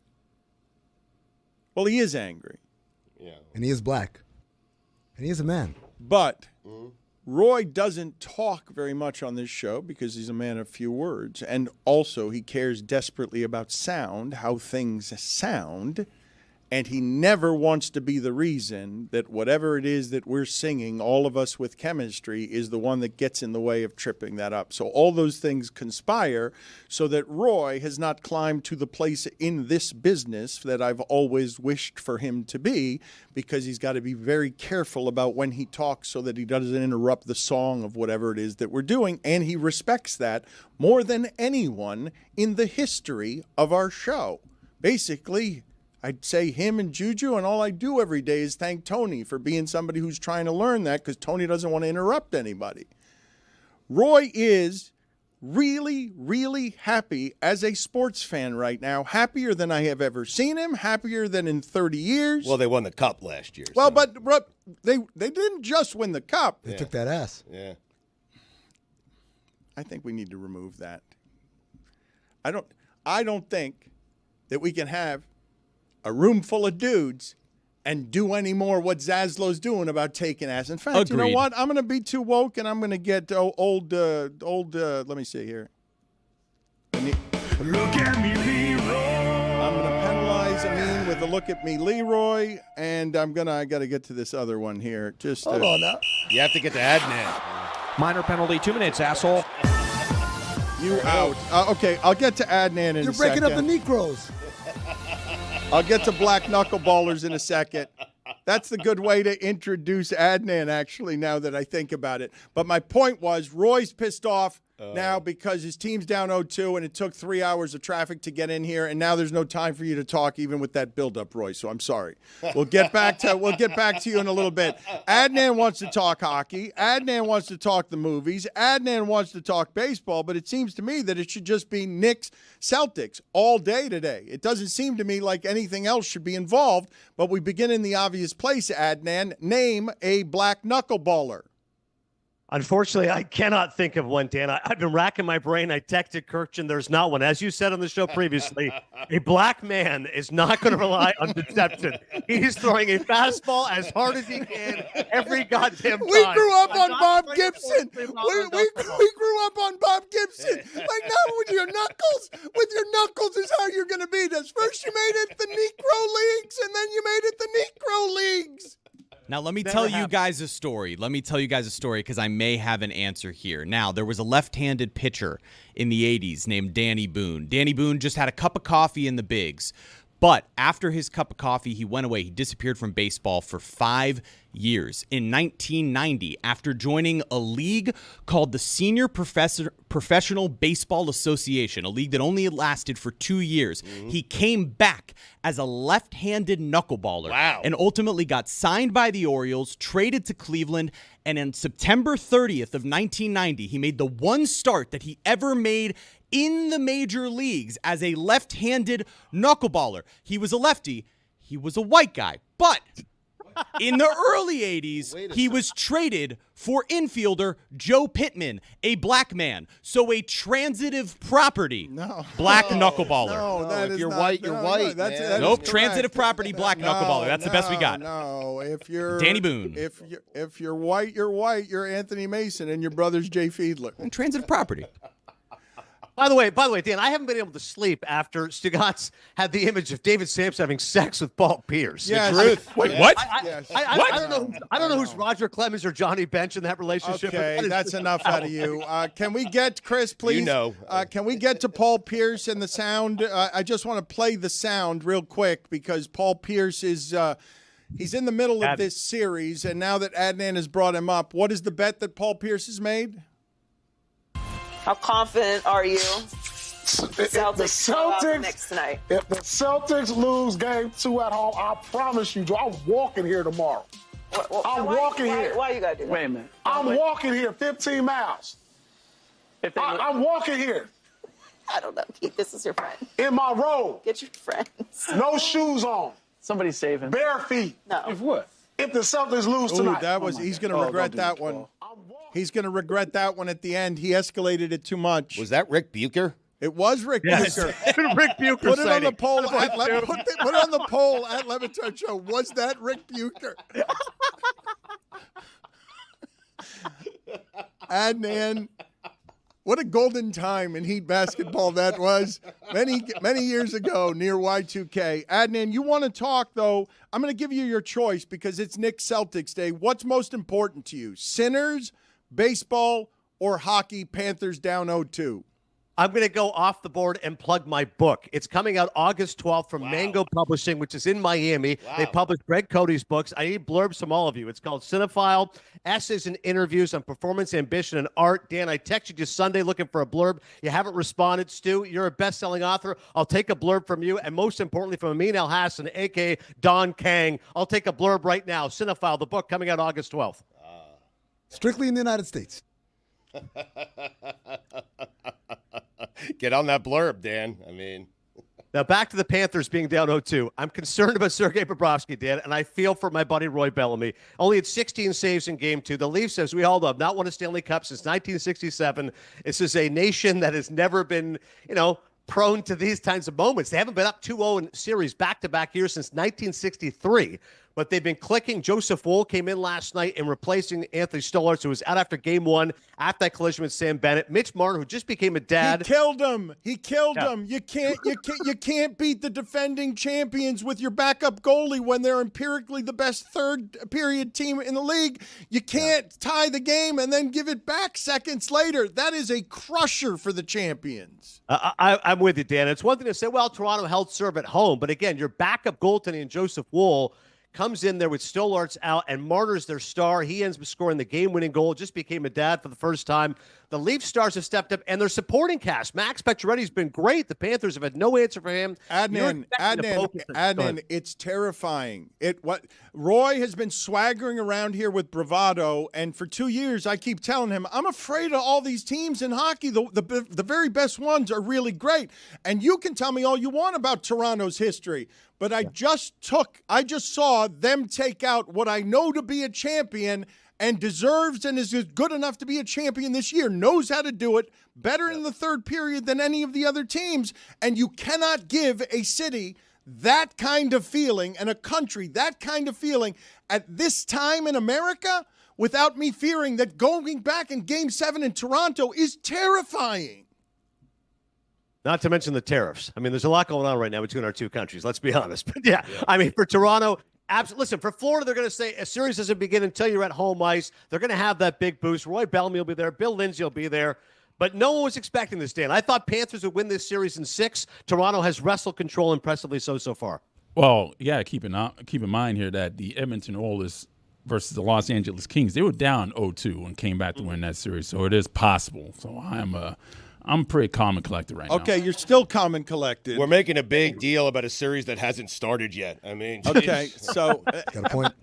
well, he is angry. Yeah. And he is black. And he is a man. But Roy doesn't talk very much on this show because he's a man of few words. And also he cares desperately about sound, how things sound. And he never wants to be the reason that whatever it is that we're singing, all of us with chemistry, is the one that gets in the way of tripping that up. So all those things conspire so that Roy has not climbed to the place in this business that I've always wished for him to be, because he's got to be very careful about when he talks so that he doesn't interrupt the song of whatever it is that we're doing. And he respects that more than anyone in the history of our show. Basically, I'd say him and Juju, and all I do every day is thank Tony for being somebody who's trying to learn that, because Tony doesn't want to interrupt anybody. Roy is really, really happy as a sports fan right now, happier than I have ever seen him, happier than in 30 years. Well, they won the cup last year. Well, but they didn't just win the cup. They took that ass. Yeah. I think we need to remove that. I don't think that we can have a room full of dudes and do any more what Zasloh's doing about taking ass. In fact, Agreed. You know what? I'm going to be too woke, and I'm going to get old, let me see here. Look at me, Leroy. I'm going to penalize Amin with a look at me, Leroy, and I got to get to this other one here. Just Hold on now. You have to get to Adnan. Minor penalty, 2 minutes, asshole. You out. Okay, I'll get to Adnan in a second. You're breaking up the Negroes. I'll get to black knuckleballers in a second. That's the good way to introduce Adnan, actually, now that I think about it. But my point was, Roy's pissed off now because his team's down 0-2, and it took 3 hours of traffic to get in here, and now there's no time for you to talk, even with that build-up, Roy. So I'm sorry. We'll get back to you in a little bit. Adnan wants to talk hockey. Adnan wants to talk the movies. Adnan wants to talk baseball, but it seems to me that it should just be Knicks, Celtics all day today. It doesn't seem to me like anything else should be involved, but we begin in the obvious place, Adnan. Name a black knuckleballer. Unfortunately, I cannot think of one, Dan. I've been racking my brain. I texted Kirchen. There's not one. As you said on the show previously, a black man is not going to rely on deception. He's throwing a fastball as hard as he can every goddamn time. We grew up on Bob Gibson. We grew up on Bob Gibson. Like now with your knuckles is how you're going to beat us. First you made it the Negro Leagues, and then you made it the Negro Leagues. Now, let me tell you guys a story. Because I may have an answer here. Now, there was a left-handed pitcher in the 80s named Danny Boone. Danny Boone just had a cup of coffee in the bigs. But after his cup of coffee, he went away. He disappeared from baseball for 5 years. In 1990, after joining a league called the Senior Professional Baseball Association, a league that only lasted for 2 years, he came back as a left-handed knuckleballer. Wow. And ultimately got signed by the Orioles, traded to Cleveland, and on September 30th of 1990, he made the one start that he ever made in the major leagues as a left-handed knuckleballer. He was a lefty. He was a white guy. But in the early 80s, he was traded for infielder Joe Pittman, a black man. So a transitive property, black knuckleballer. No, that is you're not, white, you're white. That Nope, is transitive property, black knuckleballer. That's the best we got. No, if you're Danny Boone. If you're white, you're white. You're Anthony Mason, and your brother's Jay Fiedler. And transitive property. By the way, Dan, I haven't been able to sleep after Stugotz had the image of David Sampson having sex with Paul Pierce. Yes. Wait, what? I don't know who's Roger Clemens or Johnny Bench in that relationship. Okay, that's enough out of you. Can we get, Chris, please? Can we get to Paul Pierce and the sound? I just want to play the sound real quick because Paul Pierce is he's in the middle of this series, and now that Adnan has brought him up, what is the bet that Paul Pierce has made? How confident are you? The Celtics next tonight. If the Celtics lose Game 2 at home, I promise you, Joe, I'm walking here tomorrow. I'm walking here. Why you gotta do that? Wait a minute. I'm walking here 15 miles. I'm walking here. I don't know, Keith. This is your friend. In my robe. Get your friends. No shoes on. Somebody save him. Bare feet. No. If what? If the Celtics lose tonight. He's going to regret that one. He's going to regret that one at the end. He escalated it too much. Was that Rick Bucher? It was Rick Bucher. Rick Bucher. Put it on the poll. Put it on the poll at Le Batard Show. Was that Rick Bucher? Adnan, what a golden time in Heat basketball that was many years ago near Y2K. Adnan, you want to talk, though? I'm going to give you your choice because it's Knicks Celtics Day. What's most important to you, Sinners, baseball, or hockey? Panthers down 0-2. I'm going to go off the board and plug my book. It's coming out August 12th from Mango Publishing, which is in Miami. They publish Greg Cody's books. I need blurbs from all of you. It's called Cinephile, Essays and Interviews on Performance, Ambition, and Art. Dan, I texted you Sunday looking for a blurb. You haven't responded. Stu, you're a best-selling author. I'll take a blurb from you. And most importantly, from Amin Al-Hassan, a.k.a. Don Kang. I'll take a blurb right now. Cinephile, the book coming out August 12th. Strictly in the United States. Get on that blurb, Dan. I mean, now back to the Panthers being down 0-2. I'm concerned about Sergei Bobrovsky, Dan, and I feel for my buddy Roy Bellamy. Only had 16 saves in Game 2. The Leafs, as we all know, have not won a Stanley Cup since 1967. This is a nation that has never been, prone to these kinds of moments. They haven't been up 2-0 in series back-to-back years since 1963. But they've been clicking. Joseph Woll came in last night and replacing Anthony Stollarz, who was out after Game 1 after that collision with Sam Bennett. Mitch Marner, who just became a dad. He killed him. You can't beat the defending champions with your backup goalie when they're empirically the best third period team in the league. You can't tie the game and then give it back seconds later. That is a crusher for the champions. I'm with you, Dan. It's one thing to say, well, Toronto held serve at home. But again, your backup goaltending in Joseph Woll comes in there with Stollarz out, and Marner's their star. He ends up scoring the game-winning goal, just became a dad for the first time. The Leaf stars have stepped up, and their supporting cast. Max Pacioretty's been great. The Panthers have had no answer for him. Adnan, it's terrifying. Roy has been swaggering around here with bravado, and for 2 years I keep telling him, I'm afraid of all these teams in hockey. The very best ones are really great. And you can tell me all you want about Toronto's history, but I just saw them take out what I know to be a champion and deserves and is good enough to be a champion this year, knows how to do it, better in the third period than any of the other teams, and you cannot give a city that kind of feeling and a country that kind of feeling at this time in America without me fearing that going back in Game 7 in Toronto is terrifying. Not to mention the tariffs. I mean, there's a lot going on right now between our two countries, let's be honest. But yeah. I mean, for Toronto, absolutely. Listen, for Florida, they're going to say a series doesn't begin until you're at home ice. They're going to have that big boost. Roy Bellamy will be there. Bill Lindsay will be there. But no one was expecting this, Dan. I thought Panthers would win this series in 6. Toronto has wrestled control impressively so far. Well, you got to keep in mind here that the Edmonton Oilers versus the Los Angeles Kings, they were down 0-2 and came back to win that series. So it is possible. So I'm pretty calm and collected right now. Okay, you're still calm and collected. We're making a big deal about a series that hasn't started yet. I mean, okay, so got a point.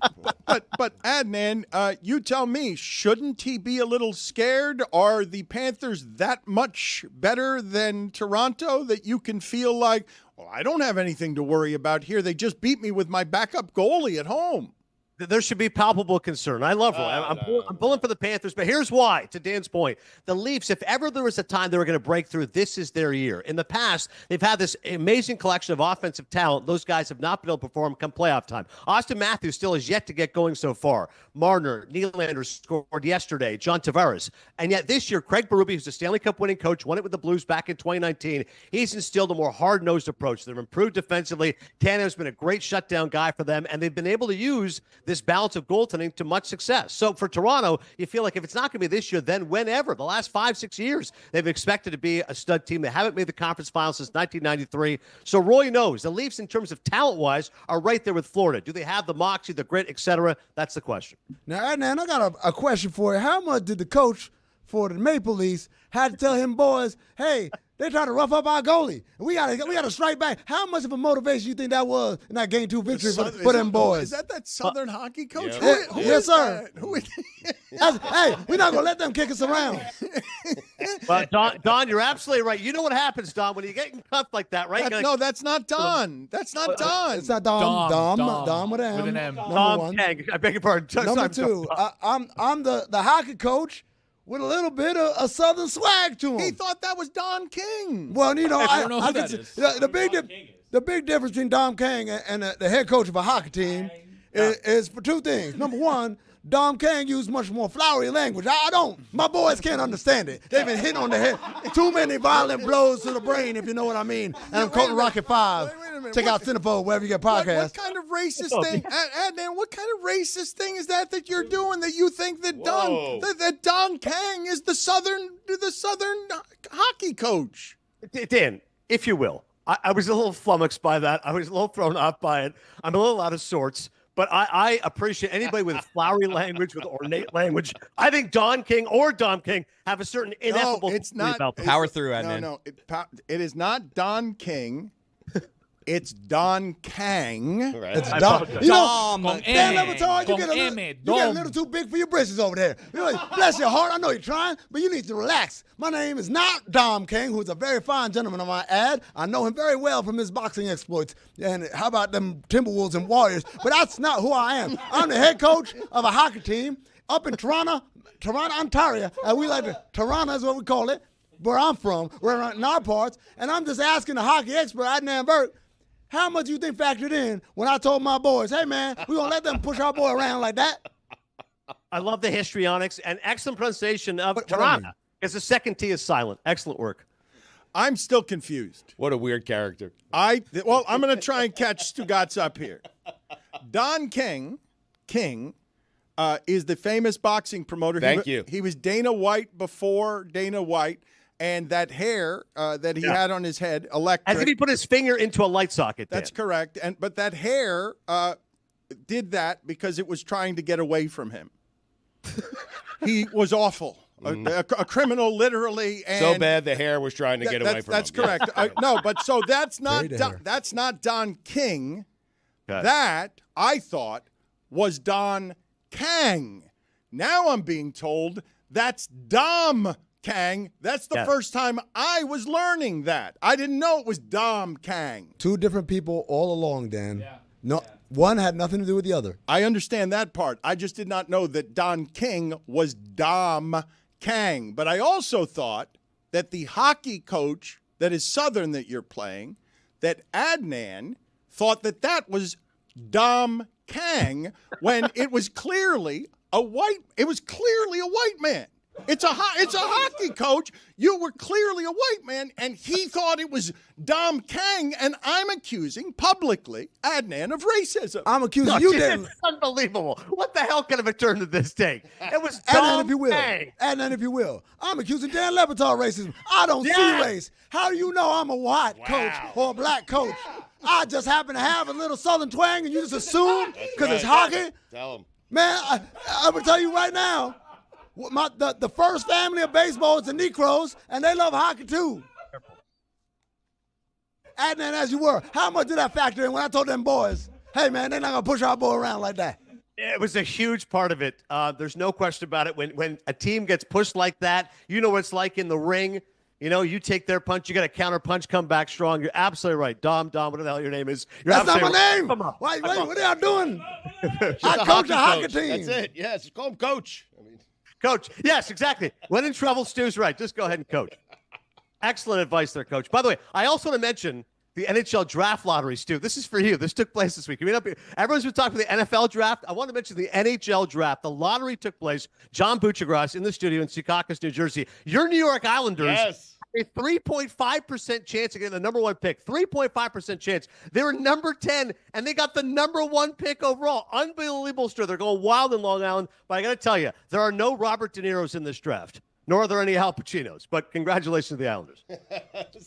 But Adnan, you tell me, shouldn't he be a little scared? Are the Panthers that much better than Toronto that you can feel like, well, I don't have anything to worry about here. They just beat me with my backup goalie at home. There should be palpable concern. I love Roy. I'm pulling for the Panthers, but here's why, to Dan's point. The Leafs, if ever there was a time they were going to break through, this is their year. In the past, they've had this amazing collection of offensive talent. Those guys have not been able to perform come playoff time. Austin Matthews still has yet to get going so far. Marner, Nylander scored yesterday, John Tavares. And yet this year, Craig Berube, who's a Stanley Cup winning coach, won it with the Blues back in 2019. He's instilled a more hard-nosed approach. They've improved defensively. Tanev's been a great shutdown guy for them, and they've been able to use this balance of goaltending to much success. So for Toronto, you feel like if it's not going to be this year, then whenever. The last 5-6 years, they've expected to be a stud team. They haven't made the conference finals since 1993. So Roy knows the Leafs, in terms of talent-wise, are right there with Florida. Do they have the moxie, the grit, etc.? That's the question. Now, Adnan, I got a question for you. How much did the coach for the Maple Leafs had to tell him boys, hey, they trying to rough up our goalie. We gotta strike back. How much of a motivation you think that was in that game 2 victory for them boys? Is that Southern hockey coach? Yeah. Who Yes, is sir. that? Who is Hey, we're not gonna let them kick us around. Well, Don, you're absolutely right. You know what happens, Don, when you get cuffed like that, right? No, that's not Don. That's not Don. It's not Dom with an M. Number one. Kang. I beg your pardon. Number two, I'm the hockey coach with a little bit of a Southern swag to him. He thought that was Don King. Well, you know, I don't know who that is. The big difference between Dom King and the head coach of a hockey team is for 2 things. Number one, Dom King used much more flowery language. I don't. My boys can't understand it. They've been hit on the head. Too many violent blows to the brain, if you know what I mean. And I'm quoting Rocket 5. Check out Cinephobe wherever you get podcasts. What kind of racist thing, Adnan? What kind of racist thing is that you're doing? That you think that Don King is the Southern hockey coach? Dan, if you will, I was a little flummoxed by that. I was a little thrown off by it. I'm a little out of sorts. But I appreciate anybody with flowery language, with ornate language. I think Don King or Dom King have a certain ineffable about them. Power through, Adnan. No, it is not Don King. It's Don Kang. Right. It's Dom. Dan Le Batard, you get a little too big for your britches over there. Bless your heart, I know you're trying, but you need to relax. My name is not Dom King, who's a very fine gentleman, I might add. I know him very well from his boxing exploits. And how about them Timberwolves and Warriors? But that's not who I am. I'm the head coach of a hockey team up in Toronto, Ontario. And we like to, Toronto is what we call it, where I'm from, we're in our parts. And I'm just asking the hockey expert, Adnan Burke, how much do you think factored in when I told my boys, hey, man, we're going to let them push our boy around like that? I love the histrionics and excellent pronunciation of Toronto. Because the second T is silent. Excellent work. I'm still confused. What a weird character. I'm going to try and catch Stugotz up here. Don King is the famous boxing promoter. Thank you. He was Dana White before Dana White. And that hair that he had on his head, electric. As if he put his finger into a light socket. That's correct. But that hair did that because it was trying to get away from him. He was awful. A criminal, literally. And so bad the hair was trying to get away from him. That's correct. No, but so that's not Don King. Okay. That, I thought, was Don Kang. Now I'm being told that's Dom Kang. That's the first time I was learning that. I didn't know it was Dom Kang. 2 different people all along, Dan. Yeah. No, one had nothing to do with the other. I understand that part. I just did not know that Don King was Dom Kang. But I also thought that the hockey coach that is Southern that you're playing, that Adnan thought that was Dom Kang when it was clearly a white man. It's a hockey coach. You were clearly a white man, and he thought it was Dom Kang, and I'm accusing publicly Adnan of racism. I'm accusing you, Dan. It's unbelievable. What the hell could have it turned to this thing? It was Dom Kang. Adnan, if you will. I'm accusing Dan Le Batard racism. I don't see race. How do you know I'm a white coach or a black coach? I just happen to have a little Southern twang, and you just assume because it's hockey? Tell him. Man, I'm going to tell you right now, the first family of baseball is the Negroes, and they love hockey too. Adnan, as you were, how much did that factor in when I told them boys, hey, man, they're not going to push our boy around like that? It was a huge part of it. There's no question about it. When a team gets pushed like that, you know what it's like in the ring. You know, you take their punch, you got a counter punch, come back strong. You're absolutely right. Dom, whatever the hell your name is. That's not my name. Come on. Wait, what are y'all doing? I coach a hockey team. That's it. Yes, call him coach. Coach, yes, exactly. When in trouble, Stu's right. Just go ahead and coach. Excellent advice there, Coach. By the way, I also want to mention the NHL draft lottery, Stu. This is for you. This took place this week. Everyone's been talking about the NFL draft. I want to mention the NHL draft. The lottery took place. John Buchagras in the studio in Secaucus, New Jersey. Your New York Islanders, a 3.5% chance to get the number 1 pick. 3.5% chance. They were number 10, and they got the number 1 pick overall. Unbelievable, Stu. They're going wild in Long Island. But I got to tell you, there are no Robert De Niro's in this draft. Nor are there any Al Pacinos. But congratulations to the Islanders.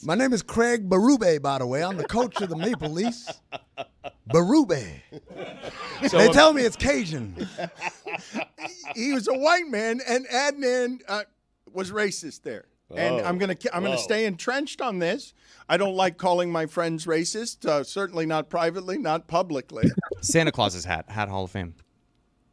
My name is Craig Berube, by the way. I'm the coach of the Maple Leafs. Berube. So they tell me it's Cajun. He was a white man, and Adnan was racist there. And Oh, I'm gonna stay entrenched on this. I don't like calling my friends racist. Certainly not privately, not publicly. Santa Claus's hat Hall of Fame.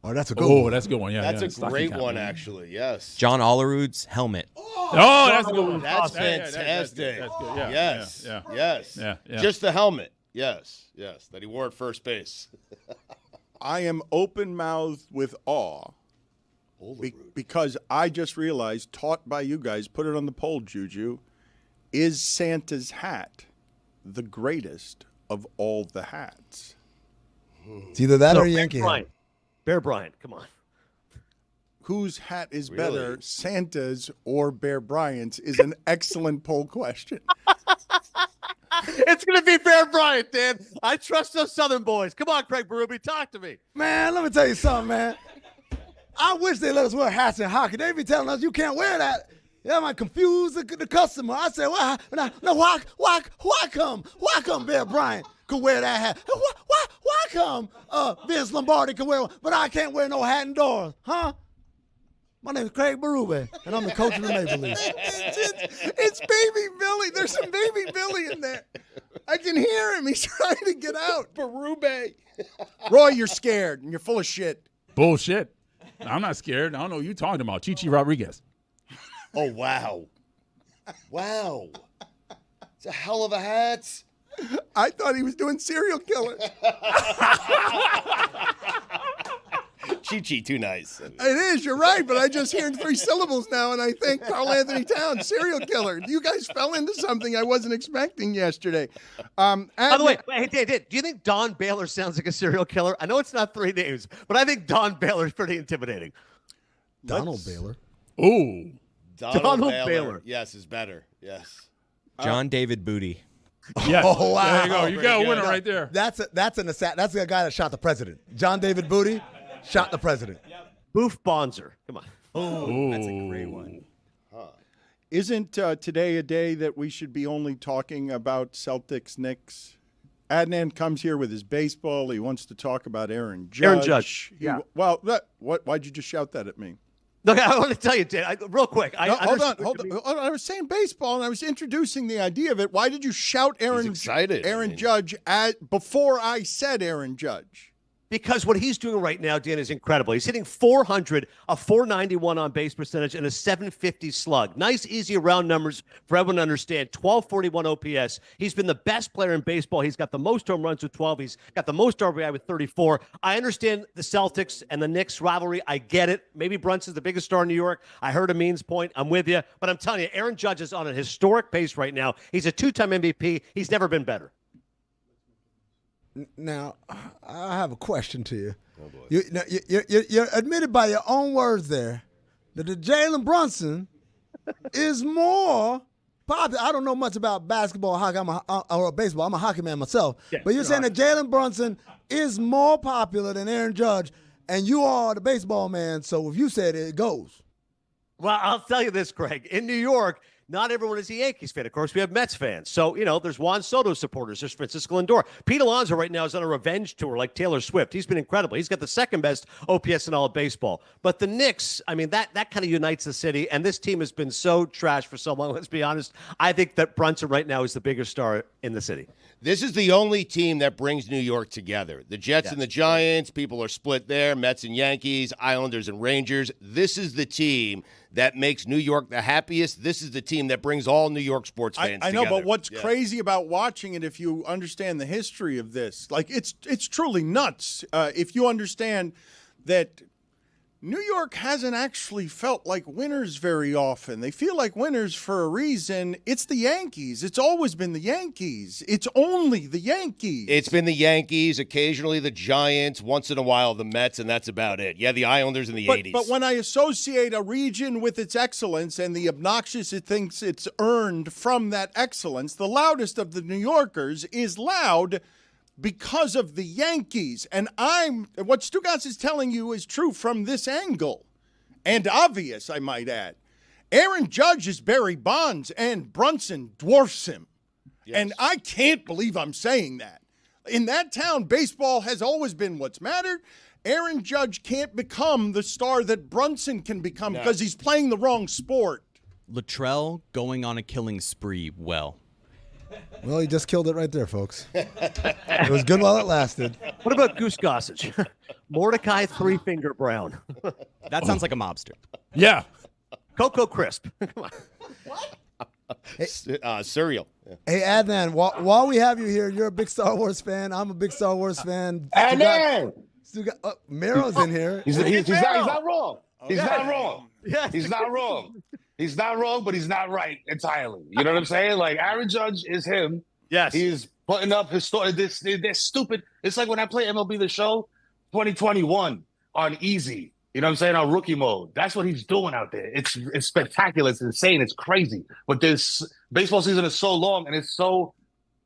Oh, that's a good one. Oh, that's a good one. Yeah, That's yeah. a great one, actually. Yes. John Olerud's helmet. Oh, that's a good one. That's Yeah, yeah, fantastic. that's good. Yeah, Yes. yeah, Yes. yeah, yeah. Just the helmet. Yes. Yes. That he wore at first base. I am open-mouthed with awe because I just realized, taught by you guys, put it on the poll, Juju, is Santa's hat the greatest of all the hats? It's either that No, or Yankee. Bear Bryant, come on. Whose hat is Really? better, Santa's or Bear Bryant's, is an excellent poll question. It's going to be Bear Bryant, Dan. I trust those Southern boys. Come on, Craig Berube, talk to me. Man, let me tell you something, man. I wish they let us wear hats in hockey. They be telling us you can't wear that. That might confuse the customer. I said, well, why come Bear Bryant could wear that hat? Why come Vince Lombardi can wear one, but I can't wear no hat indoors, huh? My name is Craig Berube, and I'm the coach of the Maple Leafs. It's Baby Billy. There's some Baby Billy in there. I can hear him. He's trying to get out. Berube. Roy, you're scared, and you're full of shit. Bullshit. I'm not scared. I don't know what you're talking about. Chichi Rodriguez. Oh, wow. Wow. It's a hell of a hat. I thought he was doing serial killer. Chi-Chi, too nice. It is, you're right, but I just hear 3 syllables now, and I think Carl Anthony Towns, serial killer. You guys fell into something I wasn't expecting yesterday. By the way, hey, Dan, do you think Don Baylor sounds like a serial killer? I know it's not 3 names, but I think Don Baylor is pretty intimidating. Donald Baylor. Ooh. Donald Baylor. Yes, is better. Yes. John David Booty. Yes. Oh, wow. There you go. You got a winner right there. That's the guy that shot the president. John David Booty shot the president. Boof Bonzer. Come on. Oh, that's a great one. Isn't today a day that we should be only talking about Celtics Knicks? Adnan comes here with his baseball. He wants to talk about Aaron Judge. Aaron Judge. Why'd you just shout that at me? Look, I want to tell you, Dan, real quick. Hold on. I was saying baseball, and I was introducing the idea of it. Why did you shout Aaron Judge before I said Aaron Judge? Because what he's doing right now, Dan, is incredible. He's hitting 400, a 491 on base percentage, and a 750 slug. Nice, easy round numbers for everyone to understand. 1241 OPS. He's been the best player in baseball. He's got the most home runs with 12. He's got the most RBI with 34. I understand the Celtics and the Knicks rivalry. I get it. Maybe Brunson's the biggest star in New York. I heard Amin's point. I'm with you. But I'm telling you, Aaron Judge is on a historic pace right now. He's a 2-time MVP. He's never been better. Now, I have a question to you. Oh, boy. You're admitted by your own words there that the Jalen Brunson is more popular. I don't know much about basketball or hockey or baseball. I'm a hockey man myself. Yeah, but you're saying that Jalen Brunson is more popular than Aaron Judge, and you are the baseball man, so if you said it, it goes. Well, I'll tell you this, Craig. In New York, not everyone is a Yankees fan. Of course, we have Mets fans. So, there's Juan Soto supporters. There's Francisco Lindor. Pete Alonso right now is on a revenge tour like Taylor Swift. He's been incredible. He's got the second best OPS in all of baseball. But the Knicks, that kind of unites the city. And this team has been so trash for so long. Let's be honest. I think that Brunson right now is the biggest star in the city. This is the only team that brings New York together. The Jets and the Giants, people are split there. Mets and Yankees, Islanders and Rangers. This is the team that makes New York the happiest. This is the team that brings all New York sports fans I know, together. but what's crazy about watching it, if you understand the history of this, it's truly nuts. If you understand that New York hasn't actually felt like winners very often. They feel like winners for a reason. It's the Yankees. It's always been the Yankees. It's only the Yankees. It's been the Yankees, occasionally the Giants, once in a while the Mets, and that's about it. Yeah, the Islanders in the 80s. But when I associate a region with its excellence and the obnoxious it thinks it's earned from that excellence, the loudest of the New Yorkers is loud because of the Yankees. And what Stugotz is telling you is true from this angle. And obvious, I might add. Aaron Judge is Barry Bonds, and Brunson dwarfs him. Yes. And I can't believe I'm saying that. In that town, baseball has always been what's mattered. Aaron Judge can't become the star that Brunson can become because he's playing the wrong sport. Latrell going on a killing spree well. Well, he just killed it right there, folks. It was good while it lasted. What about Goose Gossage? Mordecai Three Finger Brown. That sounds like a mobster. Yeah. Cocoa Crisp. Come on. Cereal. Hey, Adnan, while we have you here, you're a big Star Wars fan. I'm a big Star Wars fan. Adnan! Miro's in here. He's not wrong. He's Okay. not wrong. Yes. He's not wrong. He's not wrong, but he's not right entirely. You know what I'm saying? Like, Aaron Judge is him. Yes. He's putting up his story. They're stupid. It's like when I play MLB The Show 2021 on easy. You know what I'm saying? On rookie mode. That's what he's doing out there. It's spectacular. It's insane. It's crazy. But this baseball season is so long and it's so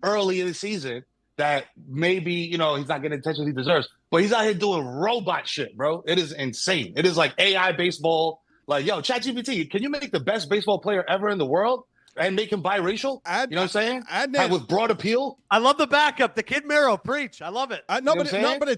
early in the season that maybe, he's not getting the attention he deserves. But he's out here doing robot shit, bro. It is insane. It is like AI baseball. Like, yo, ChatGPT, can you make the best baseball player ever in the world and make him biracial? You know what I'm saying? With broad appeal. I love the backup. The Kid Miro, preach. I love it. But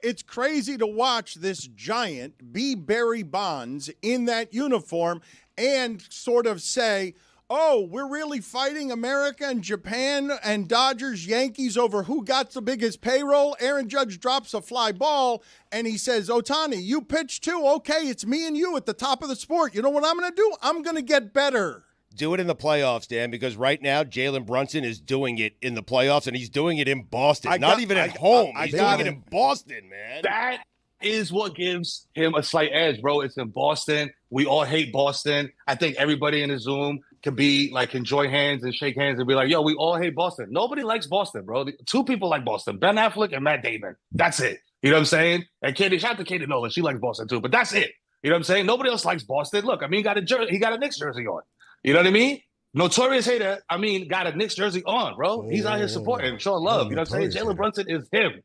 it's crazy to watch this giant be Barry Bonds in that uniform and sort of say, oh, we're really fighting America and Japan and Dodgers, Yankees over who got the biggest payroll. Aaron Judge drops a fly ball, and he says, Ohtani, you pitch too. Okay, it's me and you at the top of the sport. You know what I'm going to do? I'm going to get better. Do it in the playoffs, Dan, because right now Jalen Brunson is doing it in the playoffs, and he's doing it in Boston. Not even at home. He's doing it in Boston, man. That is what gives him a slight edge, bro. It's in Boston. We all hate Boston. I think everybody in the Zoom can join hands and shake hands and be like, yo, we all hate Boston. Nobody likes Boston, bro. Two people like Boston, Ben Affleck and Matt Damon. That's it. You know what I'm saying? And Katie, shout out to Katie Nolan. She likes Boston too, but that's it. You know what I'm saying? Nobody else likes Boston. Look, he got a Knicks jersey on. You know what I mean? Notorious hater, got a Knicks jersey on, bro. He's out here supporting, showing love. You know what I'm saying? Jalen Brunson is him.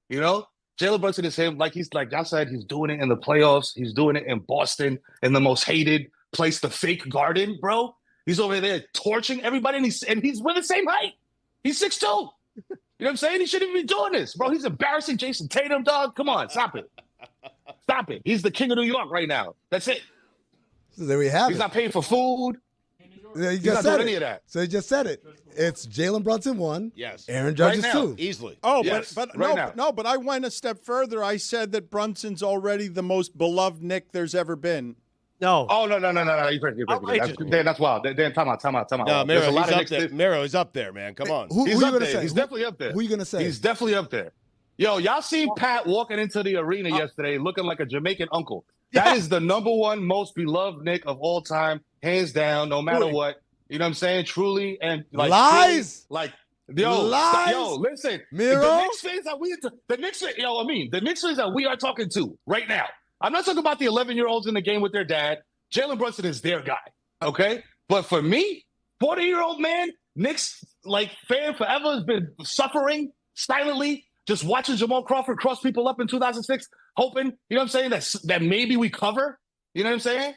You know? Jalen Brunson is him. Like y'all said, he's doing it in the playoffs. He's doing it in Boston, in the most hated place, the fake garden, bro. He's over there torching everybody, and he's with the same height. He's 6'2". You know what I'm saying? He shouldn't even be doing this, bro. He's embarrassing Jason Tatum, dog. Come on, stop it. Stop it. He's the king of New York right now. That's it. So there we have He's it. not paying for food. Yeah, He's not doing any of that. So he just said it. It's Jalen Brunson 1. Yes. Aaron Judge is 2. Easily. Oh, Yes, but right now. no, but I went a step further. I said that Brunson's already the most beloved Knick there's ever been. No. Oh, no. You're crazy. That's wild. Dan, time out. No, There's a lot of up Knicks there. Miro is up there, man. Come on. Who He's you up gonna there. say? He's definitely up there. Who you gonna say? He's definitely up there. Yo, y'all seen Pat walking into the arena yesterday looking like a Jamaican uncle. That is the number one most beloved Knick of all time, hands down, no matter what. You know what I'm saying? Truly. And Lies! Lies! Lies! Listen. Miro? The Knicks fans that we are talking to right now. I'm not talking about the 11-year-olds in the game with their dad. Jalen Brunson is their guy. Okay? But for me, 40-year-old man, Knicks fan forever has been suffering silently, just watching Jamal Crawford cross people up in 2006, hoping, you know what I'm saying, that maybe we cover. You know what I'm saying?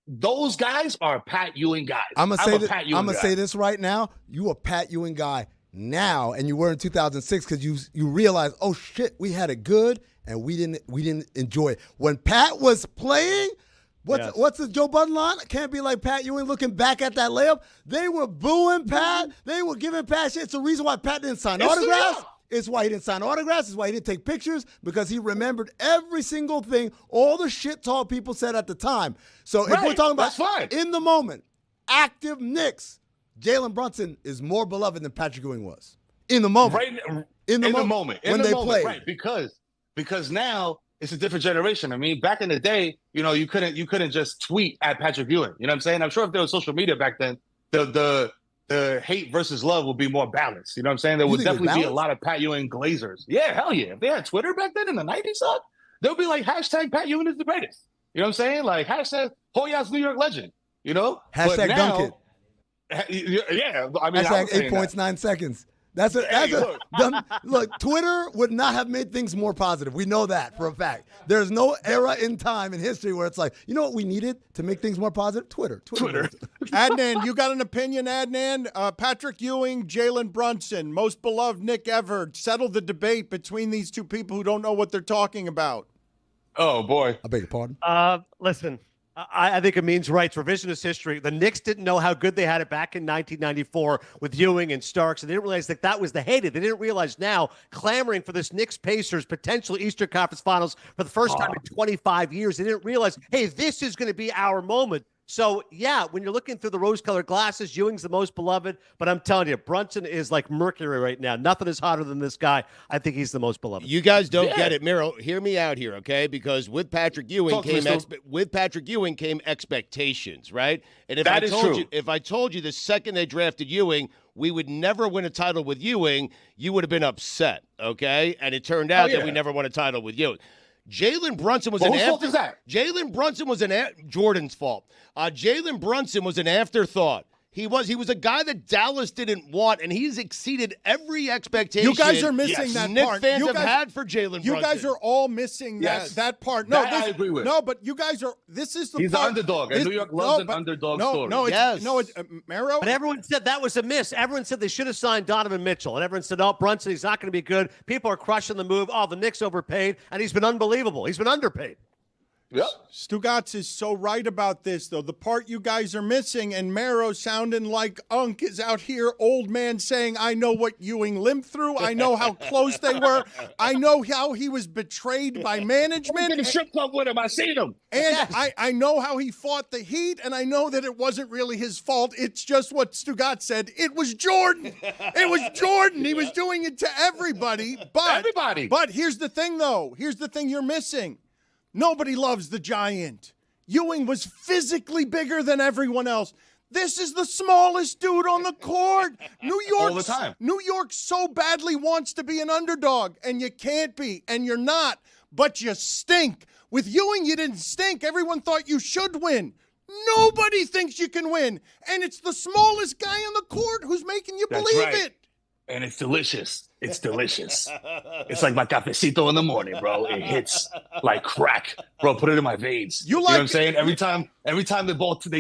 Those guys are Pat Ewing guys. I'm gonna say this right now. You a Pat Ewing guy now, and you were in 2006 because you realized, oh shit, we had it good and we didn't enjoy it when Pat was playing. What's the Joe Budden line? Can't be like Pat Ewing looking back at that layup. They were booing Pat. They were giving Pat shit. It's the reason why Pat didn't sign autographs. It's why he didn't sign autographs. It's why he didn't take pictures, because he remembered every single thing, all the shit tall people said at the time. So if we're talking about in the moment, active Knicks, Jalen Brunson is more beloved than Patrick Ewing was. In the moment. In the moment. When they played. Right, because now it's a different generation. I mean, back in the day, you couldn't just tweet at Patrick Ewing. You know what I'm saying? I'm sure if there was social media back then, the hate versus love would be more balanced. You know what I'm saying? There would definitely be a lot of Pat Ewing Glazers. Yeah, hell yeah. If they had Twitter back then in the 90s, there would be hashtag Pat Ewing is the greatest. You know what I'm saying? Hashtag Hoyas New York legend. Hashtag dunk it. Yeah. I mean, hashtag 8 points, 9 seconds. Look, Twitter would not have made things more positive. We know that for a fact. There's no era in time in history where it's you know what we needed to make things more positive? Twitter. Adnan, you got an opinion, Adnan? Patrick Ewing, Jalen Brunson, most beloved Knick ever. Settle the debate between these two people who don't know what they're talking about. Oh, boy. I beg your pardon? Listen, I think Amin's right. It's revisionist history. The Knicks didn't know how good they had it back in 1994 with Ewing and Starks, and they didn't realize that was the heyday. They didn't realize now, clamoring for this Knicks-Pacers potential Eastern Conference Finals for the first time in 25 years, they didn't realize, hey, this is going to be our moment. So, yeah, when you're looking through the rose-colored glasses, Ewing's the most beloved. But I'm telling you, Brunson is like Mercury right now. Nothing is hotter than this guy. I think he's the most beloved. You guys don't get it, Miro. Hear me out here, okay? Because with Patrick Ewing came expectations, right? And if I told you the second they drafted Ewing, we would never win a title with Ewing, you would have been upset, okay? And it turned out that we never won a title with Ewing. Jalen Brunson was whose fault is that? Jalen Brunson was Jordan's fault. Jalen Brunson was an afterthought. He was a guy that Dallas didn't want, and he's exceeded every expectation. You guys are missing that Knicks part. fans have had for Jalen Brunson. You guys are all missing that part. No, I agree with. No, but you guys are. This is the He's part. the underdog, and New York loves an underdog story. It's Mero. But everyone said that was a miss. Everyone said they should have signed Donovan Mitchell, and everyone said, "Oh, Brunson, he's not going to be good." People are crushing the move. Oh, the Knicks overpaid, and he's been unbelievable. He's been underpaid. Yep. Stugotz is so right about this, though. The part you guys are missing, and Mero sounding like Unk is out here, old man saying, I know what Ewing limped through. I know how close they were. I know how he was betrayed by management. I'm in a strip club with him. I seen him. And I know how he fought the Heat, and I know that it wasn't really his fault. It's just what Stugotz said. It was Jordan. It was Jordan. He was doing it to everybody. But here's the thing, though. Here's the thing you're missing. Nobody loves the Giant. Ewing was physically bigger than everyone else. This is the smallest dude on the court. New York, all the time. New York so badly wants to be an underdog, and you can't be, and you're not, but you stink. With Ewing, you didn't stink. Everyone thought you should win. Nobody thinks you can win, and it's the smallest guy on the court who's making you believe it. And it's delicious. It's delicious. It's like my cafecito in the morning, bro. It hits like crack. Bro, put it in my veins. You know what I'm saying? Every time they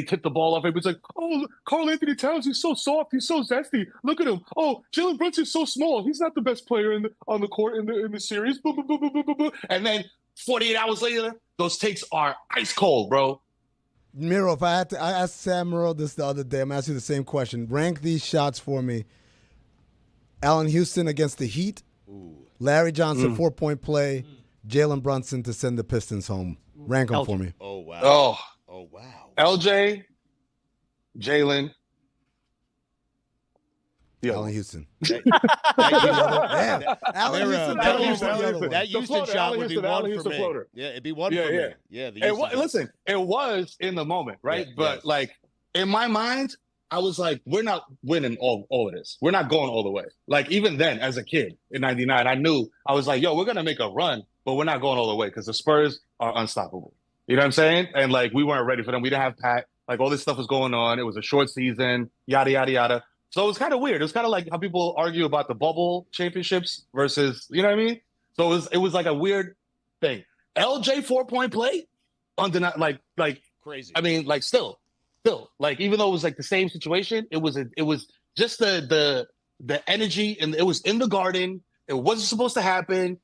tip the ball off, everybody's like, oh, Karl Anthony Towns, he's so soft. He's so zesty. Look at him. Oh, Jalen Brunson's so small. He's not the best player on the court in the series. Boom, boom, boom, boom, boom, boom, boom. And then 48 hours later, those takes are ice cold, bro. Miro, I asked Sam Miro this the other day. I'm asking you the same question. Rank these shots for me. Allen Houston against the Heat. Larry Johnson, 4-point play. Jalen Brunson to send the Pistons home. Rank them for me. Oh, wow. Oh, wow. LJ, Jalen. Allen Houston. That Houston shot would be one for me. Yeah, it'd be one for me. Yeah. Listen, it was in the moment, right? But like in my mind, I was like, we're not winning all of this. We're not going all the way. Like, even then, as a kid in 99, I was like, yo, we're going to make a run, but we're not going all the way because the Spurs are unstoppable. You know what I'm saying? And, like, we weren't ready for them. We didn't have Pat. Like, all this stuff was going on. It was a short season, yada, yada, yada. So it was kind of weird. It was kind of like how people argue about the bubble championships versus, you know what I mean? So it was like a weird thing. LJ 4-point play? Like crazy. I mean, like, still, like, even though it was like the same situation, it was just the energy, and it was in the Garden. It wasn't supposed to happen.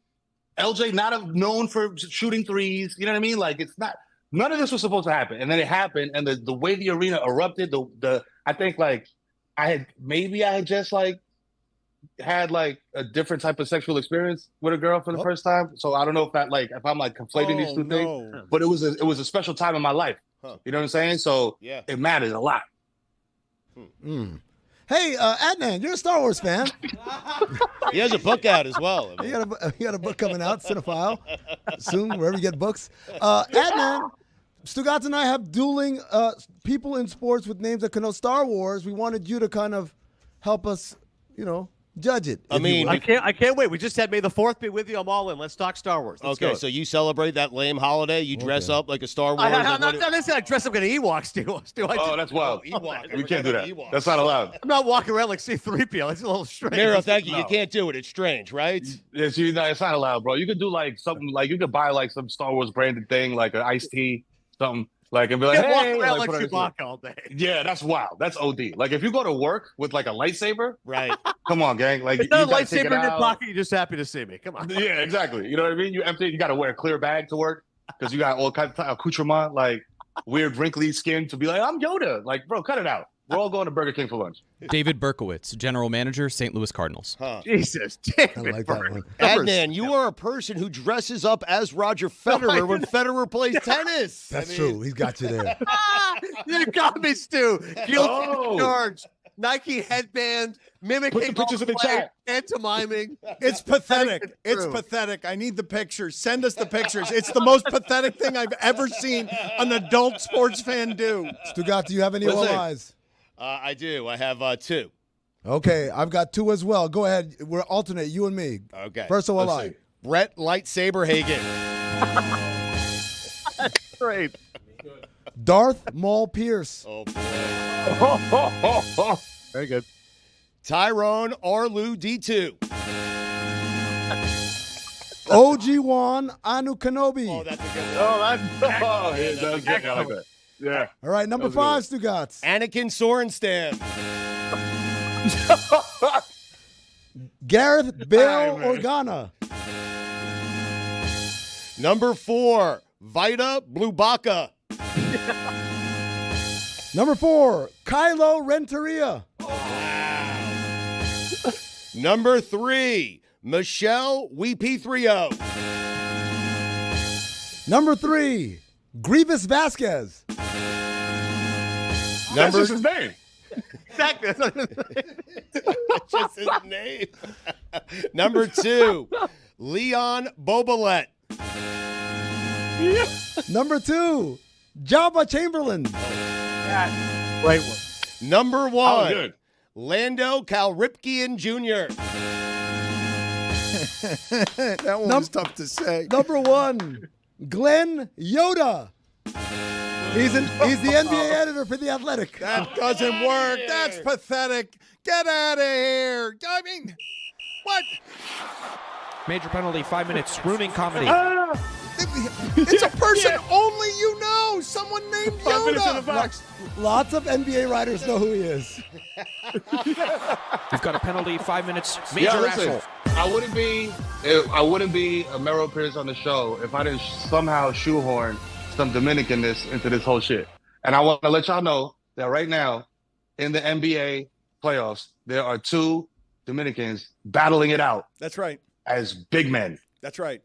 LJ not known for shooting threes. You know what I mean? Like, it's not. None of this was supposed to happen, and then it happened. And the way the arena erupted, I think like I had just like had like a different type of sexual experience with a girl for the first time. So I don't know if I'm like conflating these two things, but it was a special time in my life. You know what I'm saying? So it matters a lot. Hey, Adnan, you're a Star Wars fan. He has a book out as well. You got a book coming out, Cinephile, soon, wherever you get books. Adnan, Stugotz and I have dueling people in sports with names that connote Star Wars. We wanted you to kind of help us, judge it. I mean, I can't wait. We just had May the 4th be with you. I'm all in. Let's talk Star Wars. Let's go. So you celebrate that lame holiday? You dress up like a Star Wars? I dress up like an Ewok, Stu. Oh, that's wild. Ewok. We can't do that. That's not allowed. I'm not walking around like C-3PO. It's a little strange. Miro, thank you. You can't do it. It's strange, right? Yes, it's not allowed, bro. You could do like something like you could buy like some Star Wars branded thing, like an iced tea, something. Like, and be like, hey, walk around like Chewbacca all day. Yeah, that's wild. That's OD. Like, if you go to work with like a lightsaber, right? Come on, gang. Like, it's not a lightsaber in your pocket. You're just happy to see me. Come on. Yeah, exactly. You know what I mean? You got to wear a clear bag to work because you got all kinds of accoutrement. Like, weird wrinkly skin to be like, I'm Yoda. Like, bro, cut it out. We're all going to Burger King for lunch. David Berkowitz, general manager, St. Louis Cardinals. Jesus, I like that one. Adnan, you are a person who dresses up as Roger Federer when Federer plays tennis. That's true. He's got you there. You got me, Stu. Guilty charge. Nike headband, mimicking Put the pictures in the play, chat. pantomiming. It's pathetic. It's pathetic. I need the pictures. Send us the pictures. It's the most pathetic thing I've ever seen an adult sports fan do. Stugotz, do you have any OIs? I do. I have 2. Okay, I've got 2 as well. Go ahead. We're alternate, you and me. Okay. First OLI. Brett Lightsaber Hagen. That's great. Darth Maul Pierce. Oh, boy. Very good. Tyrone Arlu D2. OG1 Anu Kenobi. Oh, that's a good one. That's good. I like that. Yeah. All right, number 5, Stugotz. Anakin Sorenstam. Gareth Bale Organa. Number 4, Vita Blubaka. Number 4, Kylo Renteria. Number 3, Michelle Weep3O. Number 3, Grievous Vasquez. That's just his name. Exactly. That's just his name. Number 2, Leon Bobalette. Number 2, Jabba Chamberlain. Great one. Number 1, good. Lando Calrissian Jr. That one was tough to say. Number 1, Glenn Yoda. He's the NBA editor for The Athletic. That doesn't work. That's pathetic. Get out of here. I mean, what? Major penalty, 5 minutes. Ruining comedy. It's a person only you know. Someone named 5 minutes in the Yoda. box. Lots of NBA writers know who he is. We've got a penalty, 5 minutes. Major Yeah, listen, asshole. I wouldn't be a Mero Pierce on the show if I didn't somehow shoehorn some Dominicanness into this whole shit. And I want to let y'all know that right now in the NBA playoffs, there are 2 Dominicans battling it out That's right. as big men. That's right.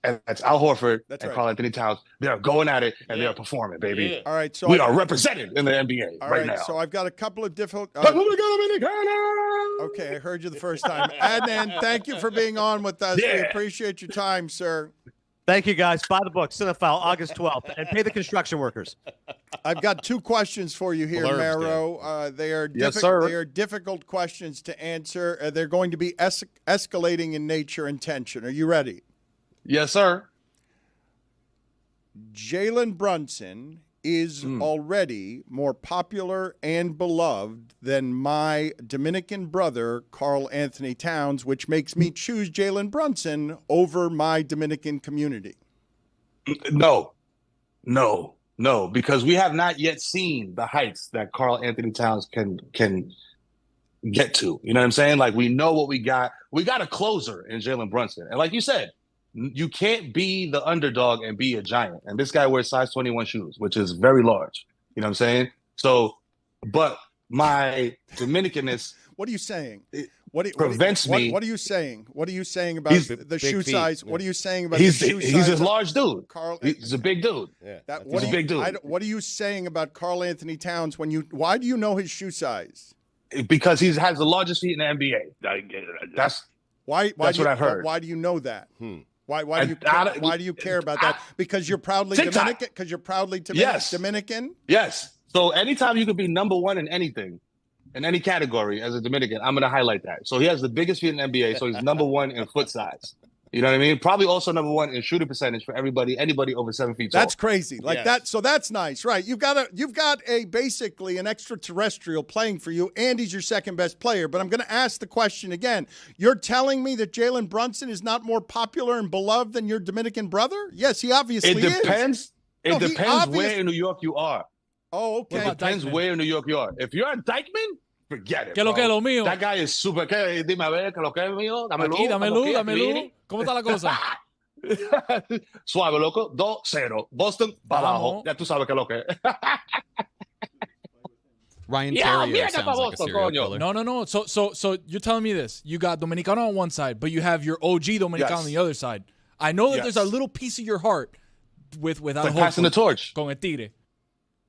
And that's Al Horford That's and right. Karl Anthony Towns. They are going at it and they are performing, baby. Yeah. All right. So We are represented in the NBA all right now. So I've got a couple of difficult. República Dominicana! Okay, I heard you the first time. Adnan, thank you for being on with us. We Yeah. appreciate your time, sir. Thank you, guys. Buy the book, Cinephile, August 12th, and pay the construction workers. I've got 2 questions for you here, Blurbs, Mero. They are Yes, sir. They are difficult questions to answer. They're going to be escalating in nature and tension. Are you ready? Yes, sir. Jalen Brunson is already more popular and beloved than my Dominican brother, Karl Anthony Towns, which makes me choose Jalen Brunson over my Dominican community. No, because we have not yet seen the heights that Karl Anthony Towns can get to. You know what I'm saying? Like, we know what we got. We got a closer in Jalen Brunson. And like you said, you can't be the underdog and be a giant. And this guy wears size 21 shoes, which is very large. You know what I'm saying? So, but my Dominicanness. What are you saying? Prevents me. What are you saying? What are you saying about the shoe feet. size? What are you saying about He's the shoe size? he's a large dude. Carl, He's a big dude. Yeah. What He's a big dude. What are you saying about Karl Anthony Towns why do you know his shoe size? Because he has the largest feet in the NBA. That's Why That's what I've heard. Why do you know that? Why do you care about that? Because you're proudly TikTok. Dominican. Because you're proudly Yes. Dominican. Yes. So anytime you could be number one in anything, in any category as a Dominican, I'm going to highlight that. So he has the biggest feet in the NBA. So he's number one in foot size. You know what I mean? Probably also number one in shooting percentage for anybody over 7 feet tall. That's crazy. That. So that's nice, right? You've got basically an extraterrestrial playing for you, and he's your second best player. But I'm going to ask the question again. You're telling me that Jalen Brunson is not more popular and beloved than your Dominican brother? Yes, he obviously is. It depends. It depends where in New York you are. Oh, okay. It depends where in New York you are. If you're a Dykeman, forget it. ¿Qué lo que es lo mío? That guy is super. Dime a ver, ¿qué lo que es mío? Aquí, dame luz. ¿Cómo está la cosa? Suave, loco. 2-0. Boston, para abajo. Ya tú sabes que lo que es. Ryan Yeah, Terrier mierda sounds pa' like a Boston, serial coño. killer. No. So you're telling me this. You got Dominicano on one side, but you have your OG Dominicano Yes. on the other side. I know that Yes. there's a little piece of your heart without Like passing the torch. Con el Tigre.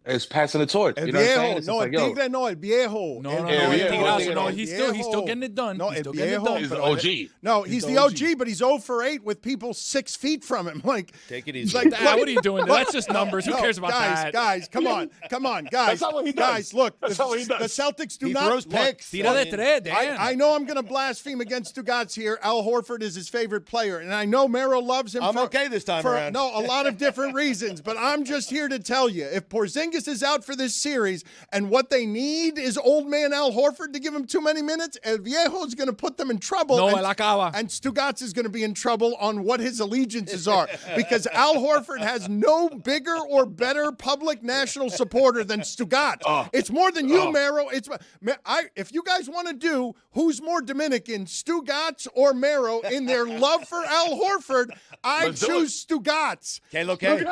It's passing the torch. El You know what I'm saying? viejo, It's no, just el like, yo, tigre, no, el viejo. No, El no, El no, viejo, Tigrazo, el no, viejo. he's still getting it done. No, He's el still getting it viejo. done. He's the but- OG. No, he's the OG, but he's 0 for 8 with people 6 feet from him. Like, Take it he's easy. like, What are you doing? That's just numbers. Who No, cares about guys, that? Guys, come on, guys. That's not what he does. Guys, look, That's not what he does. the Celtics do He not throws picks. Tira de tres, Dan. I know I'm going to blaspheme against Stugotz here. Al Horford is his favorite player, and I know Mero loves him. I'm okay this time for around. No, a lot of different reasons, but I'm just here to tell you, if Porzingis is out for this series, and what they need is old man Al Horford to give him too many minutes, El Viejo is going to put them in trouble. No, and, él acaba. and Stugotz is going to be in trouble on what his allegiances are, because Al Horford has no bigger or better public national supporter than Stugotz. It's more than you, Mero. If you guys want to do who's more Dominican, Stugotz or Mero, in their love for Al Horford, I Let's do choose Stugotz. Okay.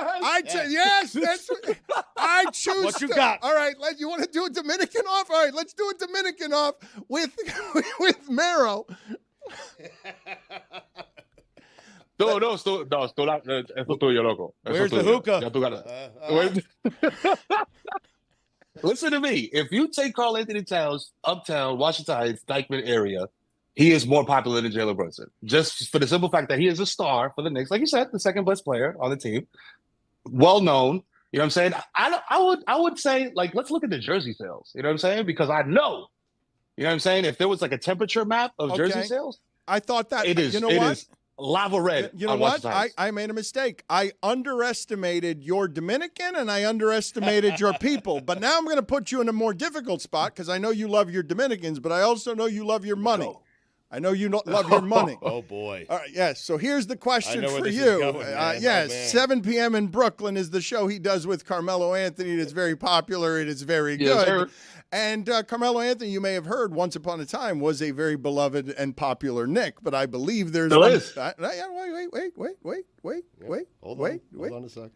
Yes, I choose. What you got? All right, you want to do a Dominican off? All right, let's do a Dominican off with Mero. No, eso tuyo, loco. Eso Where's the tuyo. hookah? Ya tú ganas. Listen to me. If you take Karl Anthony Towns, Uptown, Washington Heights, Dykeman area, he is more popular than Jalen Brunson. Just for the simple fact that he is a star for the Knicks. Like you said, the second best player on the team. Well known. You know what I'm saying? I would say, like, let's look at the jersey sales. You know what I'm saying? Because I know, you know what I'm saying? If there was like a temperature map of jersey sales, I thought that. it is. You know it what? is lava red. You know on what? Washington Heights. I made a mistake. I underestimated your Dominican and I underestimated your people. But now I'm going to put you in a more difficult spot because I know you love your Dominicans, but I also know you love your money. I know you love your money. Oh, boy. All right, yes. So here's the question where for this is you. going, man. Yes, Oh, man. 7 p.m. in Brooklyn is the show he does with Carmelo Anthony. It is very popular. It is very Yes, good. sir. And Carmelo Anthony, you may have heard, once upon a time was a very beloved and popular Knick. But I believe there's Still is. Wait. Hold on a sec.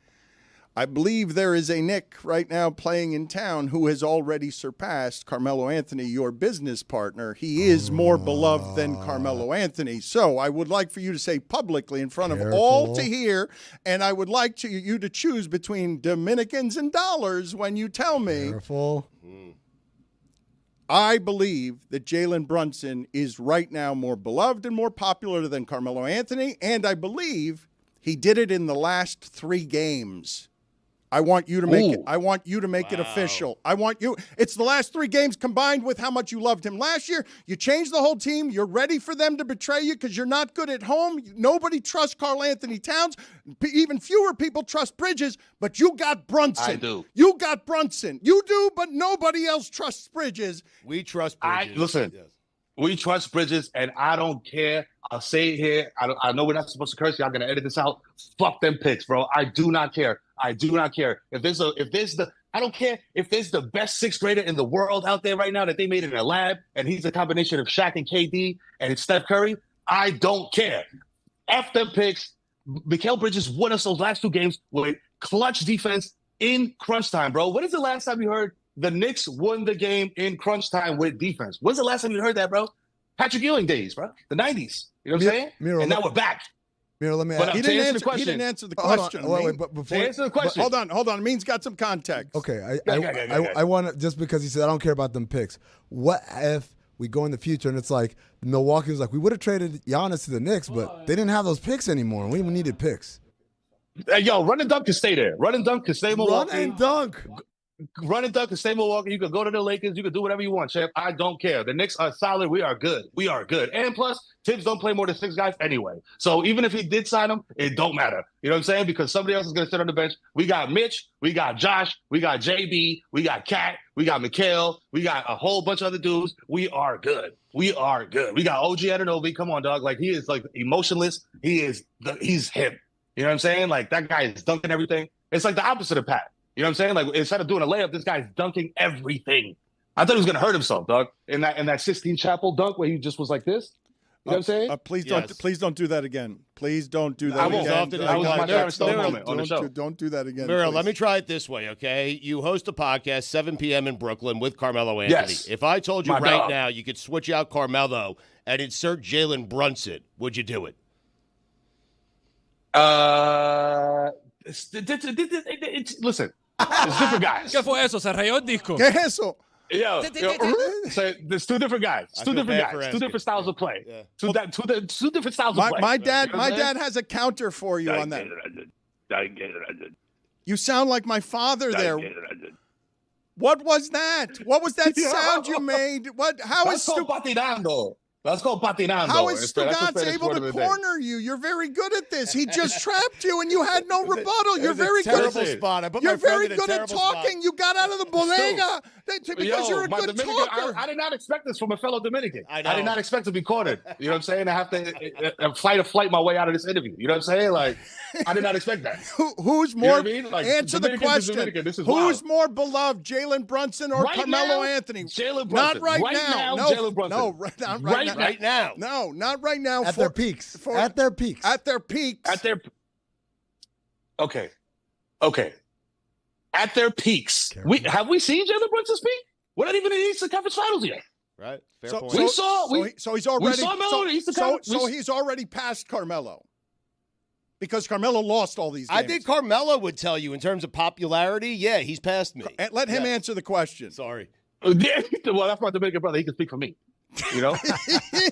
I believe there is a Knick right now playing in town who has already surpassed Carmelo Anthony, your business partner. He is more beloved than Carmelo Anthony. So I would like for you to say publicly in front of all to hear, and I would like you to choose between Dominicans and dollars when you tell me. Careful. I believe that Jalen Brunson is right now more beloved and more popular than Carmelo Anthony, and I believe he did it in the last 3 games. I want you to make it. I want you to make it official. I want you. It's the last 3 games combined with how much you loved him last year. You changed the whole team. You're ready for them to betray you because you're not good at home. Nobody trusts Karl Anthony Towns. Even fewer people trust Bridges, but you got Brunson. I do. You got Brunson. You do, but nobody else trusts Bridges. We trust Bridges. Listen. Yes. We trust Bridges, and I don't care. I'll say it here. I know we're not supposed to curse. Y'all gonna edit this out. Fuck them picks, bro. I do not care. I do not care. I don't care if there's the best 6th grader in the world out there right now that they made in a lab, and he's a combination of Shaq and KD and it's Steph Curry. I don't care. F them picks. Mikal Bridges won us those last 2 games with clutch defense in crunch time, bro. When is the last time you heard the Knicks won the game in crunch time with defense? When's the last time you heard that, bro? Patrick Ewing days, bro. The 90s. You know what I'm saying? Miro, now we're back. Miro, let me But ask. He didn't answer the question. But before Answer the question. Hold on. Means got some context. Okay, Okay. I want to, just because he said I don't care about them picks. What if we go in the future and it's like Milwaukee was like, we would have traded Giannis to the Knicks, but they didn't have those picks anymore, and we needed picks. Hey, yo, run and dunk can stay there. Run and dunk can stay Milwaukee. Run and dunk. Run and dunk can stay Milwaukee. You can go to the Lakers. You can do whatever you want, champ. I don't care. The Knicks are solid. We are good. We are good. And plus, Tibbs don't play more than 6 guys anyway. So even if he did sign them, it don't matter. You know what I'm saying? Because somebody else is going to sit on the bench. We got Mitch. We got Josh. We got JB. We got Kat. We got Mikal. We got a whole bunch of other dudes. We are good. We are good. We got OG Anunoby. Come on, dog. Like, he is, like, emotionless. He's him. You know what I'm saying? Like, that guy is dunking everything. It's like the opposite of Pat. You know what I'm saying? Like, instead of doing a layup, this guy's dunking everything. I thought he was going to hurt himself, dog. In that Sistine Chapel dunk where he just was like this. You know what I'm saying? Please don't do that again. Please don't do that I won't. again. That was my parents' moment on the show. Don't do that again. Muriel, please. let me try it this way, okay? You host a podcast 7 p.m. in Brooklyn with Carmelo Anthony. Yes. If I told you My right dog. now you could switch out Carmelo and insert Jalen Brunson, would you do it? Listen, it's different guys. ¿Qué fue eso? Se rayó el disco. ¿Qué es eso? So there's two different guys. I Two feel different bad for guys. Two asking. different styles of play. Yeah. Two different styles of play. My You know what I'm dad saying? has a counter for you on that. You sound like my father there. What was that? What was that sound you made? What? How is That's called patinando. That's called patinando. How is That's the Stugotz Spanish able word to of the day. corner you? You're very good at this. He just trapped you, and you had no rebuttal. You're was a very terrible good. spot. I put You're my friend very in a good at terrible talking. spot. You got out of the bodega because you're a my good Dominican, talker. I did not expect this from a fellow Dominican. I know. did not expect to be cornered. You know what I'm saying? I have to fight or flight my way out of this interview. You know what I'm saying? Like, I did not expect that. Who's You know more? what I mean? Like, Answer the Dominican to question. Dominican, this is Who's wild. more beloved, Jalen Brunson or Right Carmelo now, Anthony? Jalen Not Brunson. right, Right now. now, No, Jalen Brunson. no, not right, now. Right now. No, not right now. At their peaks. At their peaks. At their peaks. Okay. At their peaks. Have we seen Jalen Brunson speak? We're not even in the Eastern Conference Finals yet. Right. Fair So, point. so he's already. saw Melo in the Eastern so Conference. he's already past Carmelo. Because Carmelo lost all these games. I think Carmelo would tell you in terms of popularity, yeah, he's past me. And let him answer the question. Sorry. Well, that's my Dominican brother. He can speak for me. You know?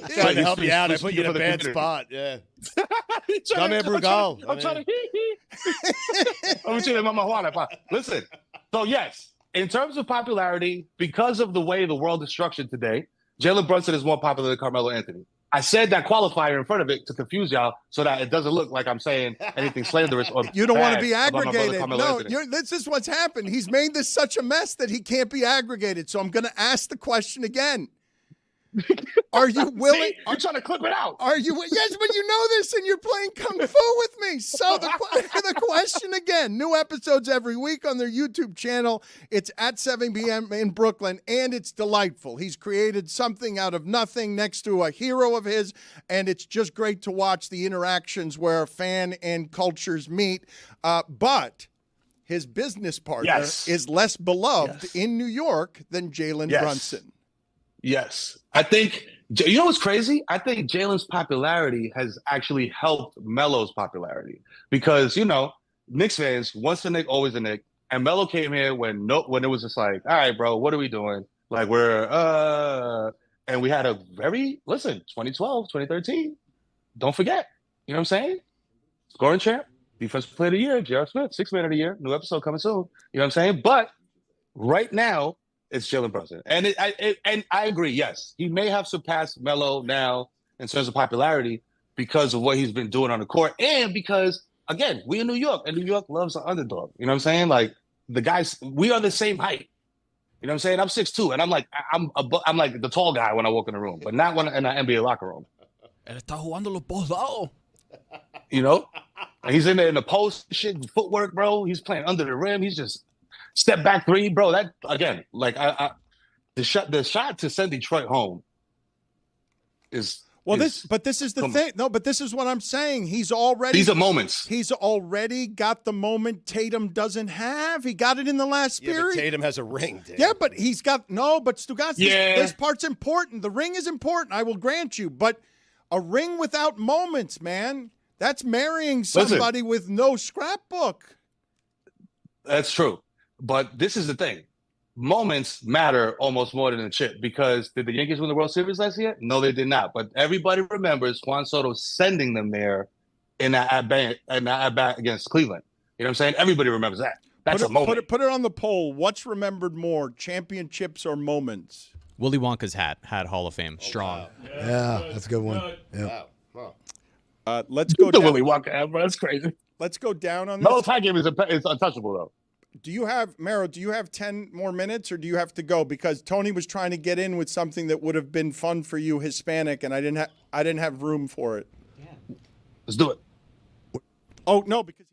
Trying to help you out. I put you in a bad spot. Yeah. Come here, Brugal. I'm trying to Mama Juana. Listen, so yes, in terms of popularity, because of the way the world is structured today, Jalen Brunson is more popular than Carmelo Anthony. I said that qualifier in front of it to confuse y'all so that it doesn't look like I'm saying anything slanderous or You don't want to bad be about my brother aggregated. Carmelo No, Anthony. this is what's happened. He's made this such a mess that he can't be aggregated. So I'm going to ask the question again. Are you willing? See, you're trying to clip it out. Are you? Yes, but you know this, and you're playing kung fu with me. So the question again. New episodes every week on their YouTube channel. It's at 7 p.m. in Brooklyn, and it's delightful. He's created something out of nothing next to a hero of his, and it's just great to watch the interactions where fan and cultures meet. But his business partner is less beloved in New York than Jalen Brunson. Yes. I think, you know what's crazy? I think Jalen's popularity has actually helped Melo's popularity because, you know, Knicks fans, once a Knick, always a Knick. And Melo came here when it was just like, all right, bro, what are we doing? Like, and we had a 2012, 2013. Don't forget. You know what I'm saying? Scoring champ, defensive player of the year, J.R. Smith, sixth man of the year. New episode coming soon. You know what I'm saying? But right now, it's Jalen Brunson. And I agree, yes. He may have surpassed Melo now in terms of popularity because of what he's been doing on the court and because, again, we in New York, and New York loves the underdog. You know what I'm saying? Like, the guys, we are the same height. You know what I'm saying? I'm 6'2", and I'm like the tall guy when I walk in the room, but not when in the NBA locker room. Él está jugando los dos lados. You know? And he's in there in the post, shit, footwork, bro. He's playing under the rim. He's just step back three, bro. That again, like the shot to send Detroit home is this is the thing. No, but this is what I'm saying. These are moments. He's already got the moment Tatum doesn't have. He got it in the last period. But Tatum has a ring. Dan. Yeah, but he's got but Stugotz, this part's important. The ring is important. I will grant you, but a ring without moments, man, that's marrying somebody with no scrapbook. That's true. But this is the thing. Moments matter almost more than a chip because did the Yankees win the World Series last year? No, they did not. But everybody remembers Juan Soto sending them there in that at-bat against Cleveland. You know what I'm saying? Everybody remembers that. That's a moment. Put it on the poll. What's remembered more, championships or moments? Willy Wonka's hat had Hall of Fame. Strong. Wow. Yeah, that's a good one. Yeah. Wow. Let's go the down. Willy Wonka hat, bro. That's crazy. Let's go down on this. Melo's high game is untouchable, though. Do you have, Mero, 10 more minutes or do you have to go? Because Tony was trying to get in with something that would have been fun for you, Hispanic, and I didn't have room for it. Let's do it. Oh, no, because